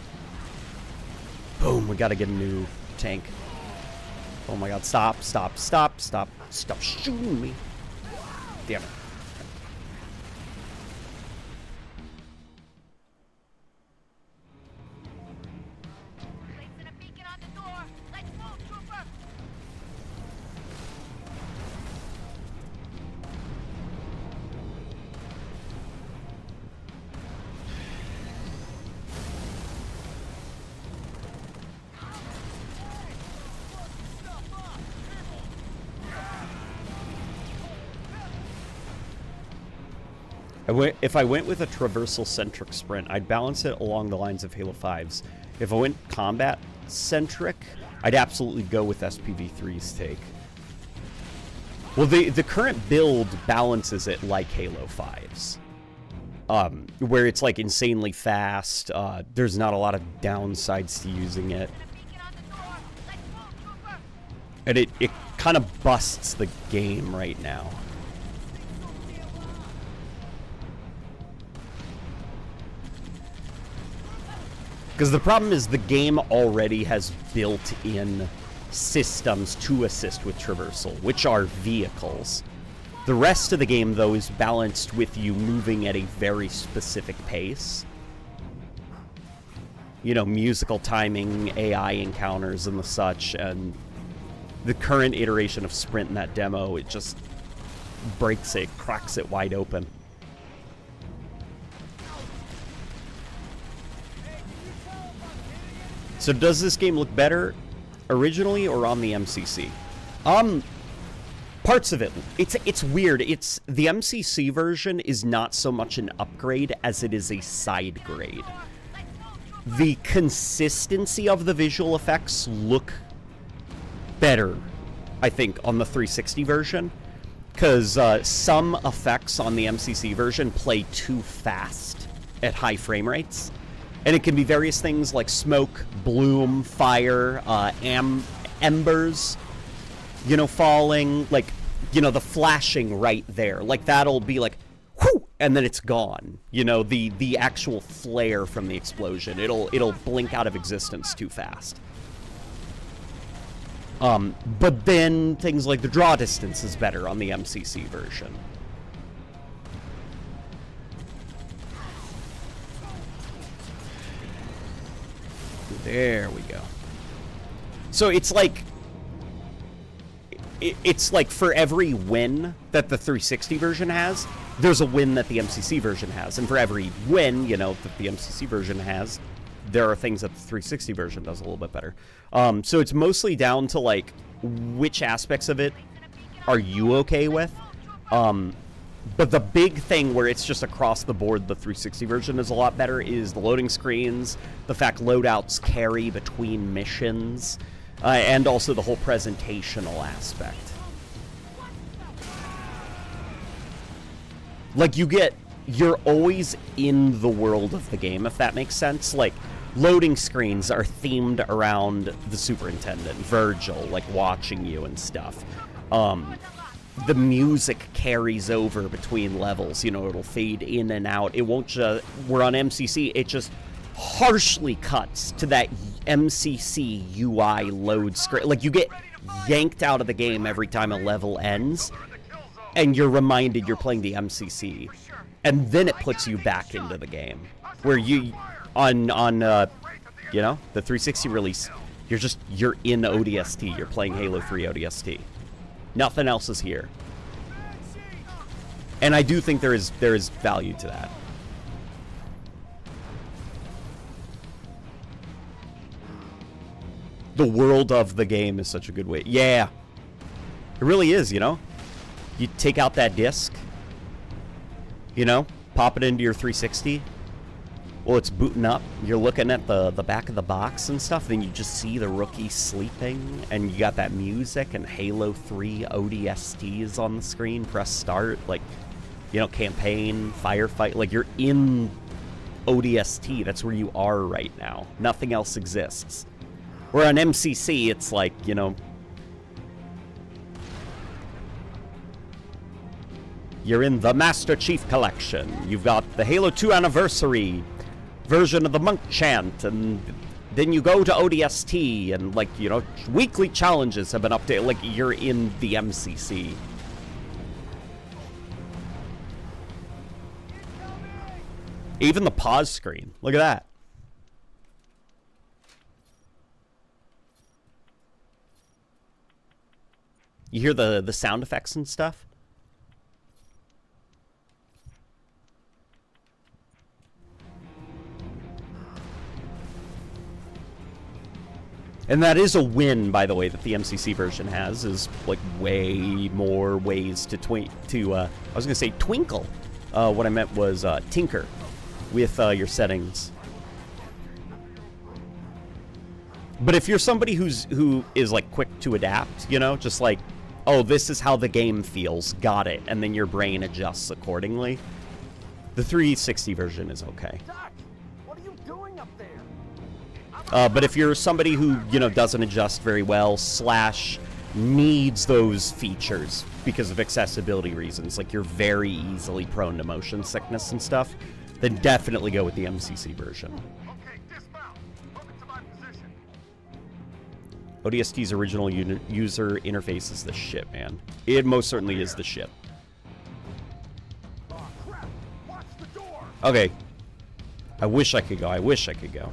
Boom, we got to get a new tank. Oh my god, stop shooting me. Damn it. If I went with a traversal-centric sprint, I'd balance it along the lines of Halo 5's. If I went combat-centric, I'd absolutely go with SPV3's take. Well, the current build balances it like Halo 5's. Where it's like insanely fast, there's not a lot of downsides to using it. And it kind of busts the game right now. Because the problem is the game already has built-in systems to assist with traversal, which are vehicles. The rest of the game, though, is balanced with you moving at a very specific pace. You know, musical timing, AI encounters, and the such, and the current iteration of Sprint in that demo, it just breaks it, cracks it wide open. So does this game look better originally or on the MCC? Parts of it. It's weird. The MCC version is not so much an upgrade as it is a side grade. The consistency of the visual effects look better, I think, on the 360 version, because some effects on the MCC version play too fast at high frame rates. And it can be various things like smoke, bloom, fire, embers, you know, falling, like you know, the flashing right there. Like, that'll be like, whoo, and then it's gone. You know, the actual flare from the explosion. It'll blink out of existence too fast. But then things like the draw distance is better on the MCC version. There we go. So it's like for every win that the 360 version has, there's a win that the MCC version has, and for every win, you know, that the MCC version has, there are things that the 360 version does a little bit better. So it's mostly down to like which aspects of it are you okay with. But the big thing where it's just across the board, the 360 version is a lot better, is the loading screens, the fact loadouts carry between missions, and also the whole presentational aspect. Like, you're always in the world of the game, if that makes sense. Like, loading screens are themed around the superintendent, Virgil, like, watching you and stuff. The music carries over between levels, you know, it'll fade in and out. It won't just, we're on MCC, it just harshly cuts to that MCC UI load screen. Like, you get yanked out of the game every time a level ends, and you're reminded you're playing the MCC. And then it puts you back into the game. Where you, on you know, the 360 release, you're in ODST, you're playing Halo 3 ODST. Nothing else is here. And I do think there is value to that. The world of the game is such a good way. Yeah. It really is, you know? You take out that disc, you know, pop it into your 360. Well, it's booting up. You're looking at the back of the box and stuff. Then you just see the rookie sleeping, and you got that music, and Halo 3 ODST is on the screen. Press start, like, you know, campaign, firefight. Like, you're in ODST. That's where you are right now. Nothing else exists. Where on MCC, it's like, you know, you're in the Master Chief Collection. You've got the Halo 2 Anniversary version of the Monk Chant, and then you go to ODST, and, like, you know, weekly challenges have been updated. Like, you're in the MCC. Even the pause screen. Look at that. You hear the sound effects and stuff? And that is a win, by the way, that the MCC version has, is, like, way more ways to I was gonna say twinkle. What I meant was tinker with your settings. But if you're somebody who is, like, quick to adapt, you know, just like, oh, this is how the game feels, got it, and then your brain adjusts accordingly, the 360 version is okay. But if you're somebody who, you know, doesn't adjust very well, / needs those features because of accessibility reasons, like you're very easily prone to motion sickness and stuff, then definitely go with the MCC version. ODST's original user interface is the shit, man. It most certainly is the shit. Okay. I wish I could go.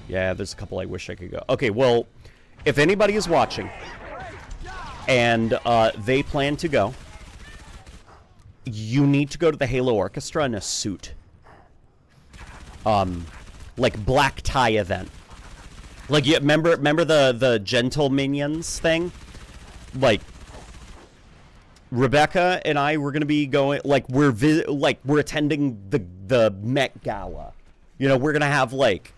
Yeah, there's a couple I wish I could go. Okay, well, if anybody is watching and they plan to go, you need to go to the Halo Orchestra in a suit. Like black tie event. Like, you remember the Gentle Minions thing? Like, Rebecca and I were gonna be going, like, we're attending the Met Gala. You know, we're gonna have, like,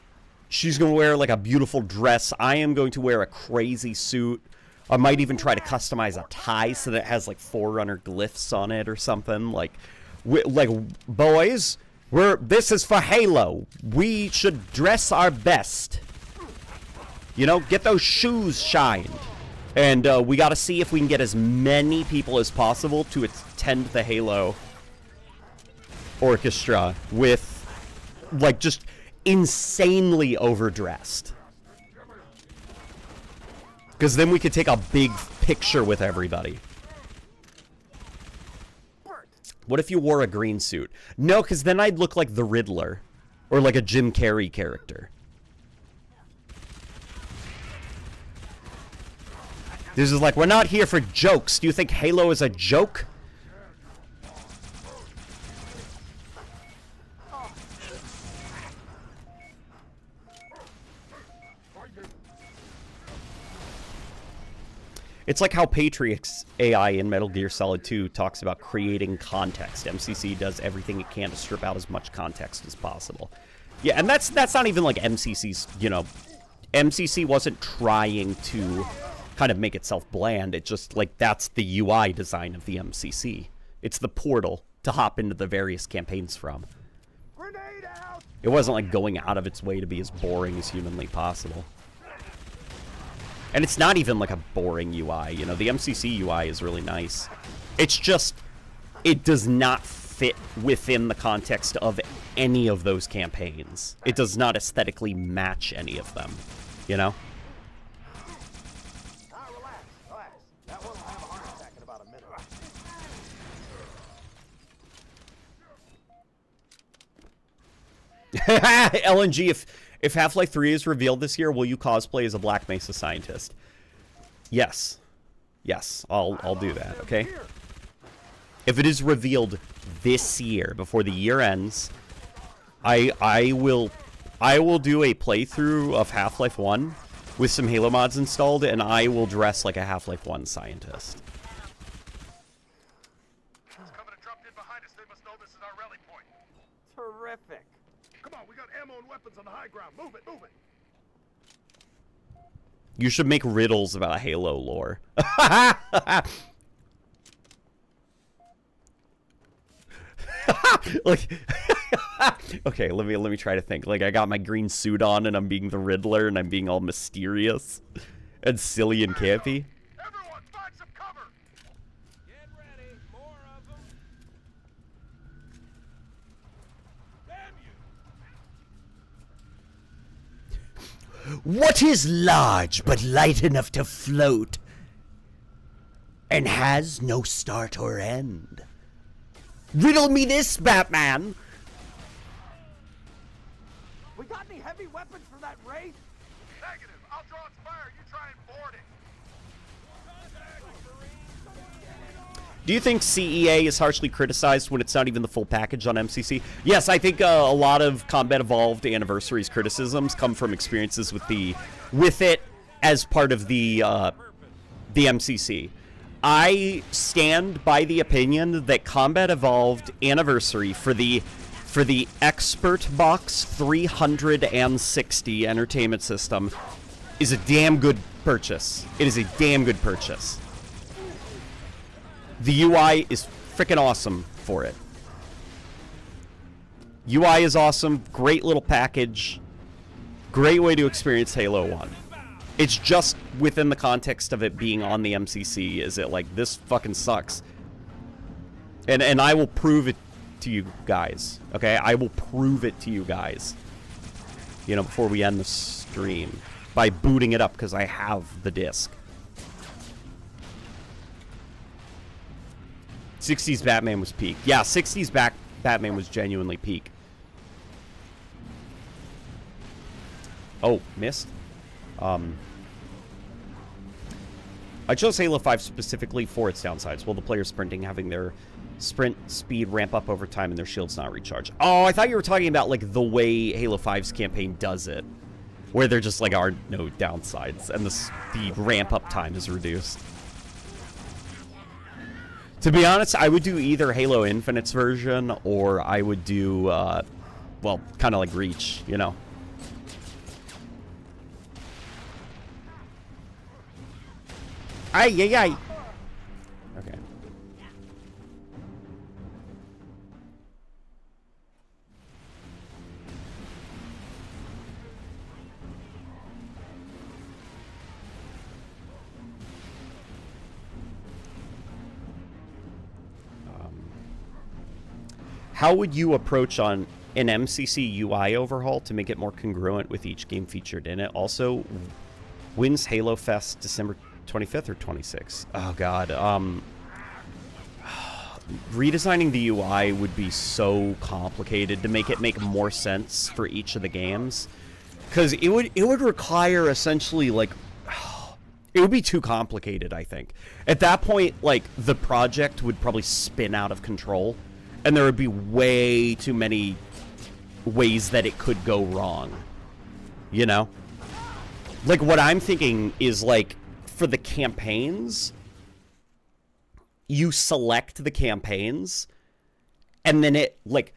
she's gonna wear, like, a beautiful dress. I am going to wear a crazy suit. I might even try to customize a tie so that it has, like, Forerunner glyphs on it or something. Like, boys, this is for Halo. We should dress our best. You know, get those shoes shined. And we got to see if we can get as many people as possible to attend the Halo orchestra with, like, just insanely overdressed. Because then we could take a big picture with everybody. What if you wore a green suit? No, because then I'd look like the Riddler. Or like a Jim Carrey character. This is like, we're not here for jokes. Do you think Halo is a joke? It's like how Patriot's AI in Metal Gear Solid 2 talks about creating context. MCC does everything it can to strip out as much context as possible. Yeah, and that's not even like MCC's, you know, MCC wasn't trying to kind of make itself bland. It just, like, that's the UI design of the MCC. It's the portal to hop into the various campaigns from. Grenade out! It wasn't like going out of its way to be as boring as humanly possible. And it's not even like a boring UI, you know, the MCC UI is really nice. It's just, it does not fit within the context of any of those campaigns. It does not aesthetically match any of them, you know? Relax. That one will have a heart attack in about a minute. LNG, if Half-Life 3 is revealed this year, will you cosplay as a Black Mesa scientist? Yes. Yes, I'll do that, okay? If it is revealed this year, before the year ends, I will do a playthrough of Half-Life 1 with some Halo mods installed, and I will dress like a Half-Life 1 scientist. Covenant dropped in behind us. They must know this is our rally point. Terrific. Come on, we got ammo and weapons on the high ground. Move it, move it. You should make riddles about Halo lore. Like, okay, let me try to think. Like, I got my green suit on and I'm being the Riddler and I'm being all mysterious and silly and campy. Everyone, find some cover. Get ready. More of them. Damn you. What is large but light enough to float and has no start or end? Riddle me this, Batman! We got any heavy weapons for that raid? Negative. I'll draw its fire. You try and board it. Do you think CEA is harshly criticized when it's not even the full package on MCC? Yes, I think a lot of Combat Evolved Anniversary's criticisms come from experiences with it as part of the MCC. I stand by the opinion that Combat Evolved Anniversary for the Expert Box 360 entertainment system is a damn good purchase. It is a damn good purchase. The UI is freaking awesome for it. UI is awesome, great little package, great way to experience Halo 1. It's just within the context of it being on the MCC, is it like, this fucking sucks. And I will prove it to you guys, okay? I will prove it to you guys, you know, before we end the stream, by booting it up, because I have the disc. 60s Batman was peak. Yeah, 60s Batman was genuinely peak. Oh, missed. I chose Halo 5 specifically for its downsides. While the player sprinting, having their sprint speed ramp up over time and their shields not recharge. Oh, I thought you were talking about like the way Halo 5's campaign does it, where there just like are no downsides and the ramp up time is reduced. To be honest, I would do either Halo Infinite's version or I would do, well, kind of like Reach, you know. Ay, ay, ay. Okay. How would you approach on an MCC UI overhaul to make it more congruent with each game featured in it? Also, when's Halo Fest, December 25th or 26th? Oh god, redesigning the UI would be so complicated to make it make more sense for each of the games, because it would require essentially like it would be too complicated. I think at that point, like, the project would probably spin out of control, and there would be way too many ways that it could go wrong, you know? Like, what I'm thinking is, like, for the campaigns, you select the campaigns, and then it, like,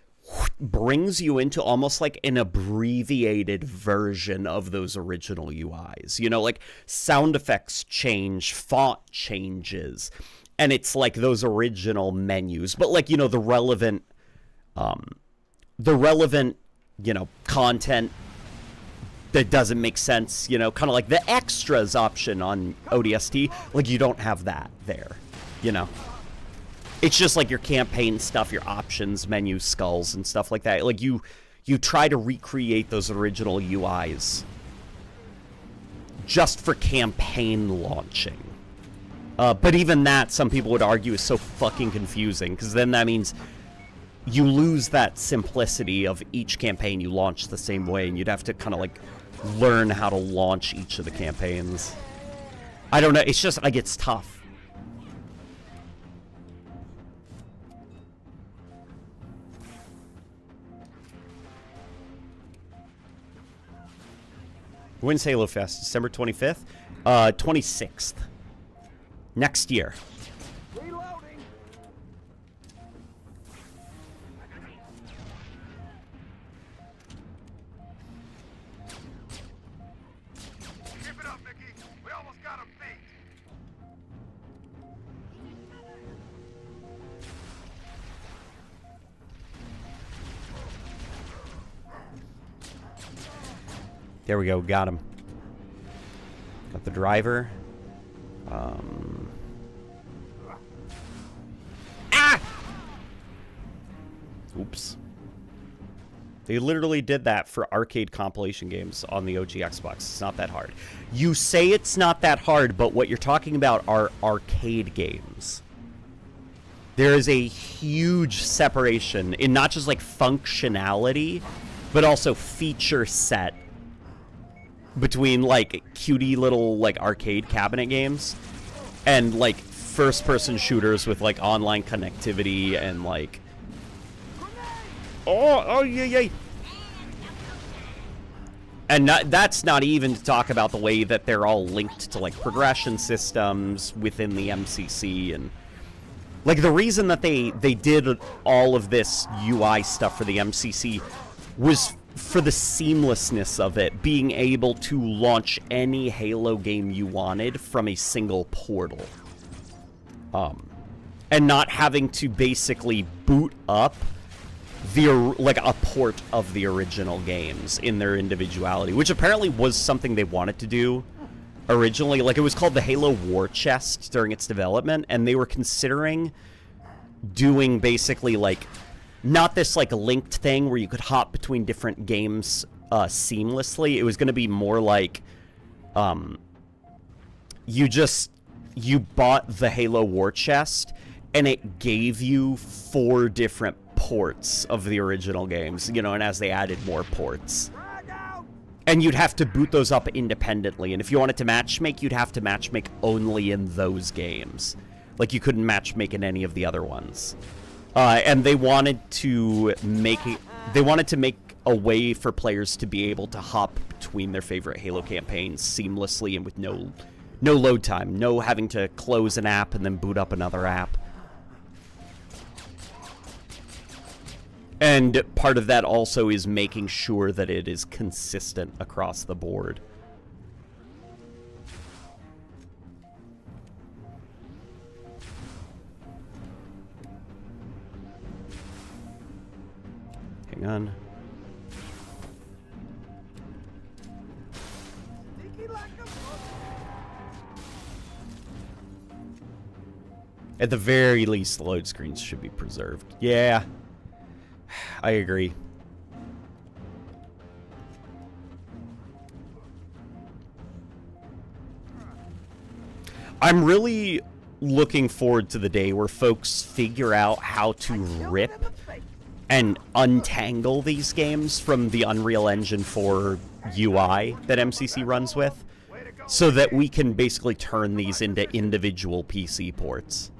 brings you into almost like an abbreviated version of those original UIs. You know, like, sound effects change, font changes, and it's like those original menus. But, like, you know, the relevant, you know, content that doesn't make sense, you know, kind of like the extras option on ODST, like, you don't have that there, you know. It's just like your campaign stuff, your options, menu, skulls, and stuff like that. Like, you try to recreate those original UIs just for campaign launching. But even that, some people would argue, is so fucking confusing, because then that means you lose that simplicity of each campaign you launch the same way, and you'd have to kind of, like, learn how to launch each of the campaigns. I don't know, it's just, like, it's tough. When's Halo Fest? December 25th? 26th. Next year. Reloading. Keep it up, Mickey. We almost got him beat. There we go, got him. Got the driver. Oops. They literally did that for arcade compilation games on the OG Xbox. It's not that hard. You say it's not that hard, but what you're talking about are arcade games. There is a huge separation in not just, like, functionality, but also feature set between, like, cutie little, like, arcade cabinet games and, like, first-person shooters with, like, online connectivity and, like... Oh, yeah. And that's not even to talk about the way that they're all linked to, like, progression systems within the MCC. And, like, the reason that they did all of this UI stuff for the MCC was for the seamlessness of it, being able to launch any Halo game you wanted from a single portal. And not having to basically boot up like a port of the original games in their individuality, which apparently was something they wanted to do originally. Like, it was called the Halo War Chest during its development, and they were considering doing basically, like, not this, like, linked thing where you could hop between different games seamlessly. It was going to be more like you bought the Halo War Chest, and it gave you 4 different ports of the original games, you know, and as they added more ports. And you'd have to boot those up independently, and if you wanted to matchmake, you'd have to matchmake only in those games. Like, you couldn't matchmake in any of the other ones. And they wanted to make a way for players to be able to hop between their favorite Halo campaigns seamlessly and with no load time, no having to close an app and then boot up another app. And part of that also is making sure that it is consistent across the board. Hang on. At the very least, the load screens should be preserved. Yeah. I agree. I'm really looking forward to the day where folks figure out how to rip and untangle these games from the Unreal Engine 4 UI that MCC runs with, so that we can basically turn these into individual PC ports.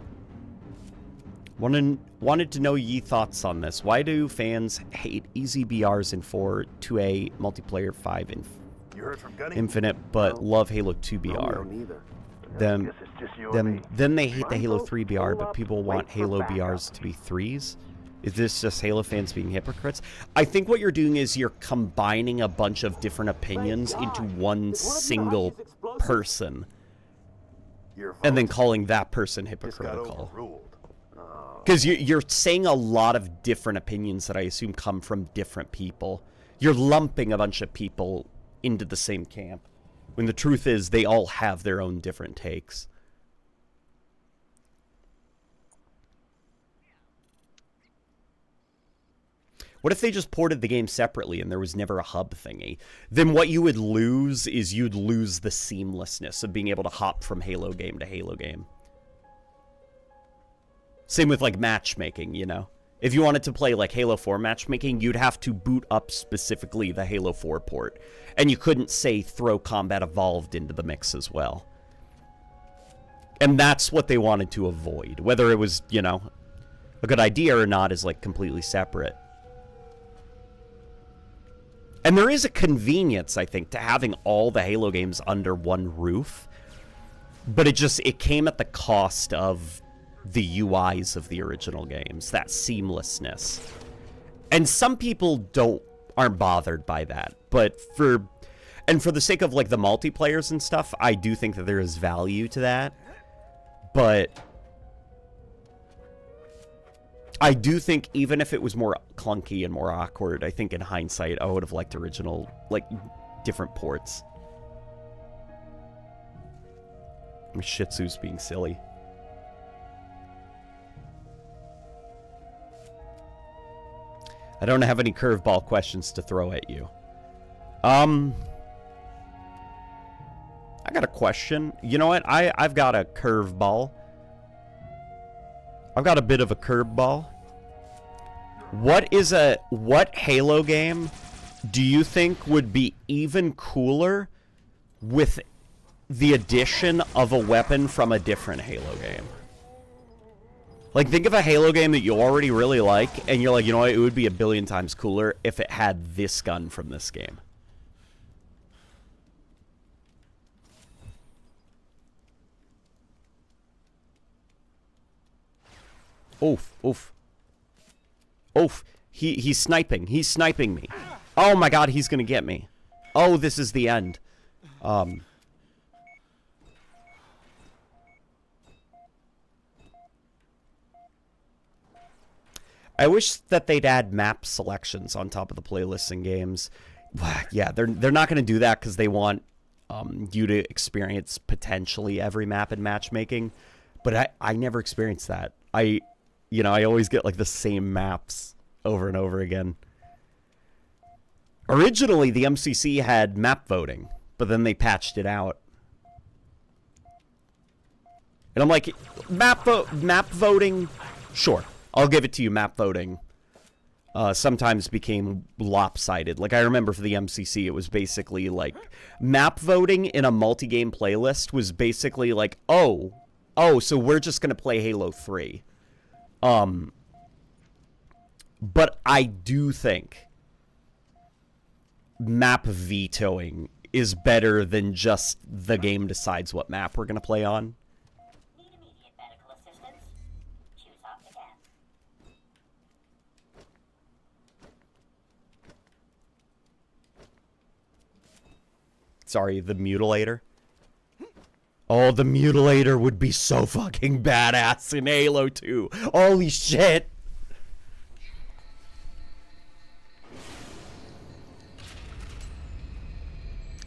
Wanted to know ye thoughts on this. Why do fans hate easy BRs in 4, 2A, multiplayer 5, and Infinite, but love Halo 2 BR? Then they hate the Halo 3 BR, but people want Halo BRs to be 3s? Is this just Halo fans being hypocrites? I think what you're doing is you're combining a bunch of different opinions into one single person, and then calling that person hypocritical. Because you're saying a lot of different opinions that I assume come from different people. You're lumping a bunch of people into the same camp, when the truth is they all have their own different takes. What if they just ported the game separately and there was never a hub thingy? Then what you would lose is you'd lose the seamlessness of being able to hop from Halo game to Halo game. Same with, like, matchmaking, you know? If you wanted to play, like, Halo 4 matchmaking, you'd have to boot up specifically the Halo 4 port. And you couldn't, say, throw Combat Evolved into the mix as well. And that's what they wanted to avoid. Whether it was, you know, a good idea or not is, like, completely separate. And there is a convenience, I think, to having all the Halo games under one roof. But it came at the cost of the UIs of the original games, that seamlessness. And some people aren't bothered by that. But for the sake of, like, the multiplayers and stuff, I do think that there is value to that. But I do think even if it was more clunky and more awkward, I think in hindsight I would have liked original, like, different ports. Shih Tzu's being silly. I don't have any curveball questions to throw at you. I got a question. You know what? I've got a curveball. I've got a bit of a curveball. What Halo game do you think would be even cooler with the addition of a weapon from a different Halo game? Like, think of a Halo game that you already really like, and you're like, you know what, it would be a billion times cooler if it had this gun from this game. Oof, oof. Oof. He's sniping. He's sniping me. Oh my god, he's gonna get me. Oh, this is the end. I wish that they'd add map selections on top of the playlists in games. Yeah, they're not going to do that because they want you to experience potentially every map in matchmaking. But I never experienced that. I always get, like, the same maps over and over again. Originally, the MCC had map voting, but then they patched it out. And I'm like, map voting, sure. I'll give it to you, map voting. Sometimes became lopsided. Like, I remember for the MCC, it was basically like, map voting in a multi-game playlist was basically like, oh, so we're just going to play Halo 3. But I do think map vetoing is better than just the game decides what map we're going to play on. Sorry, the Mutilator. Oh, the Mutilator would be so fucking badass in Halo 2. Holy shit.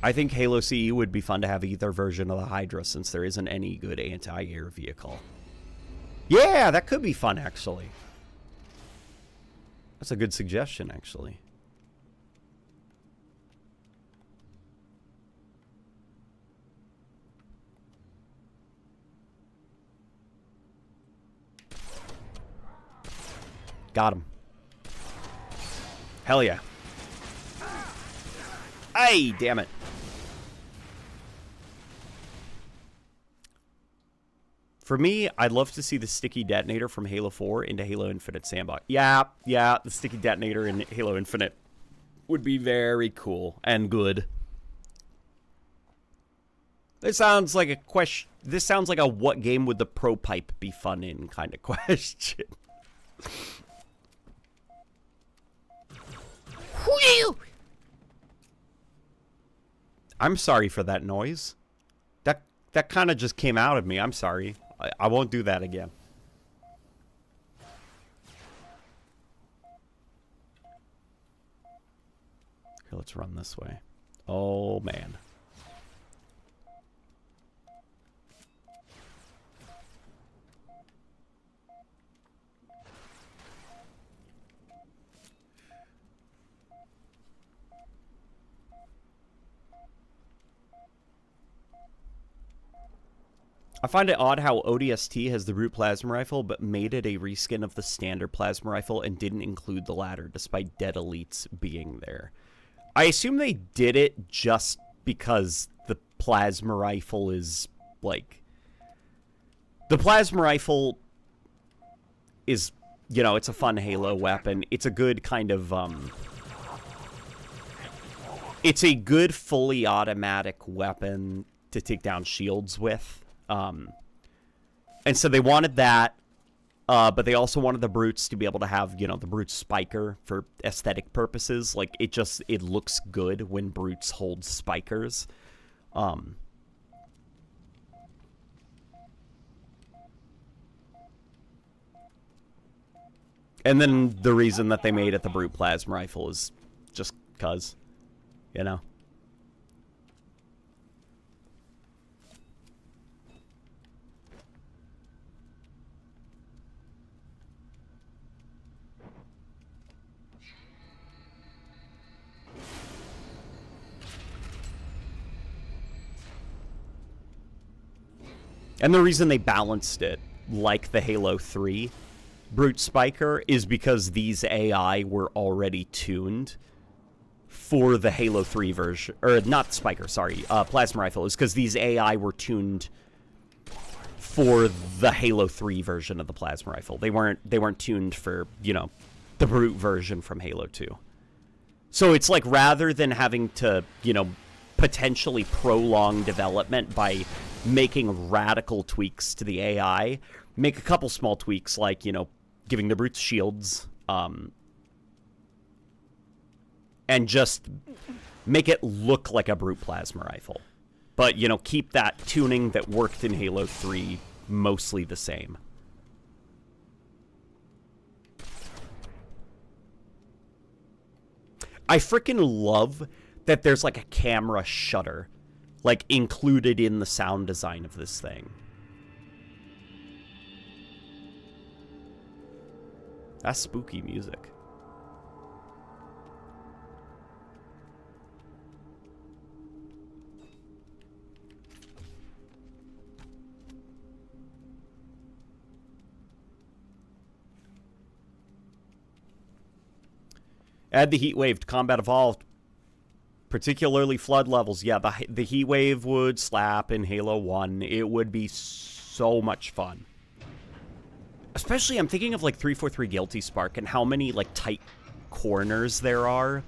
I think Halo CE would be fun to have either version of the Hydra since there isn't any good anti-air vehicle. Yeah, that could be fun, actually. That's a good suggestion, actually. Got him. Hell yeah. Ay, damn it. For me, I'd love to see the sticky detonator from Halo 4 into Halo Infinite Sandbox. Yeah, the sticky detonator in Halo Infinite would be very cool and good. This sounds like a question. This sounds like a what game would the pro pipe be fun in kind of question. I'm sorry for that noise. That kind of just came out of me. I'm sorry. I won't do that again. Here, let's run this way. Oh, man. I find it odd how ODST has the brute plasma rifle, but made it a reskin of the standard plasma rifle and didn't include the latter, despite dead elites being there. I assume they did it just because the plasma rifle is, like... The plasma rifle is, you know, it's a fun Halo weapon. It's a good kind of, It's a good fully automatic weapon to take down shields with. And so they wanted that, but they also wanted the brutes to be able to have, you know, the brute spiker for aesthetic purposes. Like, it looks good when brutes hold spikers. And then the reason that they made it the brute plasma rifle is just 'cause, you know. And the reason they balanced it, like the Halo 3 Brute Spiker, is because these AI were already tuned for the Halo 3 version. Or, not Spiker, sorry, Plasma Rifle. Is because these AI were tuned for the Halo 3 version of the Plasma Rifle. They weren't tuned for, you know, the Brute version from Halo 2. So it's like, rather than having to, you know, potentially prolong development by making radical tweaks to the AI, make a couple small tweaks, like, you know, giving the brutes shields, and just make it look like a brute plasma rifle. But, you know, keep that tuning that worked in Halo 3 mostly the same. I freaking love that there's like a camera shutter, like, included in the sound design of this thing. That's spooky music. Add the heat wave to Combat Evolved. Particularly flood levels. Yeah, the heat wave would slap in Halo 1. It would be so much fun. Especially, I'm thinking of, like, 343 Guilty Spark and how many, like, tight corners there are.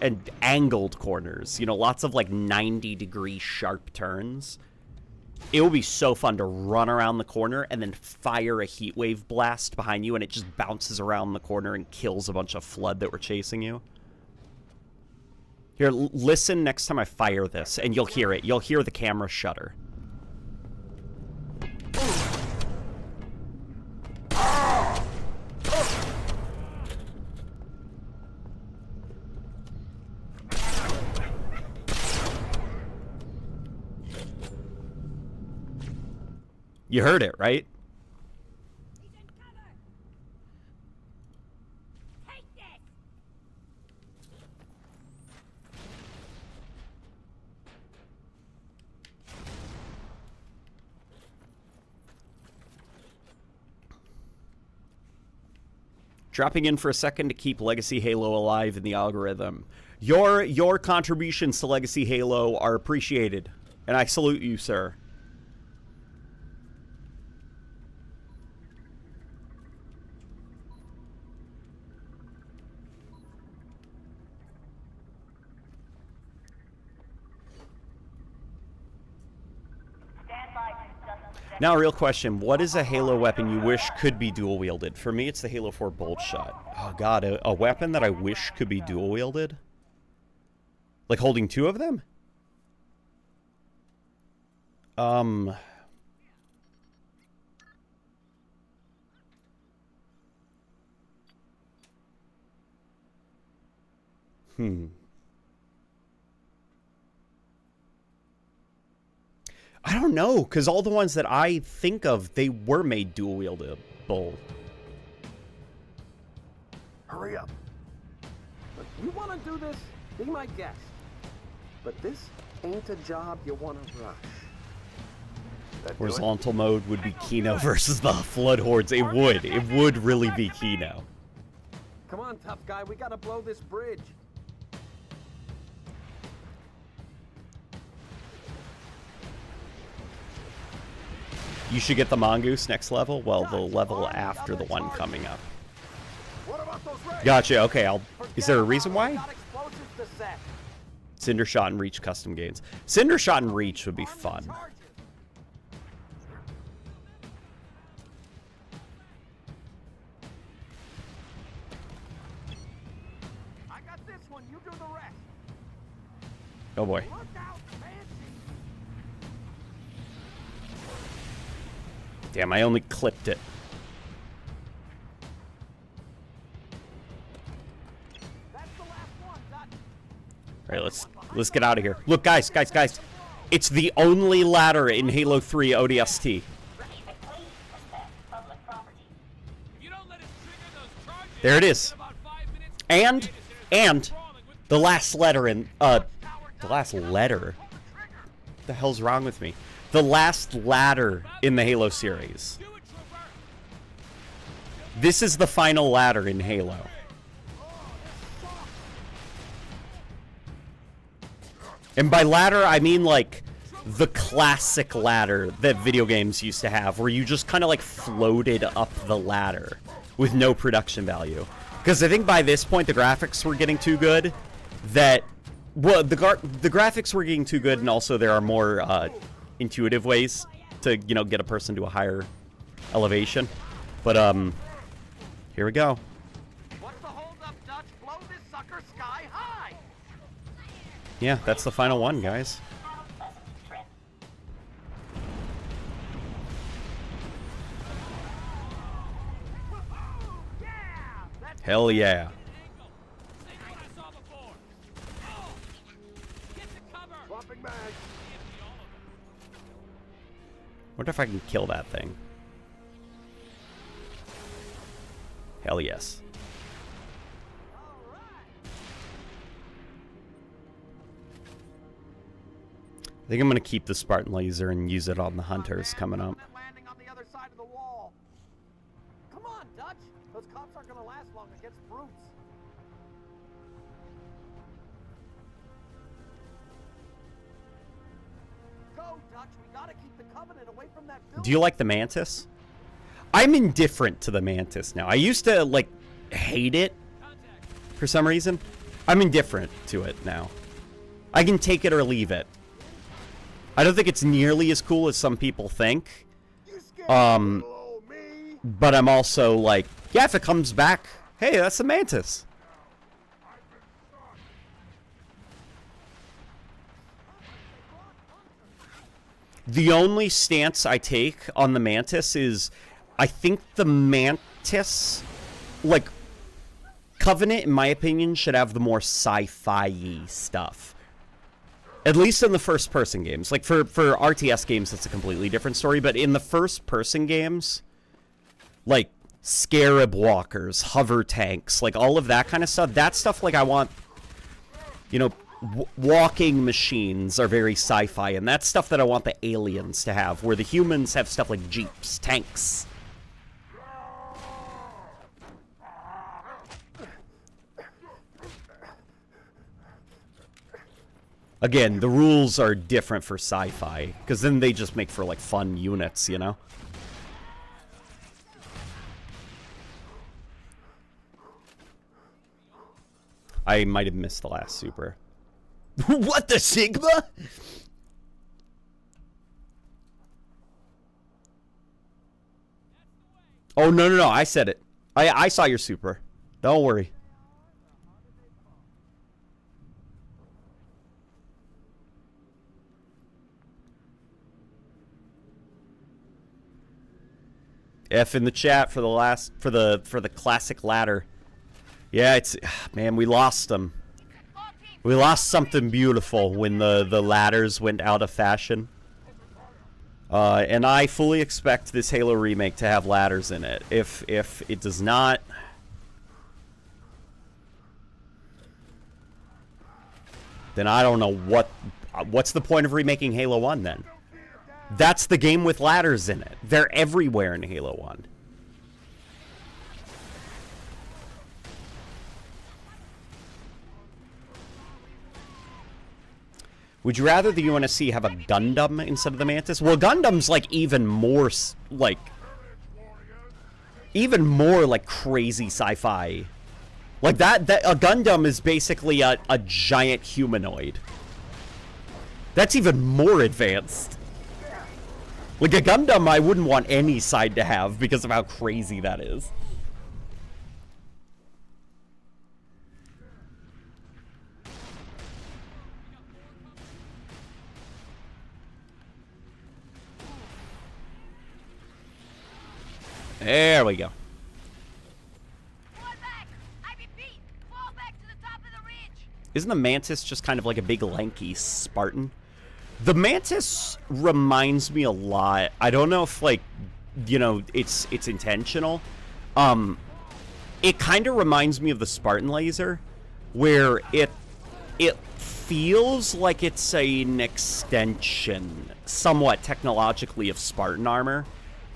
And angled corners. You know, lots of, like, 90-degree sharp turns. It would be so fun to run around the corner and then fire a heat wave blast behind you, and it just bounces around the corner and kills a bunch of flood that were chasing you. Here, listen next time I fire this, and you'll hear it. You'll hear the camera shutter. You heard it, right? Take this! Dropping in for a second to keep Legacy Halo alive in the algorithm. Your contributions to Legacy Halo are appreciated, and I salute you, sir. Now, a real question. What is a Halo weapon you wish could be dual-wielded? For me, it's the Halo 4 bolt shot. Oh, God. A weapon that I wish could be dual-wielded? Like holding two of them? I don't know, because all the ones that I think of, they were made dual-wieldable. Hurry up. Look, you want to do this? Be my guest. But this ain't a job you want to rush. Horizontal mode would be Kino versus the Flood Hordes. It would. It would really be Kino. Come on, tough guy. We got to blow this bridge. You should get the Mongoose next level. Well, the level after the one coming up. Gotcha. Okay, is there a reason why? Cinder Shot and Reach custom gains. Cinder Shot and Reach would be fun. I got this one. You do the rest. Oh boy. Damn, I only clipped it. Alright, let's get out of here. Look, guys. It's the only ladder in Halo 3 ODST. There it is. And the last letter in the last letter. What the hell's wrong with me? The last ladder in the Halo series. This is the final ladder in Halo. And by ladder, I mean like the classic ladder that video games used to have, where you just kind of like floated up the ladder with no production value. Because I think by this point the graphics were getting too good that, well, the graphics were getting too good, and also there are more intuitive ways to, you know, get a person to a higher elevation. But here we go. What's the hold up, Dutch? Blow this sucker sky high. Yeah, that's the final one, guys. Hell yeah. Wonder if I can kill that thing. Hell yes. I think I'm gonna keep the Spartan laser and use it on the hunters coming up. Landing on the other side of the wall. Come on, Dutch. Those cops aren't gonna last long against brutes. Go, Dutch. We gotta keep the Covenant away from that building. Do you like the Mantis? I'm indifferent to the Mantis now. I used to, like, hate it for some reason. I'm indifferent to it now. I can take it or leave it. I don't think it's nearly as cool as some people think. But I'm also like, yeah, if it comes back, hey, that's the Mantis. The only stance I take on the Mantis is, I think the Mantis, like, Covenant, in my opinion, should have the more sci-fi-y stuff. At least in the first-person games. Like, for RTS games, it's a completely different story, but in the first-person games, like, Scarab Walkers, hover tanks, like, all of that kind of stuff, that stuff, like, I want, you know, walking machines are very sci-fi, and that's stuff that I want the aliens to have, where the humans have stuff like jeeps, tanks. Again, the rules are different for sci-fi, because then they just make for, like, fun units, you know? I might have missed the last super. What the Sigma? Oh, no, no, no, I said it. I saw your super. Don't worry. F in the chat for the last for the classic ladder. Yeah, it's man, we lost them. We lost something beautiful when the ladders went out of fashion. And I fully expect this Halo remake to have ladders in it. If it does not, then I don't know what's the point of remaking Halo 1 then? That's the game with ladders in it. They're everywhere in Halo 1. Would you rather the UNSC have a Gundam instead of the Mantis? Well, Gundam's like even more like crazy sci-fi. Like that a Gundam is basically a giant humanoid. That's even more advanced. Like a Gundam I wouldn't want any side to have because of how crazy that is. There we go. Isn't the Mantis just kind of like a big lanky Spartan? The Mantis reminds me a lot. I don't know if, like, you know, it's intentional. It kind of reminds me of the Spartan laser, where it feels like it's an extension, somewhat technologically, of Spartan armor.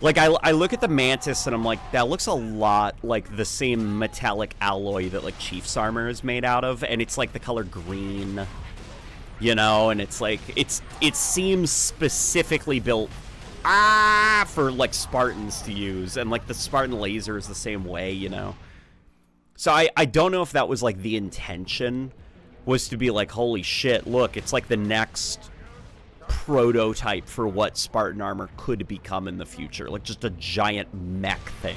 Like, I look at the Mantis and I'm like, that looks a lot like the same metallic alloy that, like, Chief's armor is made out of, and it's, like, the color green, you know, and it's, like, it seems specifically built, for, like, Spartans to use, and, like, the Spartan laser is the same way, you know. So I don't know if that was, like, the intention, was to be like, holy shit, look, it's, like, the next prototype for what Spartan armor could become in the future, like just a giant mech thing.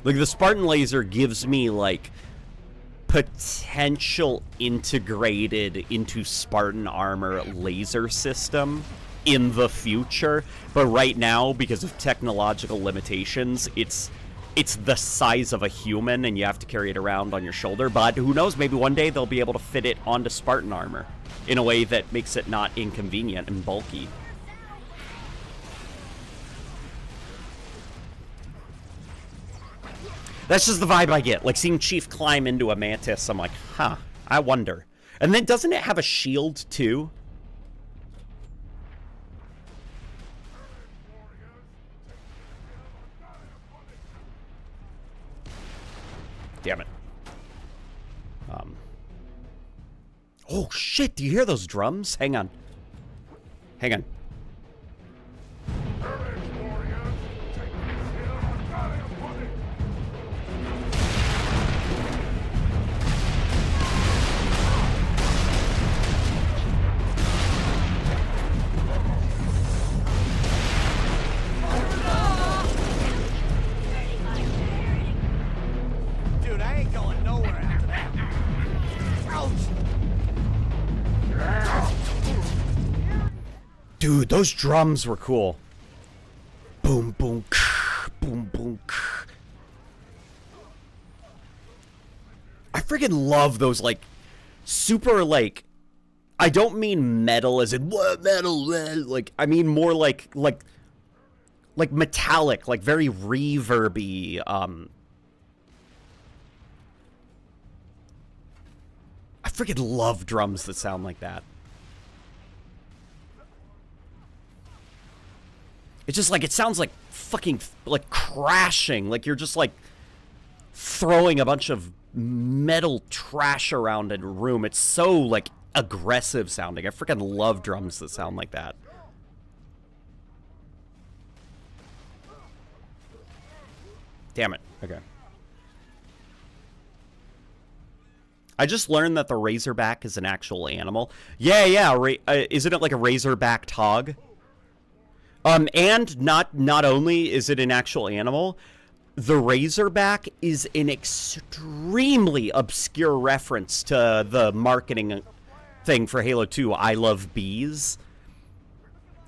Like the Spartan laser gives me like potential integrated into Spartan armor laser system in the future, but right now because of technological limitations it's the size of a human and you have to carry it around on your shoulder. But who knows, maybe one day they'll be able to fit it onto Spartan armor in a way that makes it not inconvenient and bulky. That's just the vibe I get. Like seeing Chief climb into a Mantis, I'm like, huh, I wonder. And then doesn't it have a shield too? Damn it. Oh shit, do you hear those drums? Hang on. Hang on. Dude, those drums were cool. Boom, boom, boom, boom. I freaking love those, like, super, like, I don't mean metal as in, what metal? Like, I mean more like metallic, like very reverby, I freaking love drums that sound like that. It's just like, it sounds like fucking, like, crashing. Like you're just, like, throwing a bunch of metal trash around in a room. It's so, like, aggressive sounding. I freaking love drums that sound like that. Damn it. Okay. I just learned that the razorback is an actual animal. Yeah, isn't it like a razor-backed hog? And not only is it an actual animal, the razorback is an extremely obscure reference to the marketing thing for Halo 2, I Love Bees.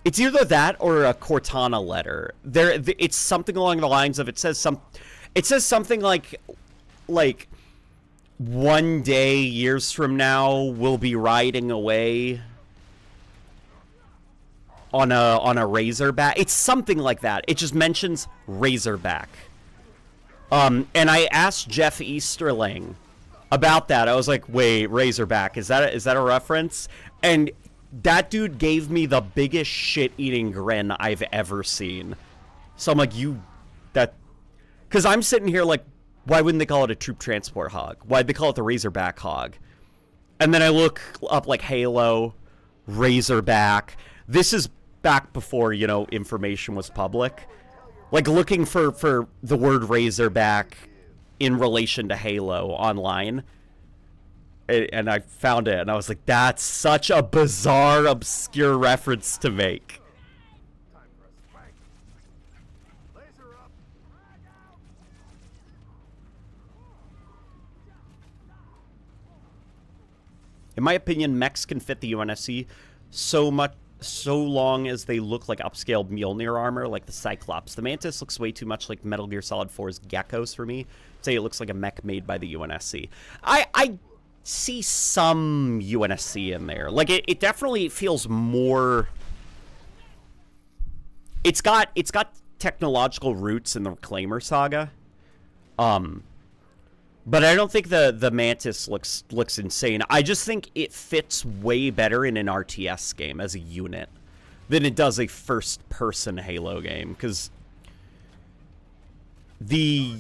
It's either that or a Cortana letter. It's something along the lines of, it says something like one day, years from now, we'll be riding away on a razorback. It's something like that. It just mentions razorback. And I asked Jeff Easterling about that. I was like, wait, razorback, is that a reference? And that dude gave me the biggest shit-eating grin I've ever seen. So I'm like, because I'm sitting here like, why wouldn't they call it a troop transport hog? Why'd they call it the razorback hog? And then I look up like Halo, razorback. This is back before, you know, information was public. Like looking for the word razorback in relation to Halo online. And I found it, and I was like, that's such a bizarre, obscure reference to make. In my opinion, mechs can fit the UNSC so long as they look like upscaled Mjolnir armor, like the Cyclops. The Mantis looks way too much like Metal Gear Solid 4's Geckos for me. I'd say it looks like a mech made by the UNSC. I see some UNSC in there. Like, it definitely feels more... It's got technological roots in the Reclaimer saga. But I don't think the Mantis looks insane. I just think it fits way better in an RTS game as a unit than it does a first-person Halo game. Because the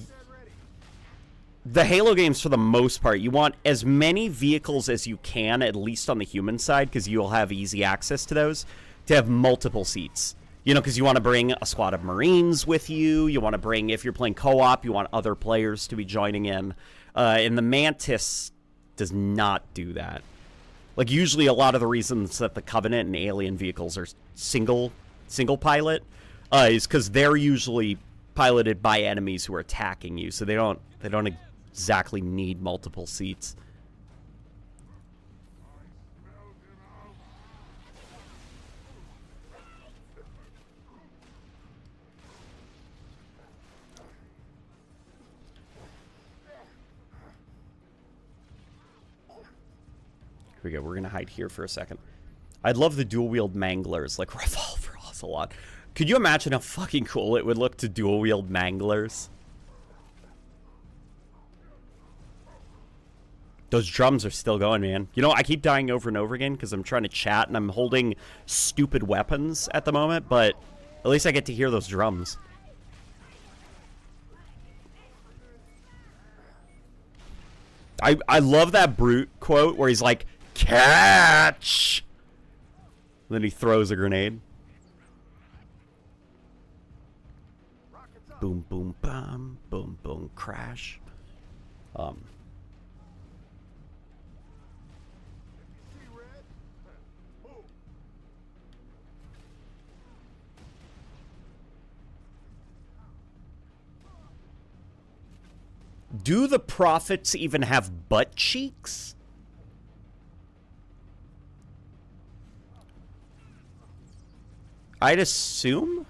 Halo games, for the most part, you want as many vehicles as you can, at least on the human side, because you'll have easy access to those, to have multiple seats. You know, because you want to bring a squad of Marines with you. You want to bring, if you're playing co-op, you want other players to be joining in. And the Mantis does not do that. Like, usually a lot of the reasons that the Covenant and Alien vehicles are single pilot is because they're usually piloted by enemies who are attacking you. So they don't exactly need multiple seats. Here we go. We're going to hide here for a second. I'd love the dual-wield manglers, like Revolver Ocelot. Could you imagine how fucking cool it would look to dual-wield manglers? Those drums are still going, man. You know, I keep dying over and over again because I'm trying to chat and I'm holding stupid weapons at the moment, but at least I get to hear those drums. I love that Brute quote where he's like, catch! And then he throws a grenade. Boom, boom, bam. Boom, boom, crash. Do the prophets even have butt cheeks? I'd assume.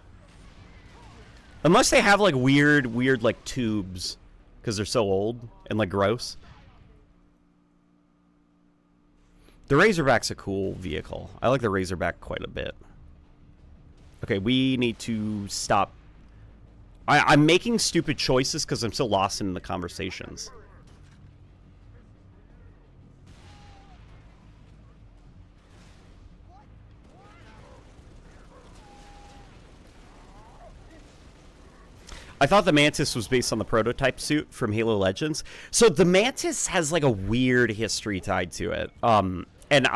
Unless they have like weird like tubes because they're so old and like gross. The Razorback's a cool vehicle. I like the Razorback quite a bit. Okay, we need to stop. I'm making stupid choices because I'm still lost in the conversations. I thought the Mantis was based on the prototype suit from Halo Legends. So the Mantis has like a weird history tied to it. And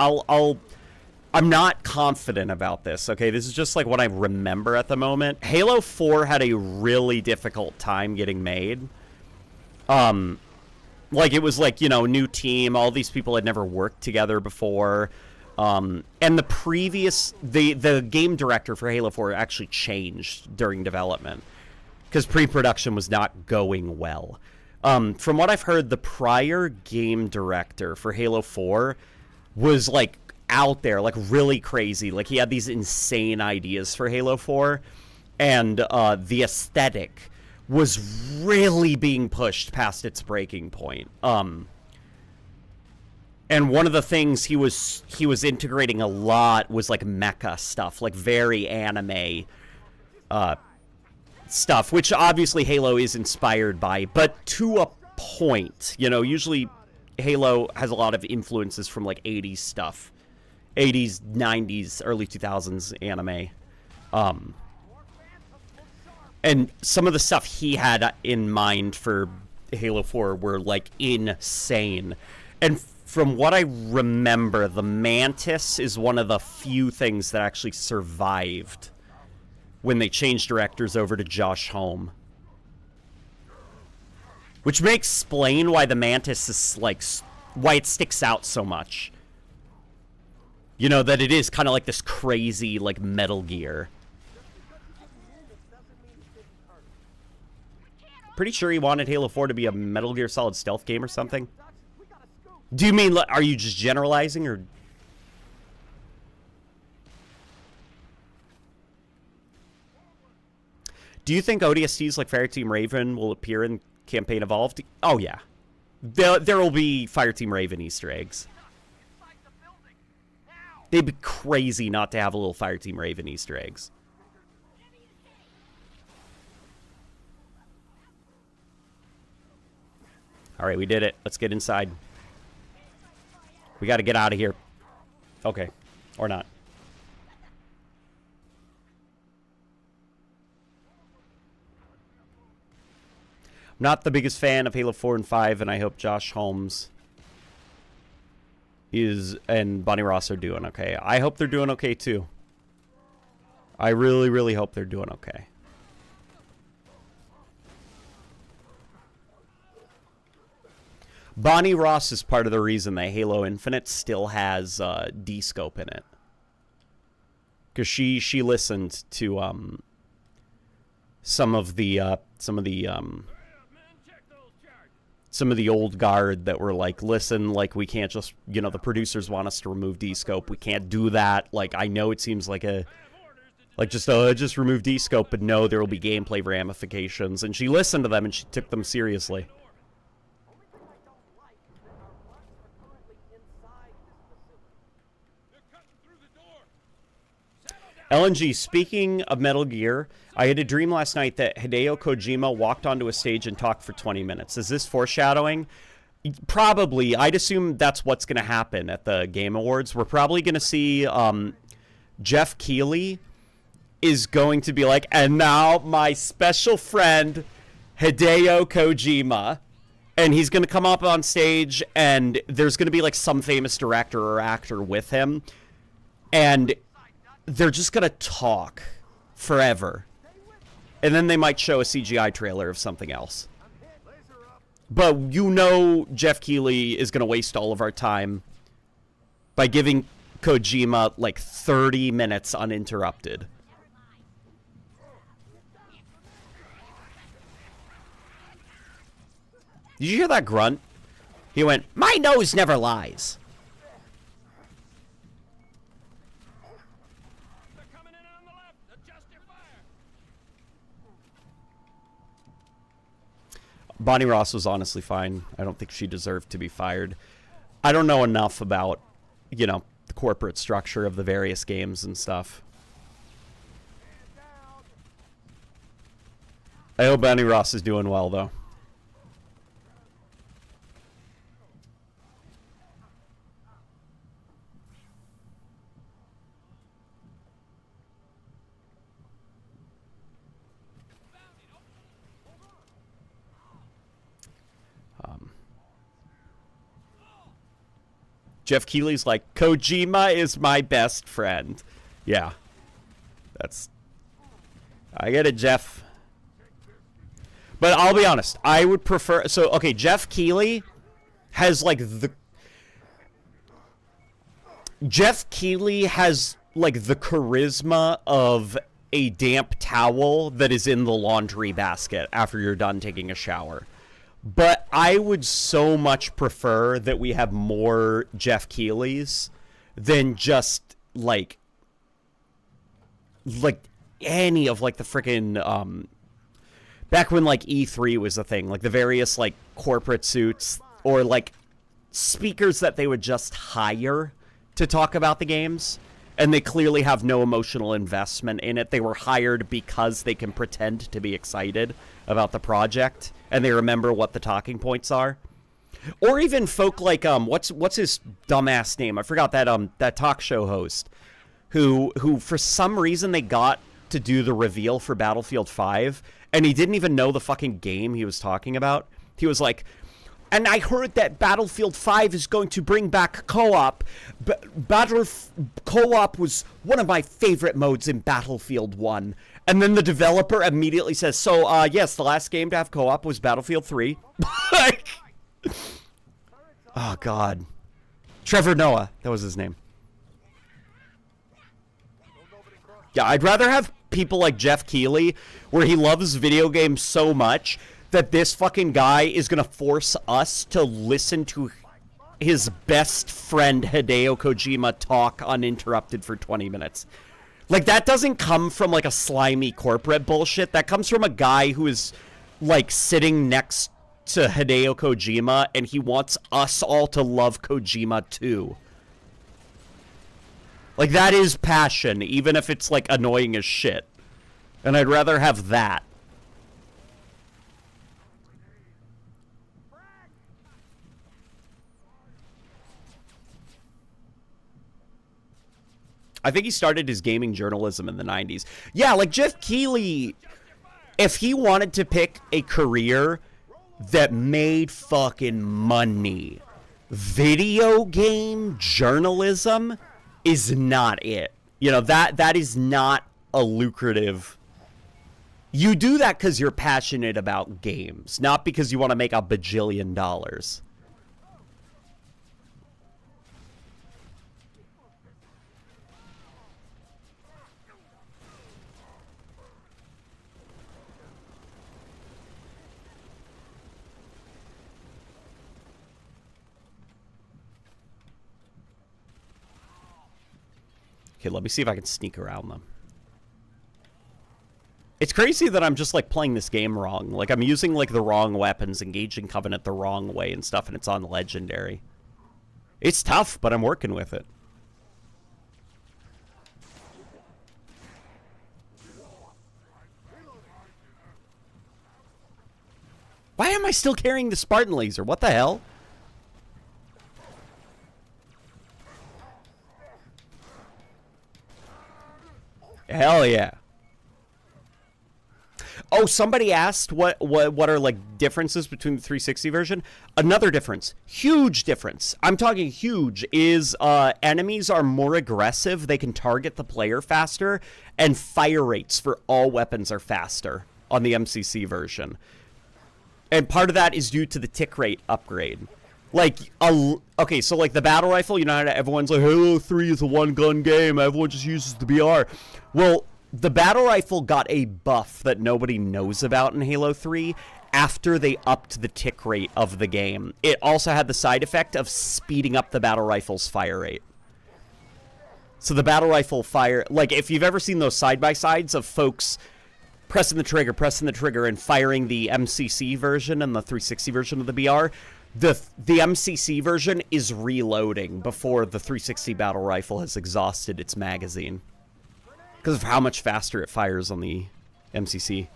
I'm not confident about this, okay? This is just like what I remember at the moment. Halo 4 had a really difficult time getting made. Like it was like, you know, new team, all these people had never worked together before. And the game director for Halo 4 actually changed during development because pre-production was not going well. From what I've heard, the prior game director for Halo 4 was like out there, like really crazy. Like he had these insane ideas for Halo 4, and the aesthetic was really being pushed past its breaking point. And one of the things he was integrating a lot was like mecha stuff, like very anime stuff, which obviously Halo is inspired by, but to a point. You know, usually Halo has a lot of influences from like 80s stuff. 80s, 90s, early 2000s anime. And some of the stuff he had in mind for Halo 4 were like insane. And from what I remember, the Mantis is one of the few things that actually survived when they changed directors over to Josh Homme. Which may explain why the Mantis is like, why it sticks out so much. You know, that it is kind of like this crazy, like, Metal Gear. Pretty sure he wanted Halo 4 to be a Metal Gear Solid stealth game or something. Do you mean, are you just generalizing, or... Do you think ODSTs like Fireteam Raven will appear in Campaign Evolved? Oh, yeah. There will be Fireteam Raven Easter eggs. They'd be crazy not to have a little Fireteam Raven Easter eggs. All right, we did it. Let's get inside. We got to get out of here. Okay. Or not. I'm not the biggest fan of Halo 4 and 5, and I hope Josh Holmes and Bonnie Ross are doing okay. I hope they're doing okay, too. I really, really hope they're doing okay. Bonnie Ross is part of the reason that Halo Infinite still has D-Scope in it. Because she listened to some of the old guard that were like, listen, like, we can't just, you know, the producers want us to remove D-Scope. We can't do that. Like, I know it seems like just remove D-Scope, but no, there will be gameplay ramifications. And she listened to them and she took them seriously. LNG, speaking of Metal Gear, I had a dream last night that Hideo Kojima walked onto a stage and talked for 20 minutes. Is this foreshadowing? Probably. I'd assume that's what's going to happen at the Game Awards. We're probably going to see Jeff Keighley is going to be like, and now my special friend Hideo Kojima. And he's going to come up on stage, and there's going to be like some famous director or actor with him. And they're just going to talk forever. And then they might show a CGI trailer of something else. But you know Jeff Keighley is going to waste all of our time by giving Kojima like 30 minutes uninterrupted. Did you hear that grunt? He went, "My nose never lies." Bonnie Ross was honestly fine. I don't think she deserved to be fired. I don't know enough about, you know, the corporate structure of the various games and stuff. I hope Bonnie Ross is doing well, though. Jeff Keighley's like, Kojima is my best friend. Yeah. I get it, Jeff. But I'll be honest, I would prefer... So, okay, Jeff Keighley has, like, the... Jeff Keighley has, like, the charisma of a damp towel that is in the laundry basket after you're done taking a shower. But I would so much prefer that we have more Jeff Keighley's than just, like any of, like, the freaking, back when, like, E3 was a thing, like, the various, like, corporate suits, or, like, speakers that they would just hire to talk about the games, and they clearly have no emotional investment in it. They were hired because they can pretend to be excited about the project, and they remember what the talking points are. Or even folk like, what's his dumbass name? I forgot that talk show host, who for some reason they got to do the reveal for Battlefield 5, and he didn't even know the fucking game he was talking about. He was like, and I heard that Battlefield 5 is going to bring back co-op. Co-op was one of my favorite modes in Battlefield 1. And then the developer immediately says, so, yes, the last game to have co-op was Battlefield 3. Like, oh, God. Trevor Noah, that was his name. Yeah, I'd rather have people like Jeff Keighley, where he loves video games so much that this fucking guy is going to force us to listen to his best friend Hideo Kojima talk uninterrupted for 20 minutes. Like, that doesn't come from, like, a slimy corporate bullshit. That comes from a guy who is, like, sitting next to Hideo Kojima, and he wants us all to love Kojima, too. Like, that is passion, even if it's, like, annoying as shit. And I'd rather have that. I think he started his gaming journalism in the 90s. Yeah, like Jeff Keighley, if he wanted to pick a career that made fucking money, video game journalism is not it. You know, that is not a lucrative... You do that because you're passionate about games, not because you want to make a bajillion dollars. Okay, let me see if I can sneak around them. It's crazy that I'm just, like, playing this game wrong. Like, I'm using, like, the wrong weapons, engaging Covenant the wrong way and stuff, and it's on Legendary. It's tough, but I'm working with it. Why am I still carrying the Spartan laser? What the hell? Hell yeah. Oh, somebody asked what are, like, differences between the 360 version. Another difference, huge difference, I'm talking huge, is enemies are more aggressive. They can target the player faster, and fire rates for all weapons are faster on the MCC version. And part of that is due to the tick rate upgrade. Like, okay, so, like, the battle rifle, you know how everyone's like, Halo 3 is a one-gun game, everyone just uses the BR. Well, the battle rifle got a buff that nobody knows about in Halo 3 after they upped the tick rate of the game. It also had the side effect of speeding up the battle rifle's fire rate. So the battle rifle fire, like, if you've ever seen those side-by-sides of folks pressing the trigger, and firing the MCC version and the 360 version of the BR, the MCC version is reloading before the 360 battle rifle has exhausted its magazine, because of how much faster it fires on the MCC.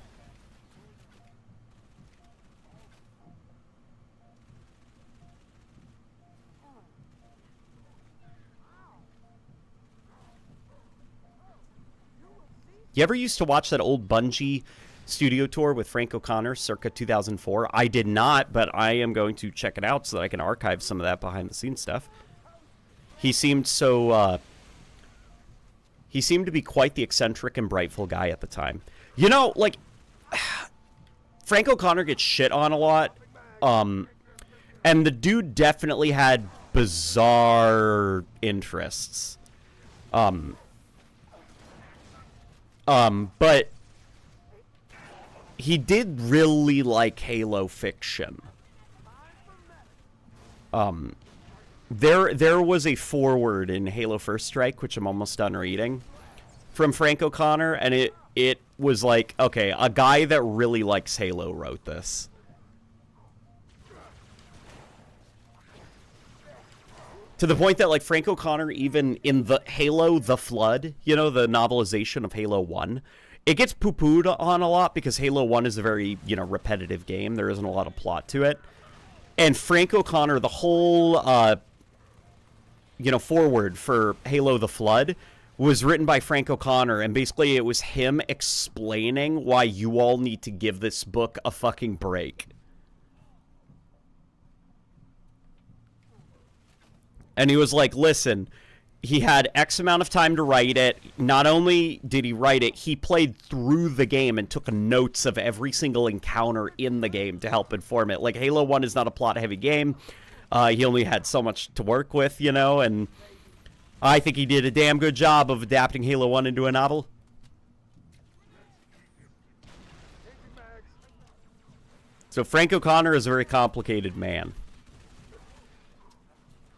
You ever used to watch that old Bungie studio tour with Frank O'Connor circa 2004? I did not, but I am going to check it out so that I can archive some of that behind the scenes stuff. He seemed so, he seemed to be quite the eccentric and brightful guy at the time. You know, like, Frank O'Connor gets shit on a lot, and the dude definitely had bizarre interests. But he did really like Halo fiction. There was a foreword in Halo First Strike, which I'm almost done reading, from Frank O'Connor, and it was like, okay, a guy that really likes Halo wrote this. To the point that, like, Frank O'Connor, even in the Halo The Flood, you know, the novelization of Halo 1, it gets poo-pooed on a lot because Halo 1 is a very, you know, repetitive game. There isn't a lot of plot to it. And Frank O'Connor, the whole, you know, foreword for Halo The Flood was written by Frank O'Connor, and basically it was him explaining why you all need to give this book a fucking break. And he was like, listen, he had X amount of time to write it. Not only did he write it, he played through the game and took notes of every single encounter in the game to help inform it. Like, Halo 1 is not a plot-heavy game. He only had so much to work with, you know, and I think he did a damn good job of adapting Halo 1 into a novel. So Frank O'Connor is a very complicated man.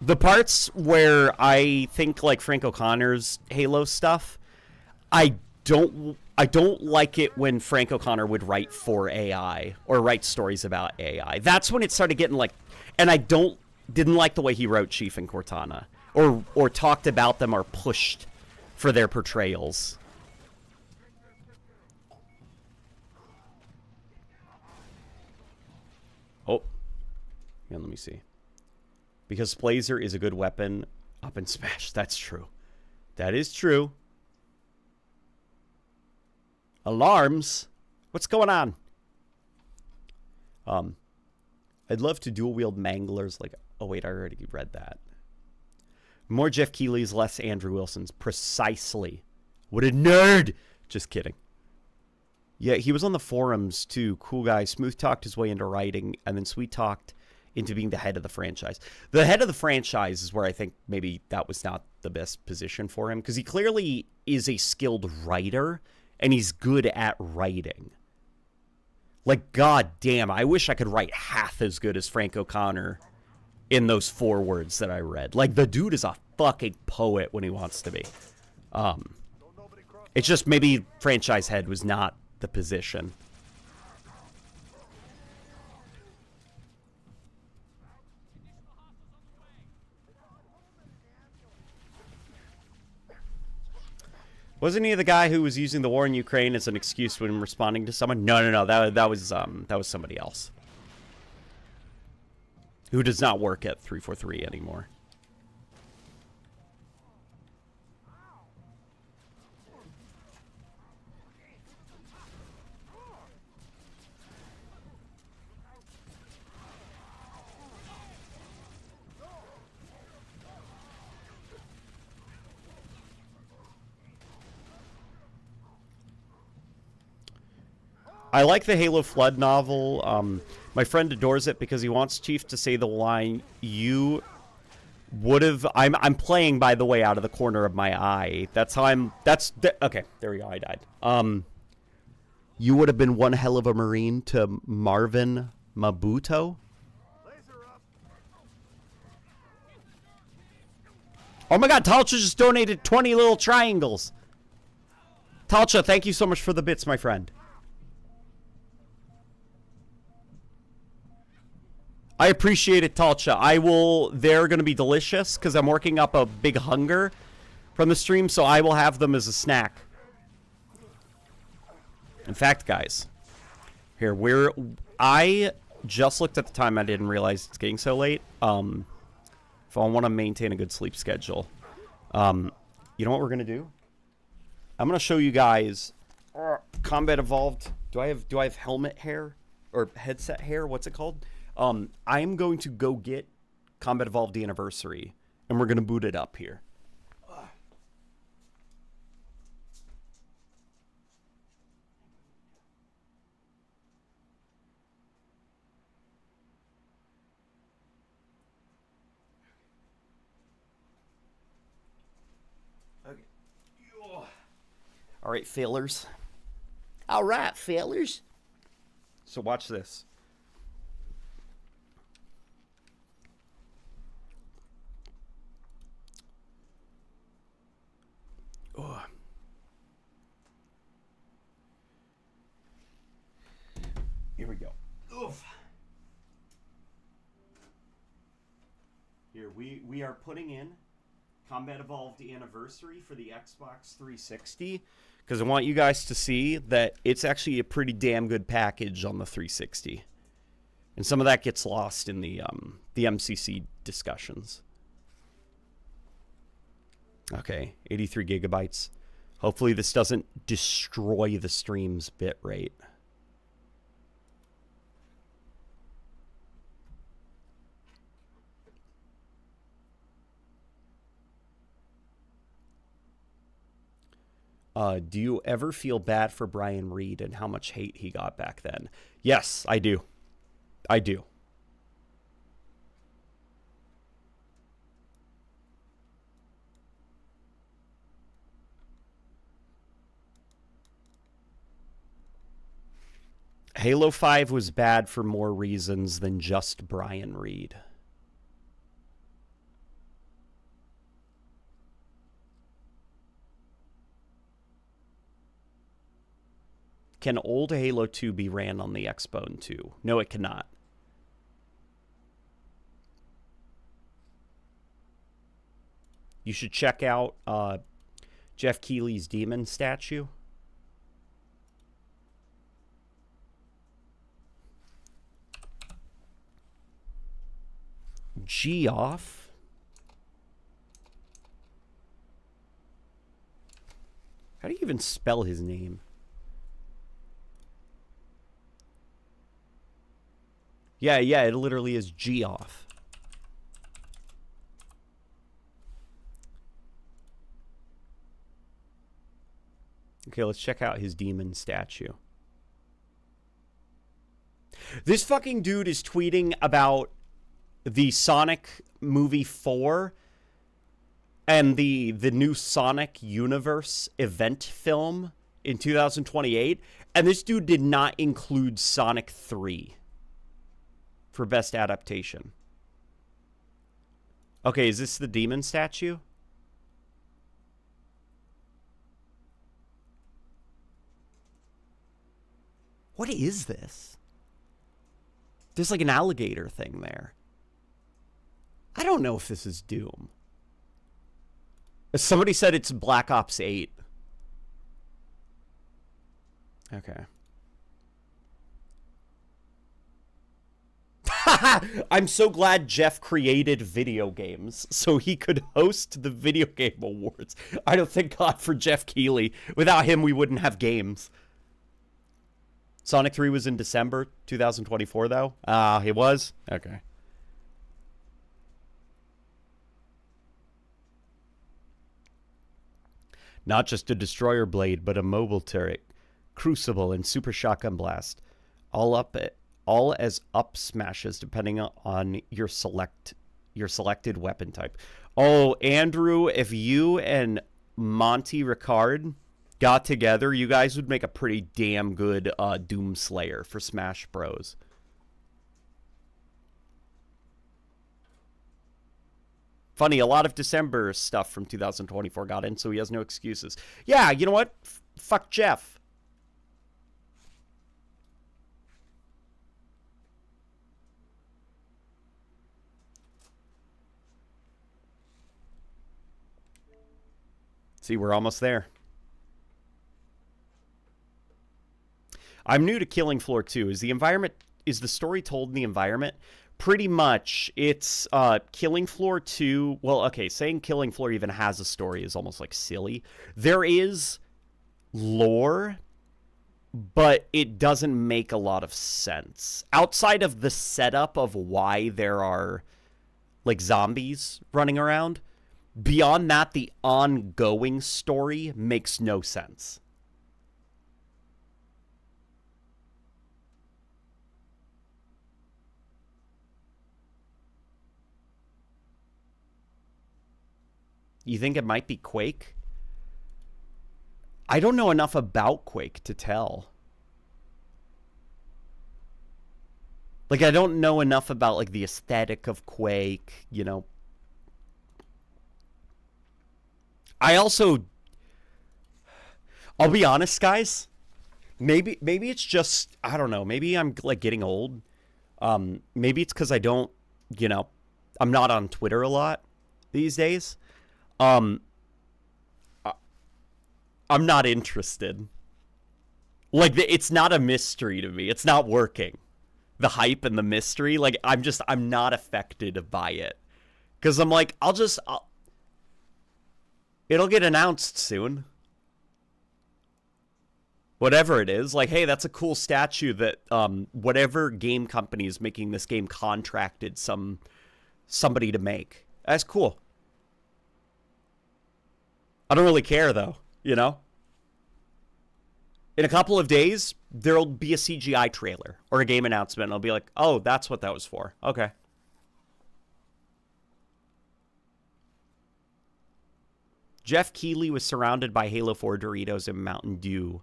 The parts where I think, like, Frank O'Connor's Halo stuff, I don't like it when Frank O'Connor would write for AI or write stories about AI. That's when it started getting like, and I didn't like the way he wrote Chief and Cortana or talked about them or pushed for their portrayals. Oh, yeah, let me see. Because Blazer is a good weapon up in Smash. That's true. That is true. Alarms? What's going on? I'd love to dual wield manglers like... Oh, wait, I already read that. More Jeff Keighley's, less Andrew Wilson's. Precisely. What a nerd! Just kidding. Yeah, he was on the forums, too. Cool guy. Smooth talked his way into writing, and then sweet talked into being the head of the franchise. The head of the franchise is where I think maybe that was not the best position for him, because he clearly is a skilled writer, and he's good at writing. Like, god damn, I wish I could write half as good as Frank O'Connor in those forewords that I read. Like, the dude is a fucking poet when he wants to be. It's just maybe franchise head was not the position. Wasn't he the guy who was using the war in Ukraine as an excuse when responding to someone? No. That was somebody else. Who does not work at 343 anymore. I like the Halo Flood novel. My friend adores it because he wants Chief to say the line, "You would have..." I'm playing, by the way, out of the corner of my eye. That's how I'm... Okay, there we go. I died. You would have been one hell of a Marine to Marvin Mabuto. Oh my god, Talcha just donated 20 little triangles. Talcha, thank you so much for the bits, my friend. I appreciate it, Talcha. They're going to be delicious because I'm working up a big hunger from the stream, so I will have them as a snack. In fact, guys, here, I just looked at the time. I didn't realize it's getting so late. If I want to maintain a good sleep schedule, you know what we're going to do? I'm going to show you guys Combat Evolved. Do I have helmet hair or headset hair? What's it called? I'm going to go get Combat Evolved Anniversary, and we're going to boot it up here. Okay. All right, failers. All right, failers. So watch this. Oh. Here we go. Oof. Here we are putting in Combat Evolved Anniversary for the Xbox 360 because I want you guys to see that it's actually a pretty damn good package on the 360, and some of that gets lost in the MCC discussions. Okay, 83 gigabytes. Hopefully this doesn't destroy the stream's bit rate. Do you ever feel bad for Brian Reed and how much hate he got back then? Yes, I do. I do. Halo 5 was bad for more reasons than just Brian Reed. Can old Halo 2 be ran on the Xbone 2? No, it cannot. You should check out Jeff Keighley's demon statue. Geoff. How do you even spell his name? Yeah, it literally is Geoff. Okay, let's check out his demon statue. This fucking dude is tweeting about the Sonic movie 4 and the new Sonic Universe event film in 2028, and this dude did not include Sonic 3 for best adaptation. Okay, is this the demon statue? What is this? There's like an alligator thing there. I don't know if this is Doom. Somebody said it's Black Ops 8. Okay. I'm so glad Jeff created video games so he could host the video game awards. I don't thank God for Jeff Keighley. Without him, we wouldn't have games. Sonic 3 was in December 2024, though? It was? Okay. Not just a destroyer blade, but a mobile turret, crucible, and super shotgun blast. All as up smashes depending on your selected weapon type. Oh, Andrew, if you and Monty Ricard got together, you guys would make a pretty damn good Doom Slayer for Smash Bros. Funny, a lot of December stuff from 2024 got in, so he has no excuses. Yeah, you know what? Fuck Jeff. See, we're almost there. I'm new to Killing Floor 2. Is the story told in the environment? Pretty much. It's Killing Floor 2. Well, okay, saying Killing Floor even has a story is almost like silly. There is lore, but it doesn't make a lot of sense. Outside of the setup of why there are like zombies running around. Beyond that, the ongoing story makes no sense. You think it might be Quake? I don't know enough about Quake to tell. Like, I don't know enough about, like, the aesthetic of Quake, you know. I also... I'll be honest, guys. Maybe it's just... I don't know. Maybe I'm, like, getting old. Maybe it's because I don't, you know... I'm not on Twitter a lot these days. I'm not interested. Like, it's not a mystery to me. It's not working. The hype and the mystery, like, I'm not affected by it. Because I'm like, it'll get announced soon. Whatever it is. Like, hey, that's a cool statue that whatever game company is making this game contracted somebody to make. That's cool. I don't really care, though, you know? In a couple of days, there'll be a CGI trailer or a game announcement, and I'll be like, oh, that's what that was for. Okay. Jeff Keighley was surrounded by Halo 4 Doritos and Mountain Dew.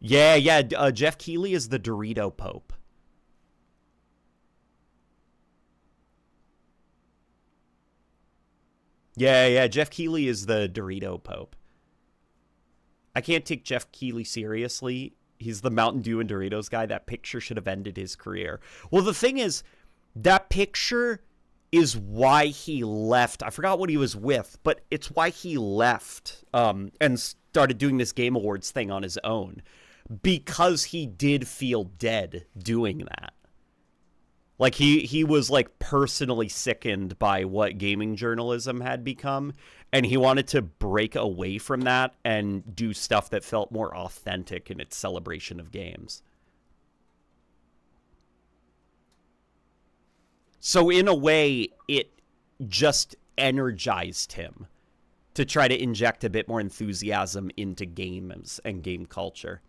Yeah, Jeff Keighley is the Dorito Pope. Yeah, Jeff Keighley is the Dorito Pope. I can't take Jeff Keighley seriously. He's the Mountain Dew and Doritos guy. That picture should have ended his career. Well, the thing is, that picture is why he left. I forgot what he was with, but it's why he left and started doing this Game Awards thing on his own. Because he did feel dead doing that. Like, he was, like, personally sickened by what gaming journalism had become, and he wanted to break away from that and do stuff that felt more authentic in its celebration of games. So, in a way, it just energized him to try to inject a bit more enthusiasm into games and game culture.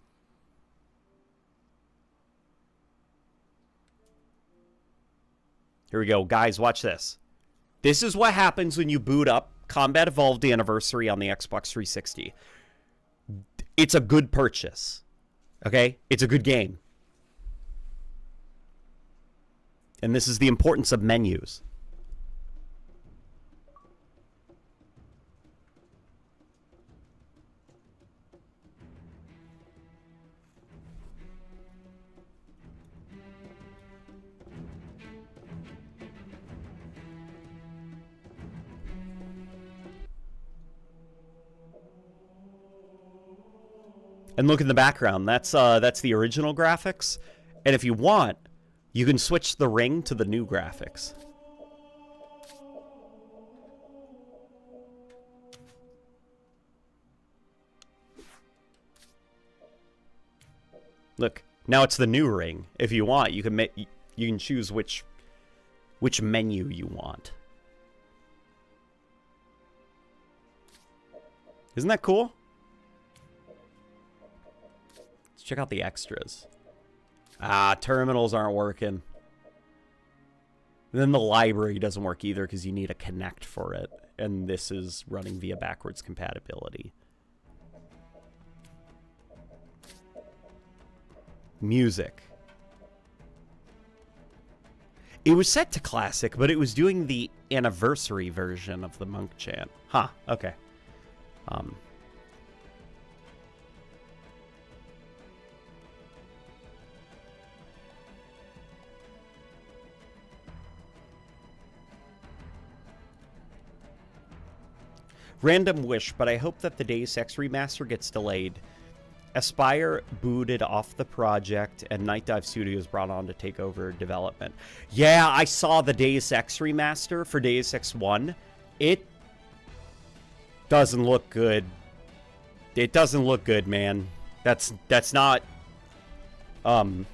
Here we go. Guys, watch this. This is what happens when you boot up Combat Evolved Anniversary on the Xbox 360. It's a good purchase. Okay? It's a good game. And this is the importance of menus. And look in the background. That's the original graphics. And if you want, you can switch the ring to the new graphics. Look, now it's the new ring. If you want, you can choose which menu you want. Isn't that cool? Let's check out the extras. Terminals aren't working. And then the library doesn't work either because you need a Connect for it. And this is running via backwards compatibility. Music. It was set to classic, but it was doing the anniversary version of the Monk chant. Huh, okay. Random wish, but I hope that the Deus Ex remaster gets delayed. Aspire booted off the project, and Night Dive Studios brought on to take over development. Yeah, I saw the Deus Ex remaster for Deus Ex 1. It doesn't look good. It doesn't look good, man. That's not... I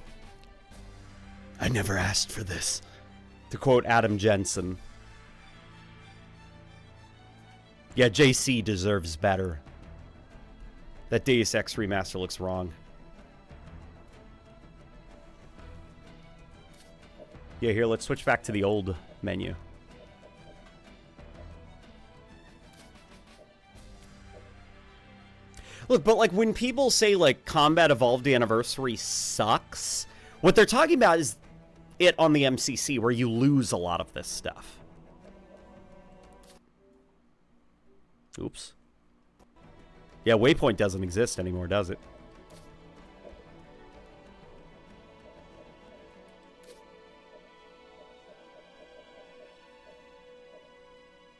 never asked for this. To quote Adam Jensen. Yeah, JC deserves better. That Deus Ex remaster looks wrong. Yeah, here, let's switch back to the old menu. Look, but like when people say like Combat Evolved Anniversary sucks, what they're talking about is it on the MCC where you lose a lot of this stuff. Oops. Yeah, Waypoint doesn't exist anymore, does it?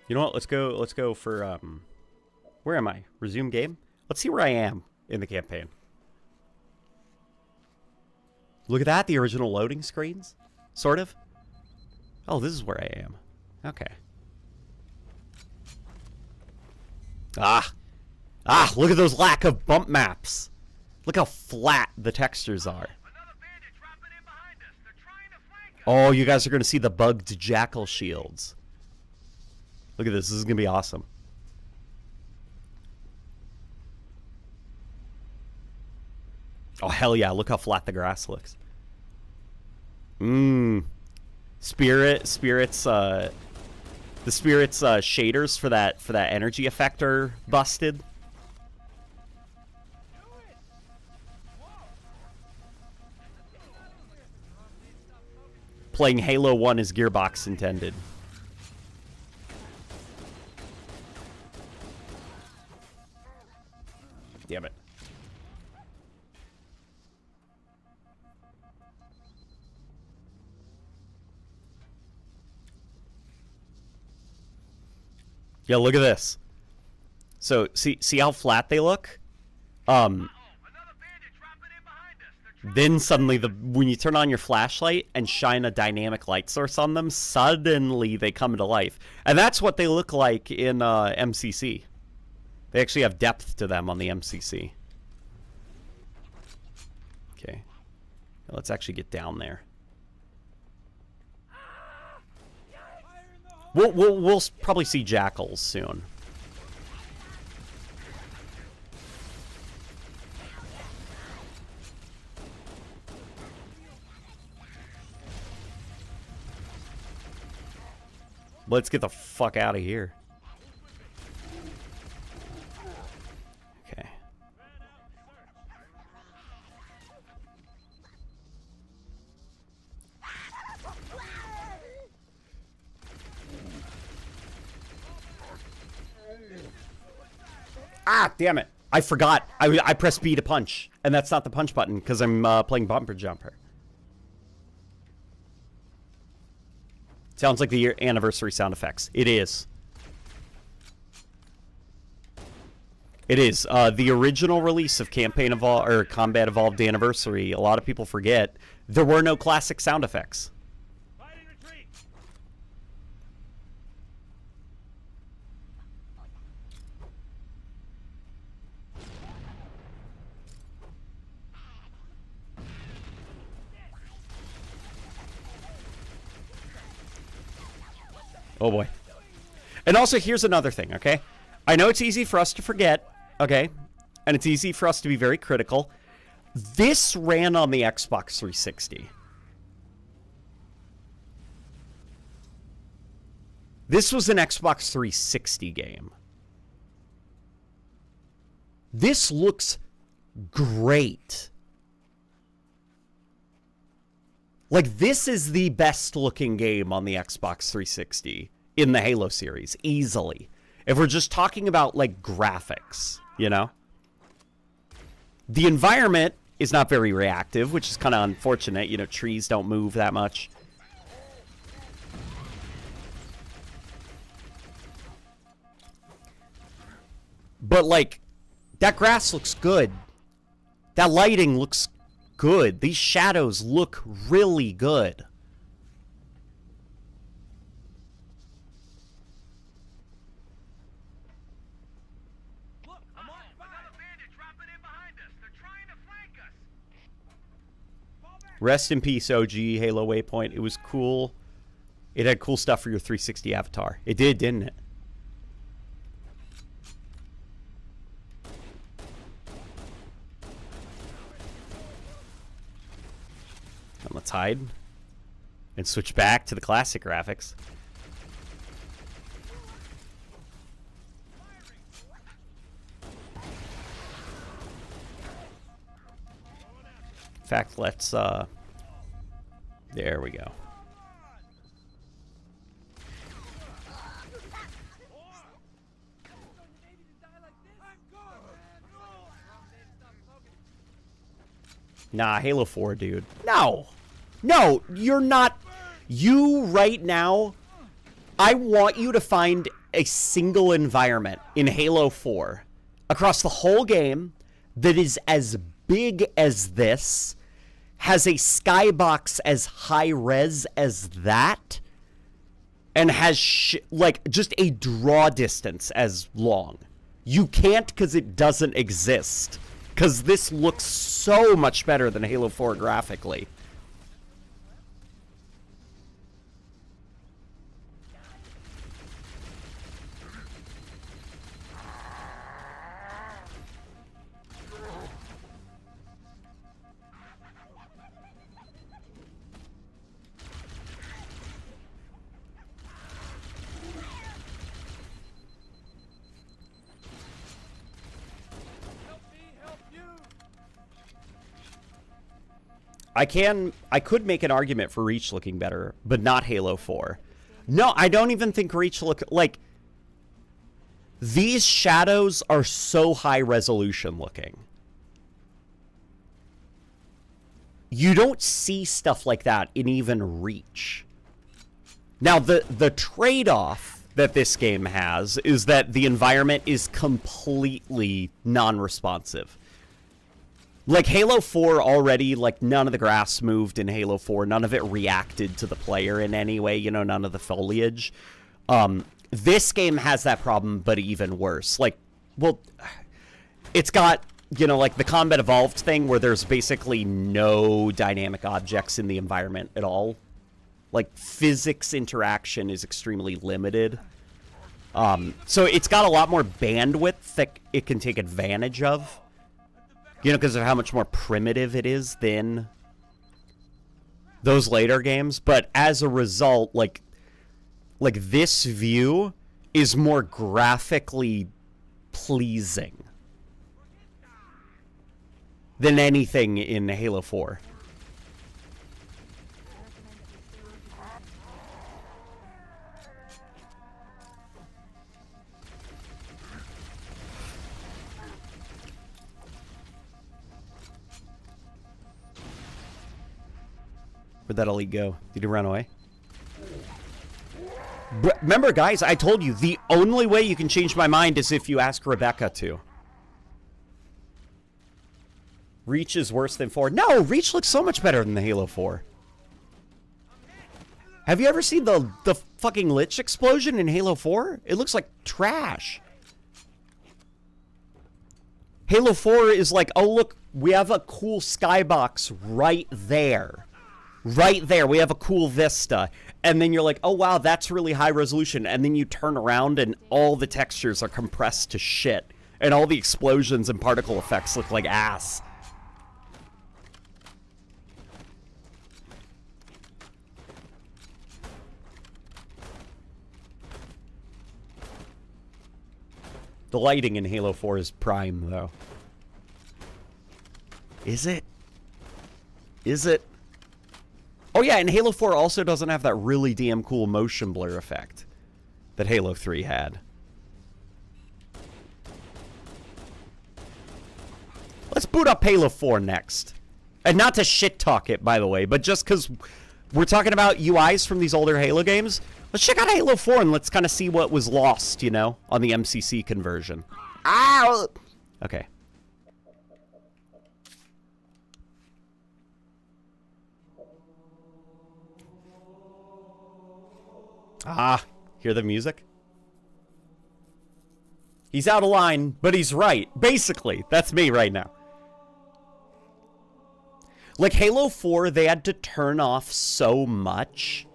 You know what? Let's go for where am I? Resume game? Let's see where I am in the campaign. Look at that, the original loading screens, sort of. Oh, this is where I am. Okay. Look at those lack of bump maps. Look how flat the textures are. Oh, you guys are going to see the bugged jackal shields. Look at this. This is going to be awesome. Oh, hell yeah. Look how flat the grass looks. The Spirit's shaders for that energy effect are busted. Playing Halo 1 as Gearbox intended. Damn it. Yeah, look at this. So, see how flat they look? Then suddenly, when you turn on your flashlight and shine a dynamic light source on them, suddenly they come to life. And that's what they look like in MCC. They actually have depth to them on the MCC. Okay. Now let's actually get down there. We'll probably see jackals soon. Let's get the fuck out of here. Okay. Ah, damn it. I forgot. I pressed B to punch. And that's not the punch button because I'm playing Bumper Jumper. Sounds like the anniversary sound effects. It is. It is. The original release of Combat Evolved Anniversary, a lot of people forget, there were no classic sound effects. Oh boy. And also, here's another thing, okay? I know it's easy for us to forget, okay? And it's easy for us to be very critical. This ran on the Xbox 360. This was an Xbox 360 game. This looks great. Like, this is the best looking game on the Xbox 360 in the Halo series, easily. If we're just talking about, like, graphics, you know? The environment is not very reactive, which is kind of unfortunate. You know, trees don't move that much. But, like, that grass looks good. That lighting looks good. These shadows look really good. Look, another bandit dropping in behind us. They're trying to flank us. Rest in peace, OG Halo Waypoint. It was cool. It had cool stuff for your 360 avatar. It did, didn't it? And let's hide. And switch back to the classic graphics. In fact, let's, there we go. Nah, Halo 4, dude. No! No, you're not. You, right now, I want you to find a single environment in Halo 4 across the whole game that is as big as this, has a skybox as high res as that, and has, like, just a draw distance as long. You can't because it doesn't exist. Because this looks so much better than Halo 4 graphically. I could make an argument for Reach looking better, but not Halo 4. No, I don't even think Reach like, these shadows are so high resolution looking. You don't see stuff like that in even Reach. Now, the trade-off that this game has is that the environment is completely non-responsive. Like, Halo 4 already, like, none of the grass moved in Halo 4. None of it reacted to the player in any way, you know, none of the foliage. This game has that problem, but even worse. Like, well, it's got, you know, like, the Combat Evolved thing where there's basically no dynamic objects in the environment at all. Like, physics interaction is extremely limited. So it's got a lot more bandwidth that it can take advantage of. You know, because of how much more primitive it is than those later games. But as a result, like this view is more graphically pleasing than anything in Halo 4. Where'd that elite go? Did he run away? But remember, guys, I told you, the only way you can change my mind is if you ask Rebecca to. Reach is worse than 4. No, Reach looks so much better than the Halo 4. Have you ever seen the fucking Lich explosion in Halo 4? It looks like trash. Halo 4 is like, oh, look, we have a cool skybox right there. Right there, we have a cool vista. And then you're like, oh, wow, that's really high resolution. And then you turn around and all the textures are compressed to shit. And all the explosions and particle effects look like ass. The lighting in Halo 4 is prime, though. Is it? Is it? Oh yeah, and Halo 4 also doesn't have that really damn cool motion blur effect that Halo 3 had. Let's boot up Halo 4 next. And not to shit-talk it, by the way, but just because we're talking about UIs from these older Halo games, let's check out Halo 4 and let's kind of see what was lost, you know, on the MCC conversion. Ow! Okay. Ah, hear the music? He's out of line, but he's right. Basically, that's me right now. Like, Halo 4, they had to turn off so much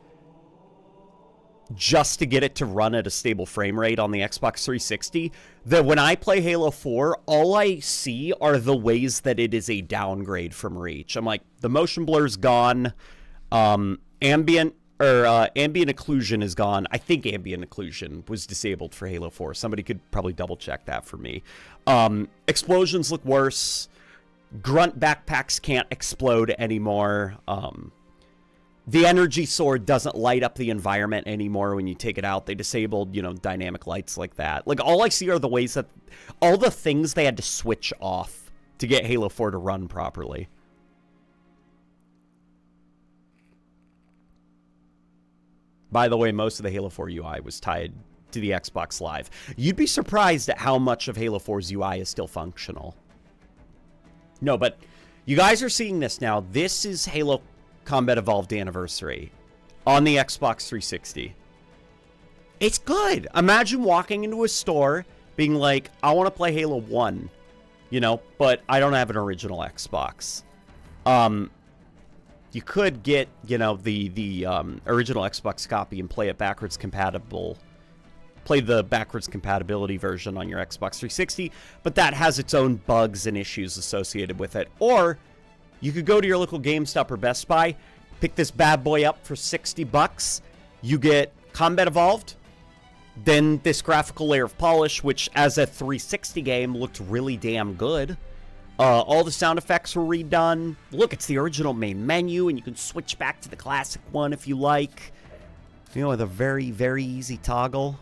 just to get it to run at a stable frame rate on the Xbox 360, that when I play Halo 4, all I see are the ways that it is a downgrade from Reach. I'm like, the motion blur's gone, ambient occlusion is gone. I think ambient occlusion was disabled for Halo 4. Somebody could probably double check that for me. Explosions look worse. Grunt backpacks can't explode anymore. The energy sword doesn't light up the environment anymore when you take it out. They disabled, dynamic lights like that. Like, all I see are the ways that... all the things they had to switch off to get Halo 4 to run properly. By the way, most of the Halo 4 UI was tied to the Xbox Live. You'd be surprised at how much of Halo 4's UI is still functional. No, but you guys are seeing this now. This is Halo Combat Evolved Anniversary on the Xbox 360. It's good. Imagine walking into a store being like, I want to play Halo 1, but I don't have an original Xbox. You could get, the original Xbox copy and play it backwards compatible. Play the backwards compatibility version on your Xbox 360, but that has its own bugs and issues associated with it. Or you could go to your local GameStop or Best Buy, pick this bad boy up for $60. You get Combat Evolved, then this graphical layer of polish, which as a 360 game looked really damn good. All the sound effects were redone. Look, it's the original main menu, and you can switch back to the classic one if you like. With a very, very easy toggle.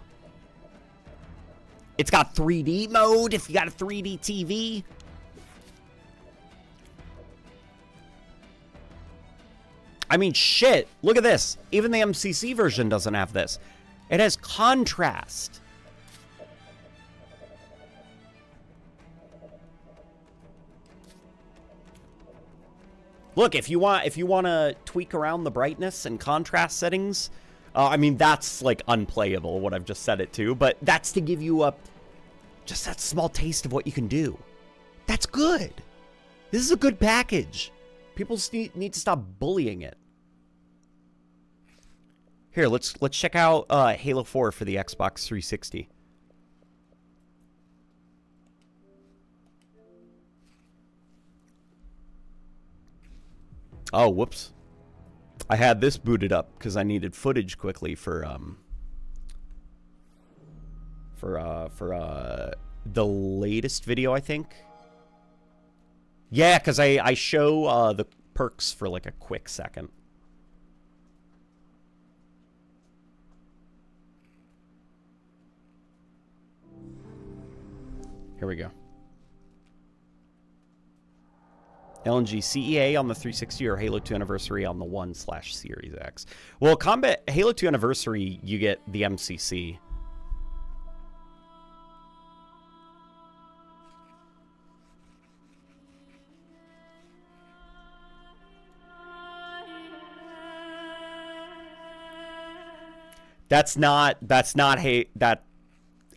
It's got 3D mode if you got a 3D TV. I mean, shit. Look at this. Even the MCC version doesn't have this. It has contrast. Look, if you want to tweak around the brightness and contrast settings, I mean, that's like unplayable, what I've just set it to, but that's to give you just that small taste of what you can do. That's good. This is a good package. People need to stop bullying it. Here, let's check out Halo 4 for the Xbox 360. Oh, whoops. I had this booted up because I needed footage quickly for the latest video, I think. Yeah, because I show the perks for like a quick second. Here we go. LNG CEA on the 360 or Halo 2 Anniversary on the 1/Series X. Well, Halo 2 Anniversary, you get the MCC.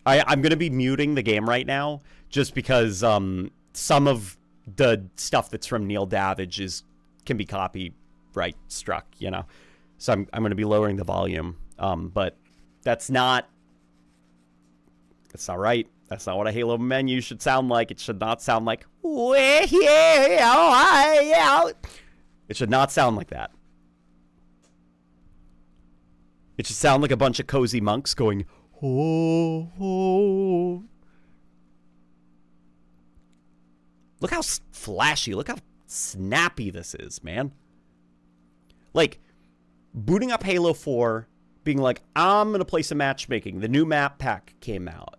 I'm going to be muting the game right now just because some of the stuff that's from Neil Davidge can be copyright struck, So I'm going to be lowering the volume. But that's not right. That's not what a Halo menu should sound like. It should not sound like, it should not sound like that. It should sound like a bunch of cozy monks going, oh, oh. Look how flashy, look how snappy this is, man. Like, booting up Halo 4, being like, I'm going to play some matchmaking. The new map pack came out,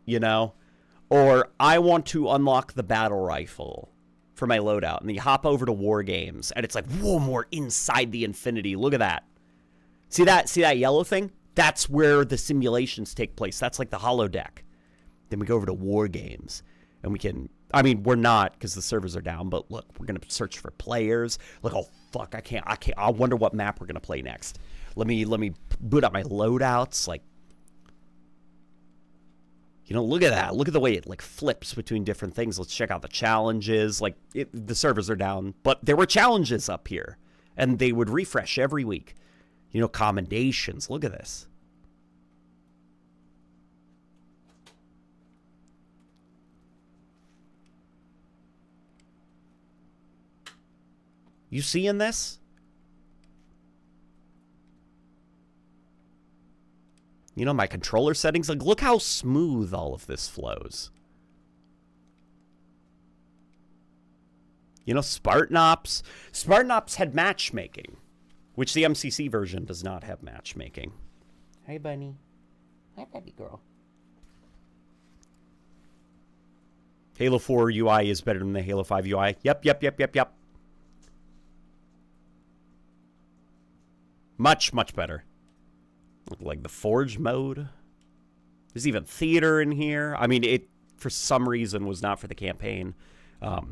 Or, I want to unlock the battle rifle for my loadout. And then you hop over to War Games, and it's like, whoa, more inside the infinity. Look at that. See that yellow thing? That's where the simulations take place. That's like the holodeck. Then we go over to War Games, and we can... I mean, we're not because the servers are down, but look, we're going to search for players. Look, oh, fuck, I can't. I wonder what map we're going to play next. Let me boot up my loadouts. Like, look at that. Look at the way it, like, flips between different things. Let's check out the challenges. Like, the servers are down, but there were challenges up here, and they would refresh every week. Commendations. Look at this. You seeing this? You know, my controller settings, like, look how smooth all of this flows. You know, Spartan Ops had matchmaking, which the MCC version does not have matchmaking. Hey, bunny. Hi, baby girl. Halo 4 UI is better than the Halo 5 UI. Yep. Much, much better. Like the Forge mode. There's even theater in here. I mean, it, for some reason, was not for the campaign. But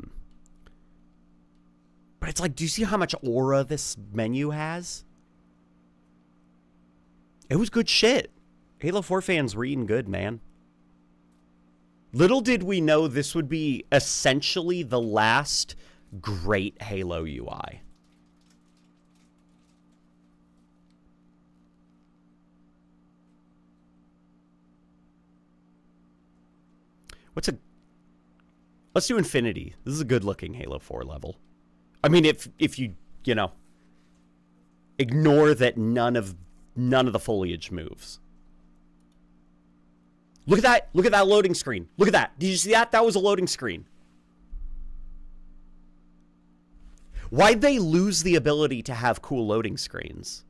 it's like, do you see how much aura this menu has? It was good shit. Halo 4 fans were eating good, man. Little did we know this would be essentially the last great Halo UI. Let's do Infinity. This is a good-looking Halo 4 level. I mean, if you know, ignore that none of the foliage moves. Look at that. Look at that loading screen. Look at that. Did you see that? That was a loading screen. Why'd they lose the ability to have cool loading screens?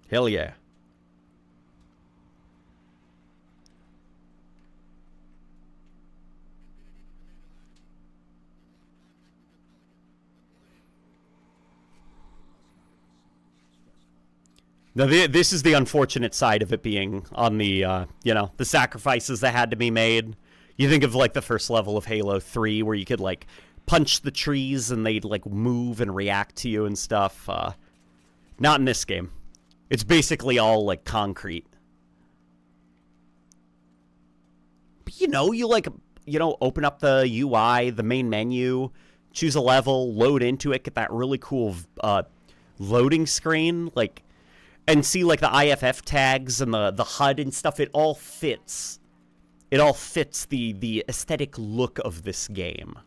Hell yeah. Now, this is the unfortunate side of it being on the, you know, the sacrifices that had to be made. You think of, like, the first level of Halo 3 where you could, like, punch the trees and they'd, like, move and react to you and stuff. Not in this game. It's basically all, like, concrete. But, you know, you, like, you know, open up the UI, the main menu, choose a level, load into it, get that really cool loading screen, like, and see, like, the IFF tags and the HUD and stuff. It all fits. It all fits the aesthetic look of this game.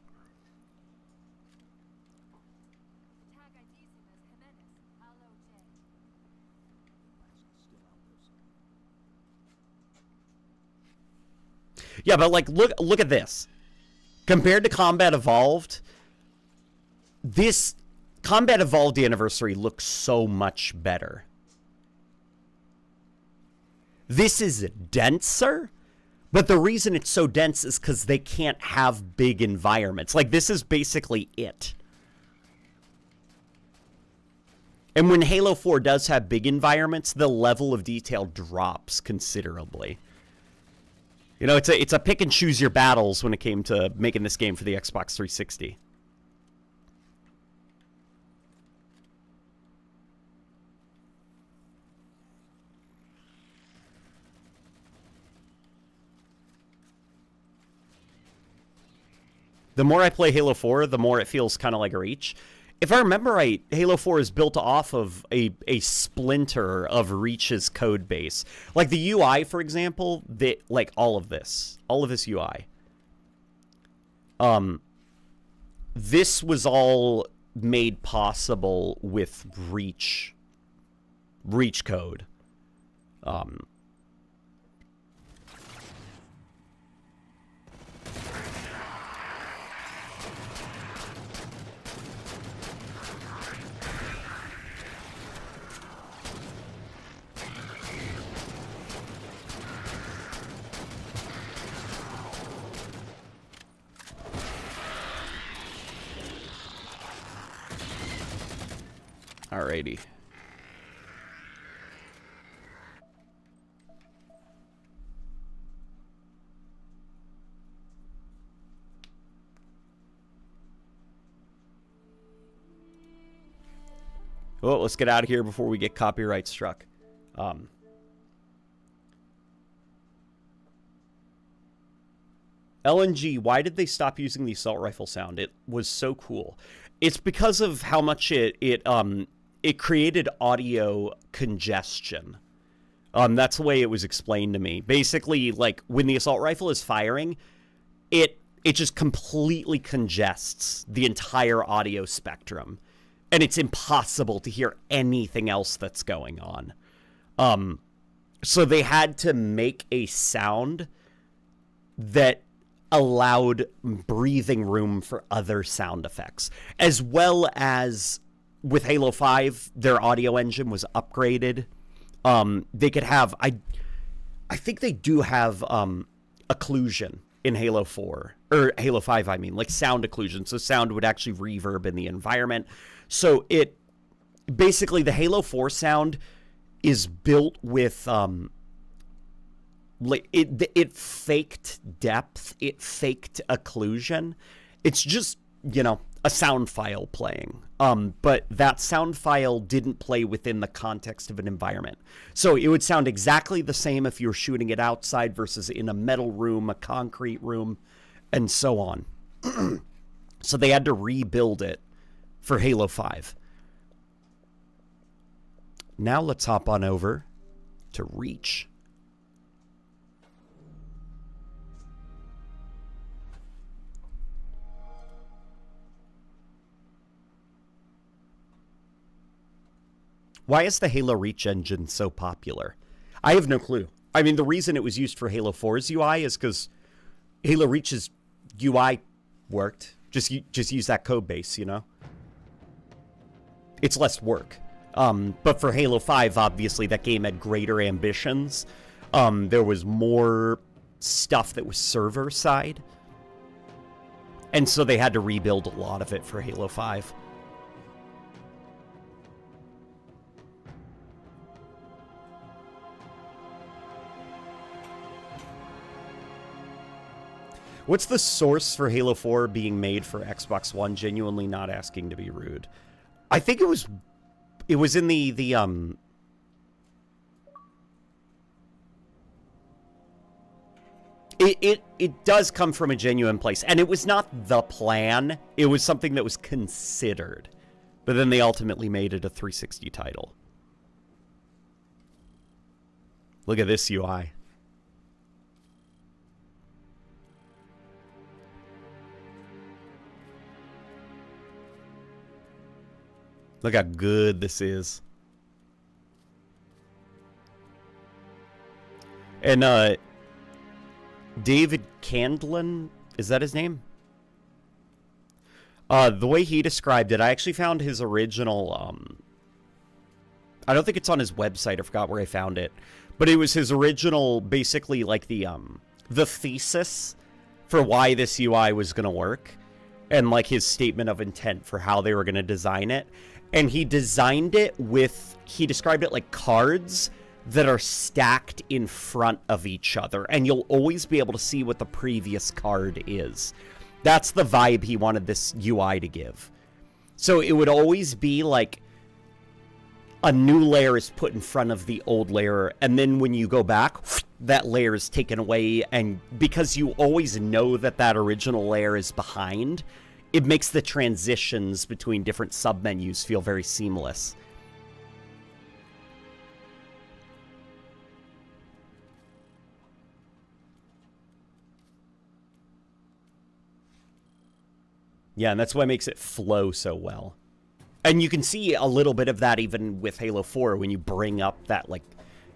Yeah, but, like, look at this. Compared to Combat Evolved, this Combat Evolved Anniversary looks so much better. This is denser, but the reason it's so dense is because they can't have big environments. Like, this is basically it. And when Halo 4 does have big environments, the level of detail drops considerably. You know, it's a pick and choose your battles when it came to making this game for the Xbox 360. The more I play Halo 4, the more it feels kind of like Reach. If I remember right, Halo 4 is built off of a splinter of Reach's code base. Like the UI, for example, like all of this UI. This was all made possible with Reach code. Alrighty. Well, let's get out of here before we get copyright struck. LNG, why did they stop using the assault rifle sound? It was so cool. It's because of how much it created audio congestion. That's the way it was explained to me. Basically, like, when the assault rifle is firing, it just completely congests the entire audio spectrum. And it's impossible to hear anything else that's going on. So they had to make a sound that allowed breathing room for other sound effects. As well as with Halo 5, their audio engine was upgraded. They could have... I think they do have occlusion in Halo 4. Or Halo 5, I mean. Like sound occlusion. So sound would actually reverb in the environment. So it... Basically, the Halo 4 sound is built with... It faked depth. It faked occlusion. It's just, you know, a sound file playing. But that sound file didn't play within the context of an environment. So it would sound exactly the same if you were shooting it outside versus in a metal room, a concrete room, and so on. So they had to rebuild it for Halo 5. Now let's hop on over to Reach. Why is the Halo Reach engine so popular? I have no clue. I mean, the reason it was used for Halo 4's UI is because Halo Reach's UI worked. Just use that code base, you know? It's less work. But for Halo 5, obviously, that game had greater ambitions. There was more stuff that was server side. And so they had to rebuild a lot of it for Halo 5. What's the source for Halo 4 being made for Xbox One? Genuinely not asking to be rude. I think it was in the It does come from a genuine place, and it was not the plan. It was something that was considered, but then they ultimately made it a 360 title. Look at this UI. Look how good this is. And David Candlin, is that his name? The way he described it, I actually found his original, I don't think it's on his website, I forgot where I found it, but it was his original, basically like the thesis for why this UI was going to work, and like his statement of intent for how they were going to design it. And he designed it with, he described it like cards that are stacked in front of each other. And you'll always be able to see what the previous card is. That's the vibe he wanted this UI to give. So it would always be like a new layer is put in front of the old layer. And then when you go back, that layer is taken away. And because you always know that that original layer is behind, it makes the transitions between different submenus feel very seamless. Yeah, and that's what makes it flow so well. And you can see a little bit of that even with Halo 4 when you bring up that, like,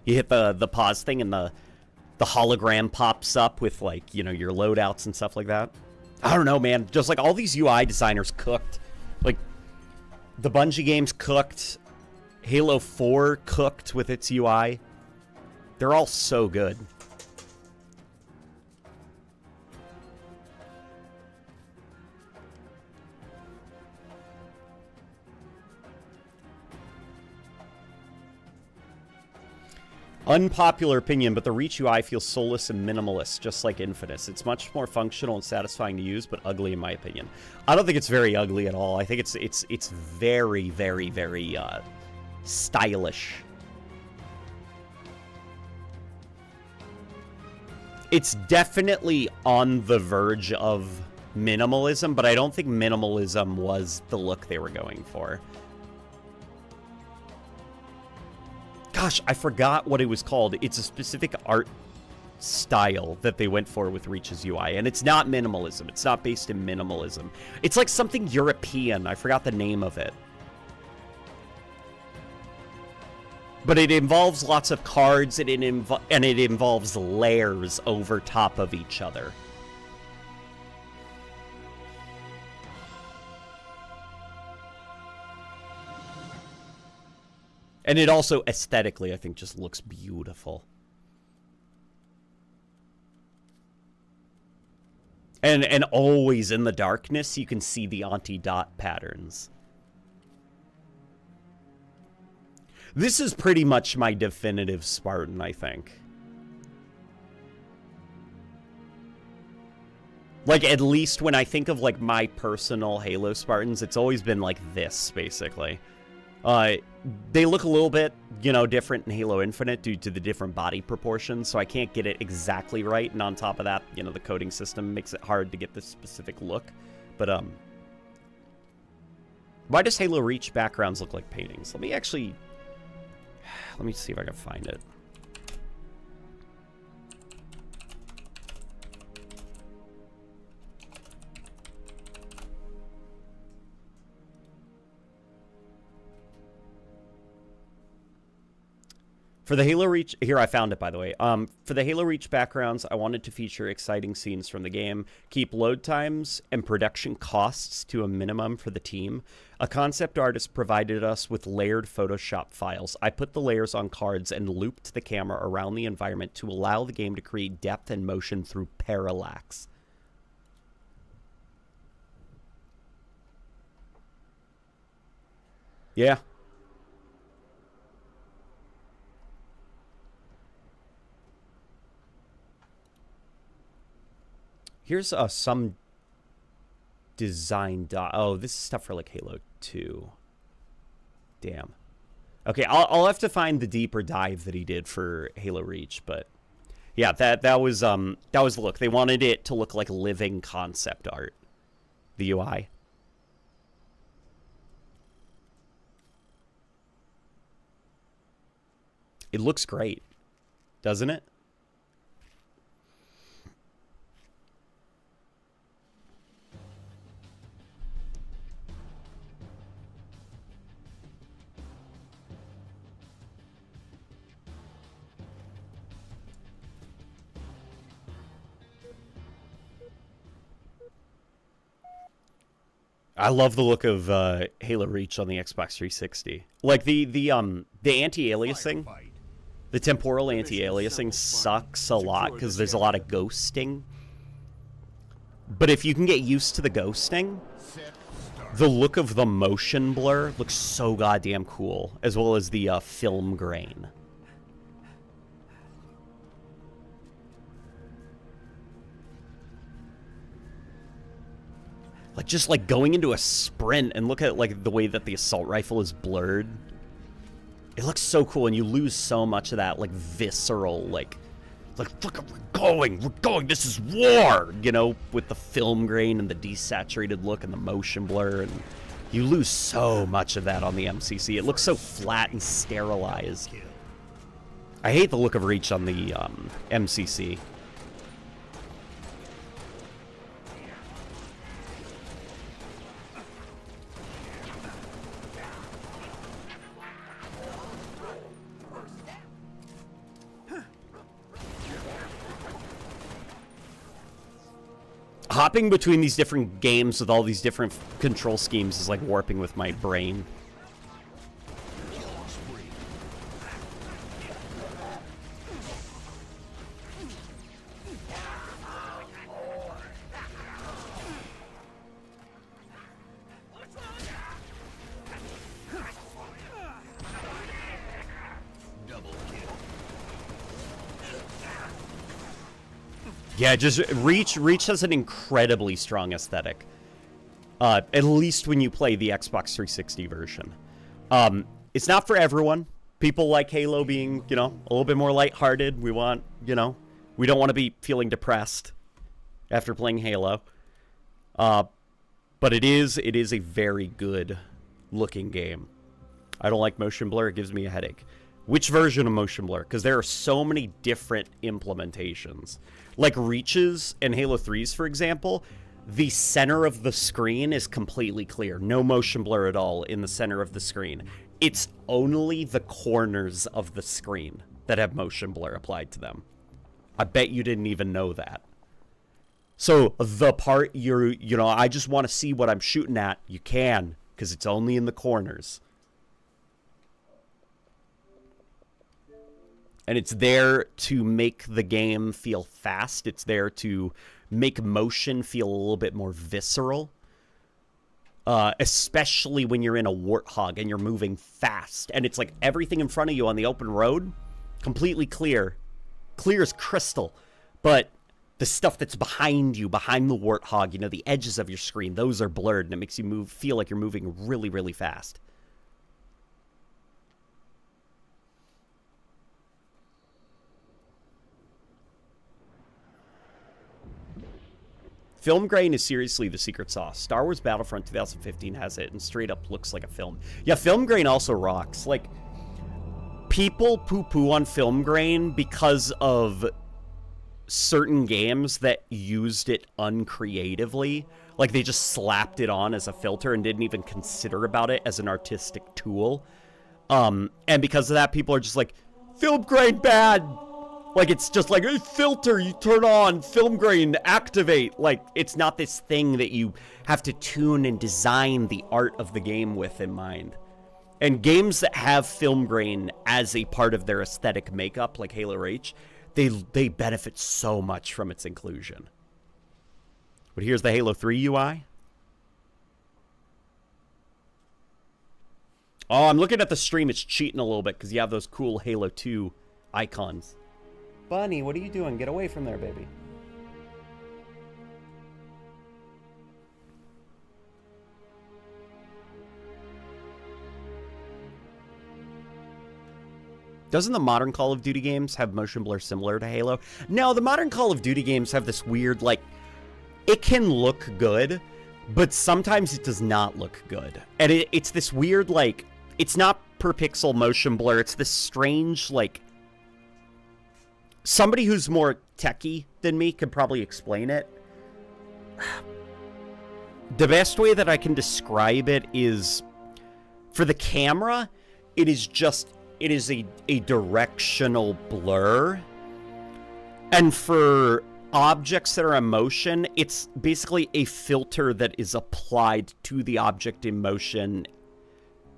you hit the pause thing and the hologram pops up with, like, you know, your loadouts and stuff like that. I don't know, man. Just like all these UI designers cooked. Like, the Bungie games cooked. Halo 4 cooked with its UI. They're all so good. Unpopular opinion, but the Reach UI feels soulless and minimalist, just like Infinite. It's much more functional and satisfying to use, but ugly in my opinion. I don't think it's very ugly at all. I think it's very, very, very stylish. It's definitely on the verge of minimalism, but I don't think minimalism was the look they were going for. Gosh, I forgot what it was called. It's a specific art style that they went for with Reach's UI, and it's not minimalism. It's not based in minimalism. It's like something European. I forgot the name of it. But it involves lots of cards, and it involves layers over top of each other. And it also, aesthetically, I think, just looks beautiful. And always in the darkness, you can see the anti-dot patterns. This is pretty much my definitive Spartan, I think. Like, at least when I think of, like, my personal Halo Spartans, it's always been like this, basically. They look a little bit, you know, different in Halo Infinite due to the different body proportions, so I can't get it exactly right, and on top of that, you know, the coding system makes it hard to get this specific look. But, why does Halo Reach backgrounds look like paintings? Let me see if I can find it. For the Halo Reach, here I found it, by the way. For the Halo Reach backgrounds, I wanted to feature exciting scenes from the game, keep load times and production costs to a minimum for the team. A concept artist provided us with layered Photoshop files. I put the layers on cards and looped the camera around the environment to allow the game to create depth and motion through parallax. Yeah. Here's some design oh, this is stuff for like Halo 2. Damn. Okay, I'll have to find the deeper dive that he did for Halo Reach, but yeah, that was the look. They wanted it to look like living concept art. The UI. It looks great, doesn't it? I love the look of Halo Reach on the Xbox 360. Like the anti-aliasing, the temporal anti-aliasing sucks a lot because there's a lot of ghosting. But if you can get used to the ghosting, the look of the motion blur looks so goddamn cool, as well as the film grain. Like, just, like, going into a sprint and look at, like, the way that the assault rifle is blurred. It looks so cool, and you lose so much of that, like, visceral, like, look, we're going, this is war! You know, with the film grain and the desaturated look and the motion blur, and you lose so much of that on the MCC. It looks so flat and sterilized. I hate the look of Reach on the MCC. Hopping between these different games with all these different control schemes is like warping with my brain. Yeah, just Reach has an incredibly strong aesthetic. At least when you play the Xbox 360 version. It's not for everyone. People like Halo being, you know, a little bit more lighthearted. We want, you know, we don't want to be feeling depressed after playing Halo. But it is a very good looking game. I don't like motion blur. It gives me a headache. Which version of motion blur? Because there are so many different implementations. Like Reaches and Halo 3's, for example, the center of the screen is completely clear. No motion blur at all in the center of the screen. It's only the corners of the screen that have motion blur applied to them. I bet you didn't even know that. So the part I just want to see what I'm shooting at, you can, because it's only in the corners. And it's there to make the game feel fast. It's there to make motion feel a little bit more visceral. Especially when you're in a warthog and you're moving fast. And it's like everything in front of you on the open road, completely clear. Clear as crystal. But the stuff that's behind you, behind the warthog, the edges of your screen, those are blurred. And it makes you feel like you're moving really, really fast. Film grain is seriously the secret sauce. Star Wars Battlefront 2015 has it and straight up looks like a film. Yeah, film grain also rocks. Like, people poo-poo on film grain because of certain games that used it uncreatively. Like, they just slapped it on as a filter and didn't even consider about it as an artistic tool. And because of that, people are just like, film grain bad! Like, it's just like, a filter, you turn on, film grain, activate. Like, it's not this thing that you have to tune and design the art of the game with in mind. And games that have film grain as a part of their aesthetic makeup, like Halo Reach, they benefit so much from its inclusion. But here's the Halo 3 UI. Oh, I'm looking at the stream. It's cheating a little bit because you have those cool Halo 2 icons. Bunny, what are you doing? Get away from there, baby. Doesn't the modern Call of Duty games have motion blur similar to Halo? No, the modern Call of Duty games have this weird, like, it can look good, but sometimes it does not look good. And it's this weird, like, it's not per pixel motion blur. It's this strange, like, somebody who's more techie than me could probably explain it. The best way that I can describe it is, for the camera, it is a directional blur. And for objects that are in motion, it's basically a filter that is applied to the object in motion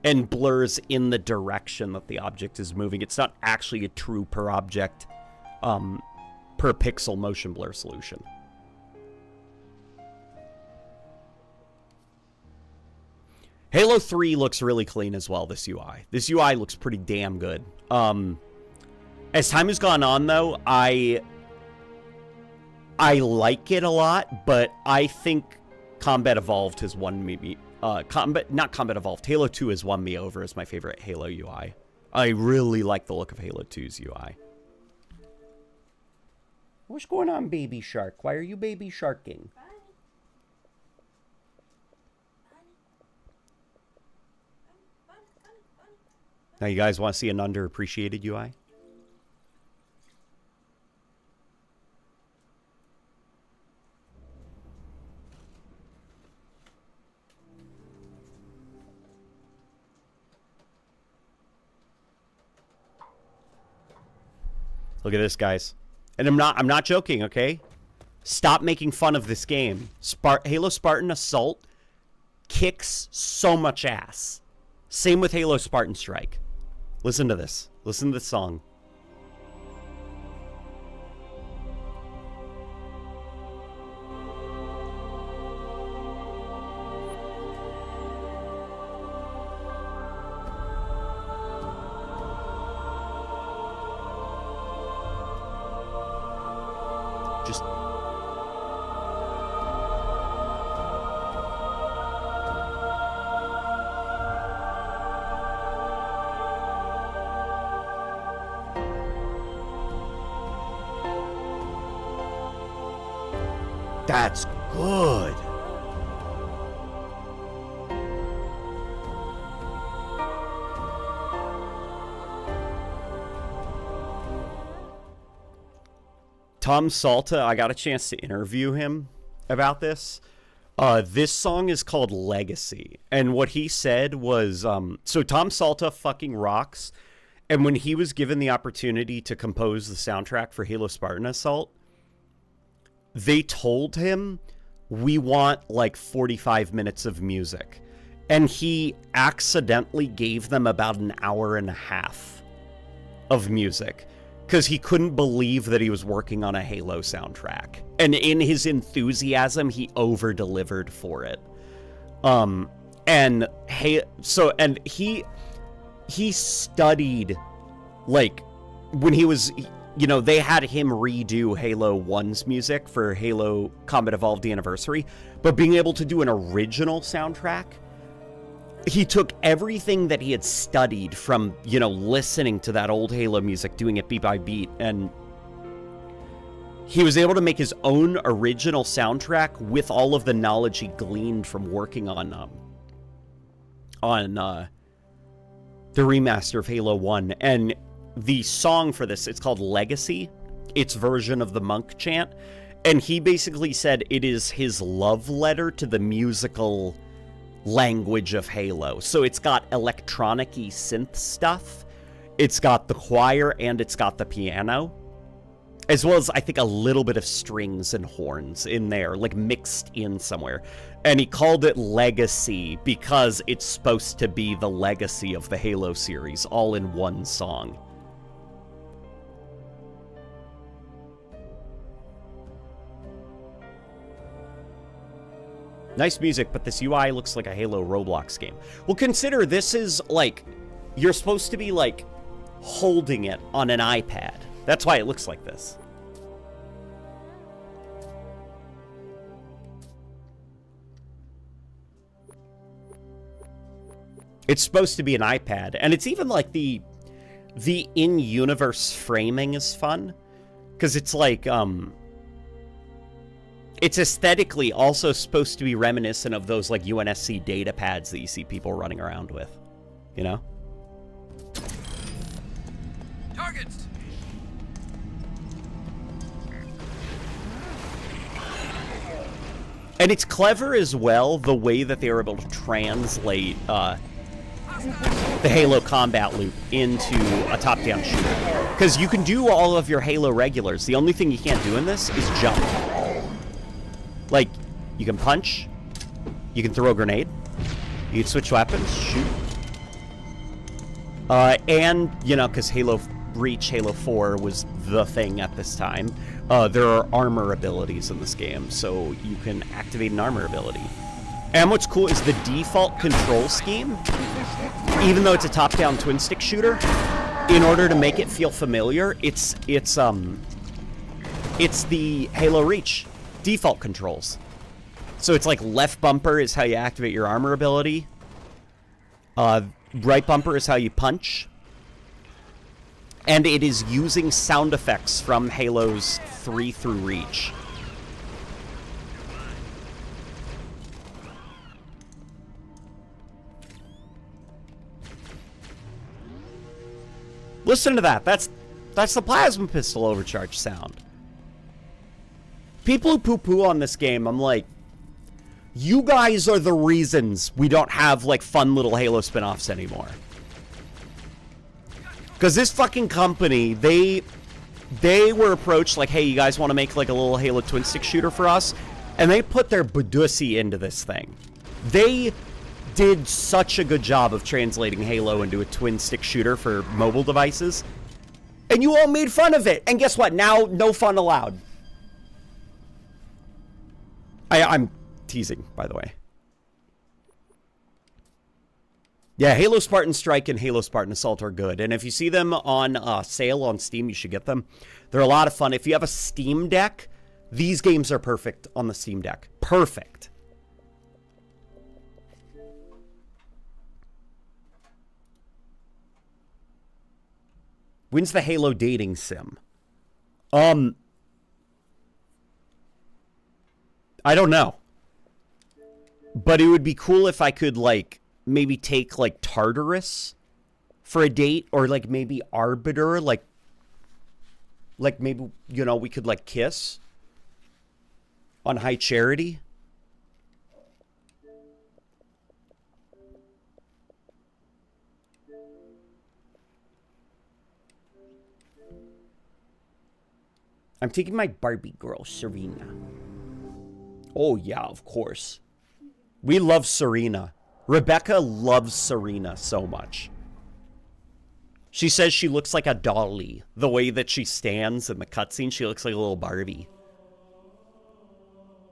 and blurs in the direction that the object is moving. It's not actually a true per object per pixel motion blur solution. Halo 3 looks really clean as well, this UI. This UI looks pretty damn good. As time has gone on, though, I like it a lot, but I think Combat Evolved has won me. Not Combat Evolved. Halo 2 has won me over as my favorite Halo UI. I really like the look of Halo 2's UI. What's going on, baby shark? Why are you baby sharking? Now, you guys want to see an underappreciated UI? Look at this, guys. And I'm not joking, okay? Stop making fun of this game. Halo Spartan Assault kicks so much ass. Same with Halo Spartan Strike. Listen to this. Listen to this song. Just... That's good. Tom Salta, I got a chance to interview him about this. This song is called Legacy. And what he said was, so Tom Salta fucking rocks. And when he was given the opportunity to compose the soundtrack for Halo Spartan Assault, they told him, we want like 45 minutes of music. And he accidentally gave them about an hour and a half of music because he couldn't believe that he was working on a Halo soundtrack. And in his enthusiasm, he over-delivered for it. He studied, like, when he was, you know, they had him redo Halo 1's music for Halo Combat Evolved Anniversary, but being able to do an original soundtrack, he took everything that he had studied from, you know, listening to that old Halo music, doing it beat by beat, and he was able to make his own original soundtrack with all of the knowledge he gleaned from working on the remaster of Halo 1. And the song for this, it's called Legacy. It's version of the Monk chant. And he basically said it is his love letter to the musical language of Halo. So it's got electronic-y synth stuff. It's got the choir and it's got the piano. As well as, I think, a little bit of strings and horns in there, like mixed in somewhere. And he called it Legacy because it's supposed to be the legacy of the Halo series, all in one song. Nice music, but this UI looks like a Halo Roblox game. Well, consider this is, like, you're supposed to be, like, holding it on an iPad. That's why it looks like this. It's supposed to be an iPad, and it's even like the in-universe framing is fun, because it's like it's aesthetically also supposed to be reminiscent of those like UNSC data pads that you see people running around with, you know? Targets. And it's clever as well, the way that they were able to translate the Halo combat loop into a top-down shooter. Because you can do all of your Halo regulars. The only thing you can't do in this is jump. Like, you can punch, you can throw a grenade, you can switch weapons, shoot. And, you know, because Halo Reach, Halo 4 was the thing at this time, there are armor abilities in this game, so you can activate an armor ability. And what's cool is the default control scheme, even though it's a top-down twin-stick shooter, in order to make it feel familiar, it's the Halo Reach default controls. So it's like left bumper is how you activate your armor ability. Right bumper is how you punch. And it is using sound effects from Halos 3 through Reach. Listen to that. That's the plasma pistol overcharge sound. People who poo-poo on this game, I'm like, you guys are the reasons we don't have, like, fun little Halo spin-offs anymore. Because this fucking company, they were approached like, hey, you guys want to make, like, a little Halo twin-stick shooter for us? And they put their badussy into this thing. They did such a good job of translating Halo into a twin-stick shooter for mobile devices. And you all made fun of it. And guess what? Now, no fun allowed. I'm teasing, by the way. Yeah, Halo Spartan Strike and Halo Spartan Assault are good. And if you see them on sale on Steam, you should get them. They're a lot of fun. If you have a Steam Deck, these games are perfect on the Steam Deck. Perfect. When's the Halo dating sim? I don't know. But it would be cool if I could, like, maybe take, like, Tartarus for a date, or, like, maybe Arbiter, like, Like, maybe, you know, we could, like, kiss on High Charity. I'm taking my Barbie girl, Serena. Oh, yeah, of course. We love Serena. Rebecca loves Serena so much. She says she looks like a dolly. The way that she stands in the cutscene, she looks like a little Barbie.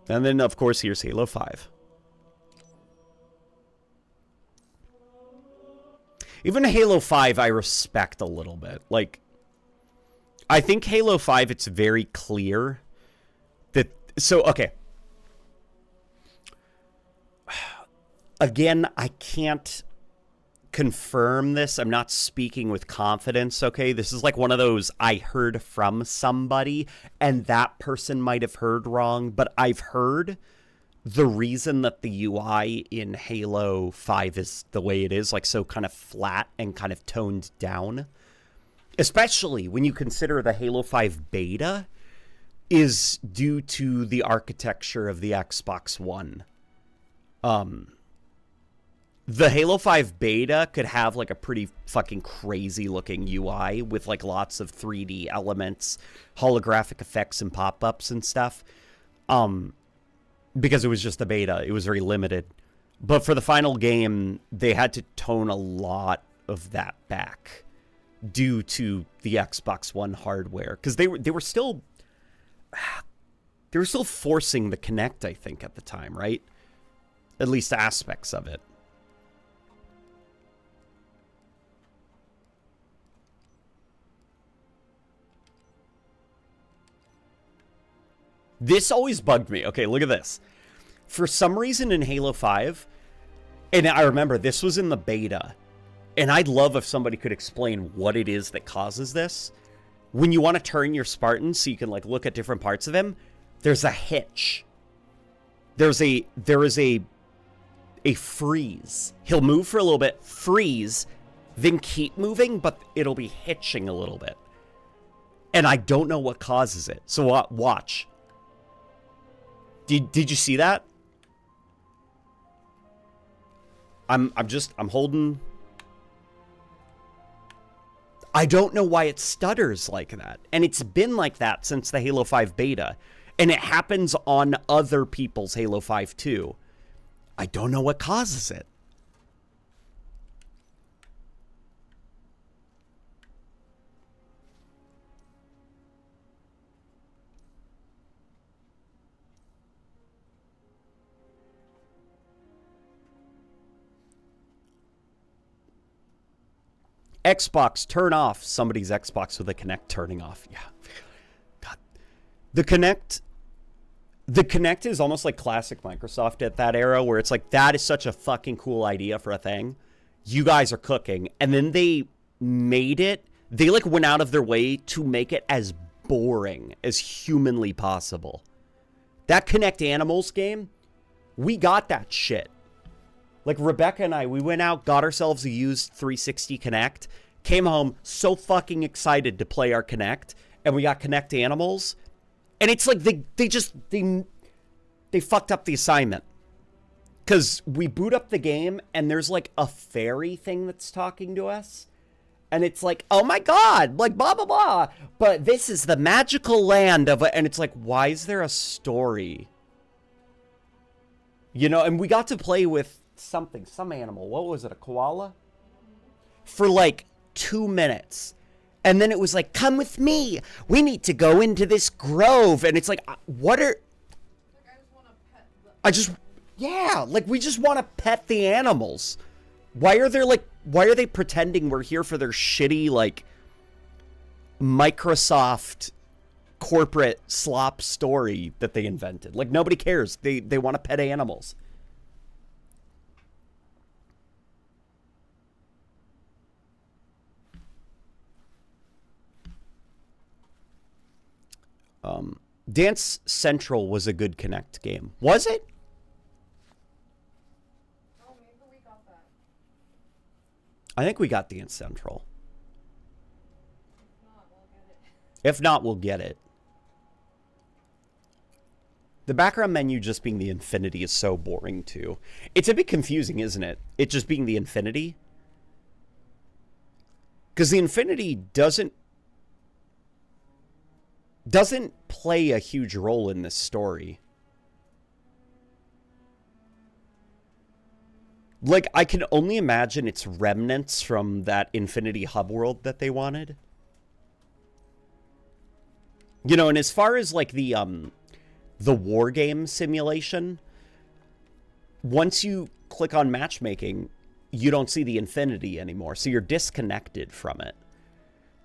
And then, of course, here's Halo 5. Even Halo 5, I respect a little bit. Like, I think Halo 5, it's very clear that... So, okay. Again, I can't confirm this. I'm not speaking with confidence, okay? This is like one of those I heard from somebody, and that person might have heard wrong, but I've heard the reason that the UI in Halo 5 is the way it is, like so kind of flat and kind of toned down, especially when you consider the Halo 5 beta, is due to the architecture of the Xbox One. The Halo 5 beta could have like a pretty fucking crazy looking UI with like lots of 3D elements, holographic effects and pop-ups and stuff. Because it was just a beta, it was very limited. But for the final game, they had to tone a lot of that back due to the Xbox One hardware, because they were still forcing the Kinect, I think, at the time, right? At least aspects of it. This always bugged me. Okay, look at this. For some reason in Halo 5, and I remember this was in the beta, and I'd love if somebody could explain what it is that causes this. When you want to turn your Spartan so you can like look at different parts of him, there's a hitch. There is a freeze. He'll move for a little bit, freeze, then keep moving, but it'll be hitching a little bit. And I don't know what causes it. So watch. Did you see that? I'm holding. I don't know why it stutters like that. And it's been like that since the Halo 5 beta. And it happens on other people's Halo 5 too. I don't know what causes it. Xbox, turn off somebody's Xbox with a Kinect turning off. Yeah. God. The Kinect is almost like classic Microsoft at that era, where it's like, that is such a fucking cool idea for a thing. You guys are cooking. And then they made it, they like went out of their way to make it as boring as humanly possible. That Kinect Animals game, we got that shit. Like, Rebecca and I, we went out, got ourselves a used 360 Kinect, came home so fucking excited to play our Kinect, and we got Kinect Animals. And it's like they fucked up the assignment. Because we boot up the game, and there's like a fairy thing that's talking to us. And it's like, oh my god, like blah, blah, blah. But this is the magical land of it. And it's like, why is there a story? You know, and we got to play with some animal. What was it, a koala? For like 2 minutes. And then it was like, come with me. We need to go into this grove. And it's like, what are... Yeah, like we just want to pet the animals. Why are they pretending we're here for their shitty, like, Microsoft corporate slop story that they invented? Like, nobody cares. They want to pet animals. Dance Central was a good Kinect game. Was it? Oh, maybe we got that. I think we got Dance Central. If not, we'll get it. If not, we'll get it. The background menu just being the infinity is so boring, too. It's a bit confusing, isn't it? It just being the infinity. Because the infinity doesn't play a huge role in this story. Like, I can only imagine it's remnants from that Infinity Hub world that they wanted. You know, and as far as, like, the war game simulation, once you click on matchmaking, you don't see the infinity anymore. So you're disconnected from it.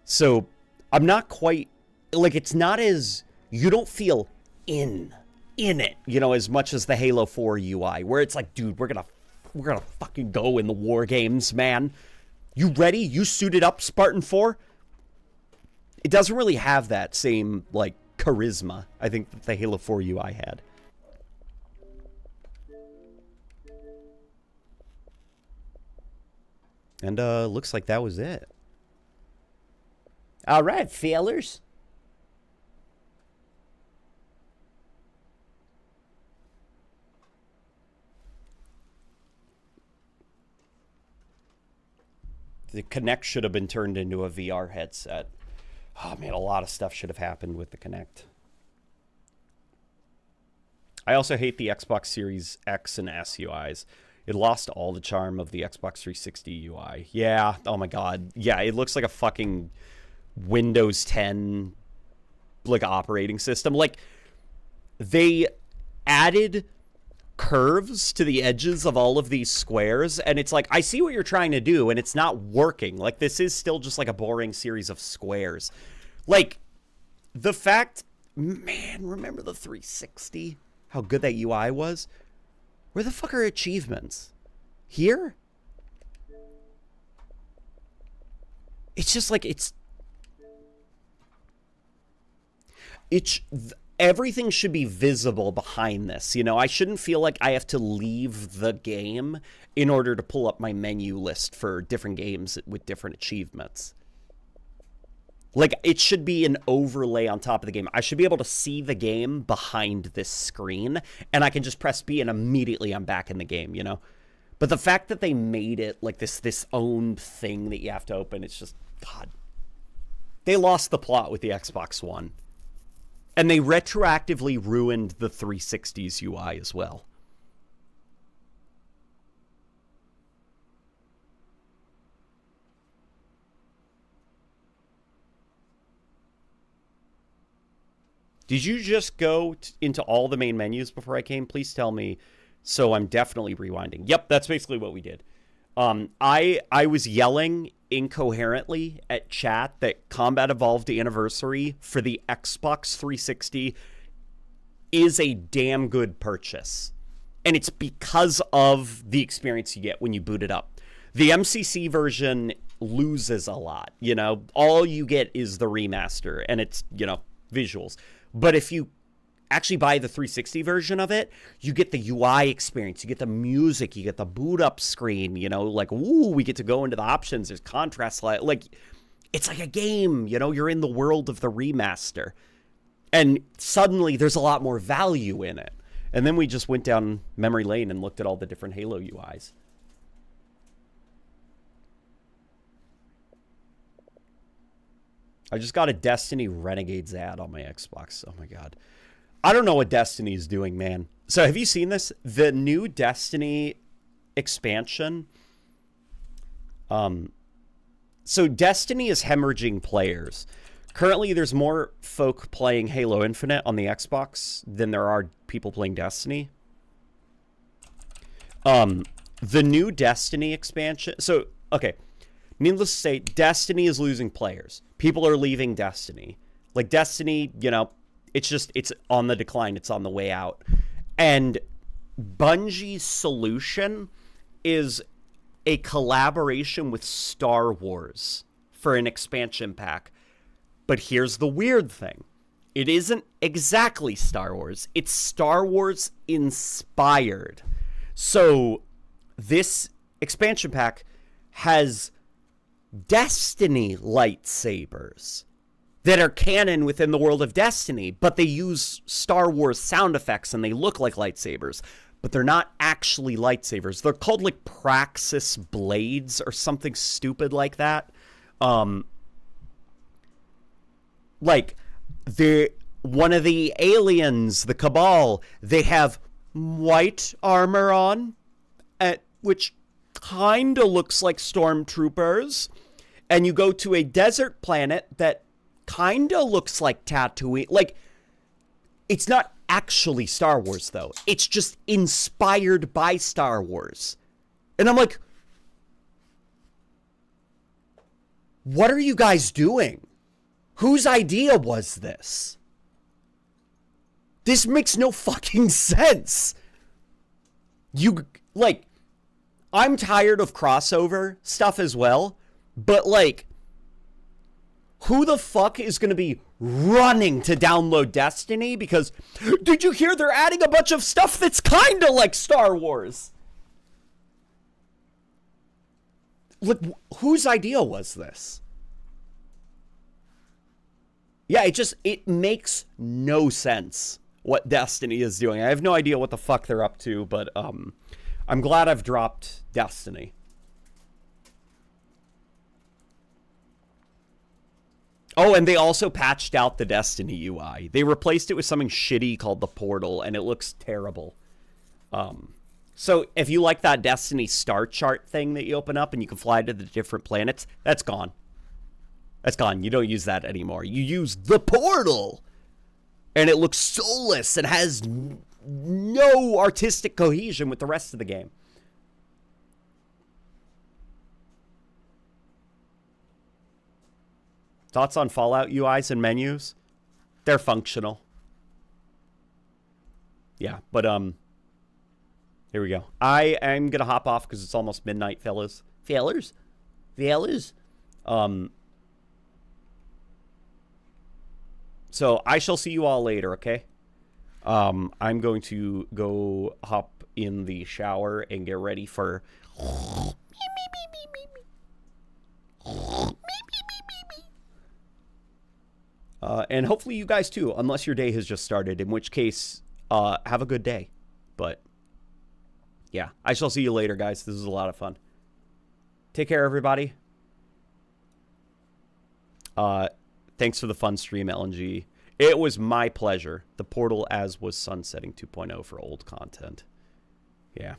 So I'm not quite, like, it's not as, you don't feel in it, you know, as much as the Halo 4 UI, where it's like, dude, we're gonna fucking go in the war games, man. You ready? You suited up, Spartan 4? It doesn't really have that same, like, charisma, I think, that the Halo 4 UI had. And, looks like that was it. All right, failers. The Kinect should have been turned into a VR headset. Oh, man, a lot of stuff should have happened with the Kinect. I also hate the Xbox Series X and S UIs. It lost all the charm of the Xbox 360 UI. Yeah, oh my god. Yeah, it looks like a fucking Windows 10, like, operating system. Like, they added curves to the edges of all of these squares, and it's like, I see what you're trying to do, and it's not working. Like, this is still just like a boring series of squares. Like, the fact, man, remember the 360? How good that UI was? Where the fuck are achievements? Here? It's just like, everything should be visible behind this. You know, I shouldn't feel like I have to leave the game in order to pull up my menu list for different games with different achievements. Like, it should be an overlay on top of the game. I should be able to see the game behind this screen, and I can just press B and immediately I'm back in the game, you know? But the fact that they made it like this own thing that you have to open, it's just, God. They lost the plot with the Xbox One. And they retroactively ruined the 360's UI as well. Did you just go into all the main menus before I came? Please tell me. So I'm definitely rewinding. Yep, that's basically what we did. I was yelling incoherently at chat that Combat Evolved Anniversary for the Xbox 360 is a damn good purchase. And it's because of the experience you get when you boot it up. The MCC version loses a lot, you know? All you get is the remaster, and it's, you know, visuals. But if you actually buy the 360 version of it, you get the UI experience, you get the music, you get the boot up screen, you know, like, ooh, we get to go into the options, there's contrast light, like, it's like a game, you know, you're in the world of the remaster. And suddenly there's a lot more value in it. And then we just went down memory lane and looked at all the different Halo UIs. I just got a Destiny Renegades ad on my Xbox. Oh my god. I don't know what Destiny is doing, man. So have you seen this? The new Destiny expansion. So Destiny is hemorrhaging players. Currently, there's more folk playing Halo Infinite on the Xbox than there are people playing Destiny. The new Destiny expansion. So, okay. Needless to say, Destiny is losing players. People are leaving Destiny. Like, Destiny, you know, it's on the decline. It's on the way out. And Bungie's solution is a collaboration with Star Wars for an expansion pack. But here's the weird thing. It isn't exactly Star Wars. It's Star Wars inspired. So this expansion pack has Destiny lightsabers that are canon within the world of Destiny, but they use Star Wars sound effects and they look like lightsabers, but they're not actually lightsabers. They're called like Praxis blades or something stupid like that. Like one of the aliens, the Cabal, they have white armor on, which kind of looks like stormtroopers. And you go to a desert planet that kind of looks like Tatooine. Like, it's not actually Star Wars, though. It's just inspired by Star Wars. And I'm like, what are you guys doing? Whose idea was this? This makes no fucking sense. I'm tired of crossover stuff as well, but like, who the fuck is going to be running to download Destiny? Because, did you hear they're adding a bunch of stuff that's kind of like Star Wars? Like, whose idea was this? Yeah, it makes no sense what Destiny is doing. I have no idea what the fuck they're up to, but I'm glad I've dropped Destiny. Oh, and they also patched out the Destiny UI. They replaced it with something shitty called the Portal, and it looks terrible. So if you like that Destiny star chart thing that you open up and you can fly to the different planets, that's gone. That's gone. You don't use that anymore. You use the Portal, and it looks soulless and has no artistic cohesion with the rest of the game. Thoughts on Fallout UIs and menus? They're functional. Yeah, but here we go. I am gonna hop off because it's almost midnight, fellas. Fellas. So I shall see you all later, okay? I'm going to go hop in the shower and get ready for and hopefully you guys too, unless your day has just started, in which case, have a good day. But yeah, I shall see you later, guys. This was a lot of fun. Take care, everybody. Thanks for the fun stream, LNG. It was my pleasure. The Portal as was sunsetting 2.0 for old content. Yeah.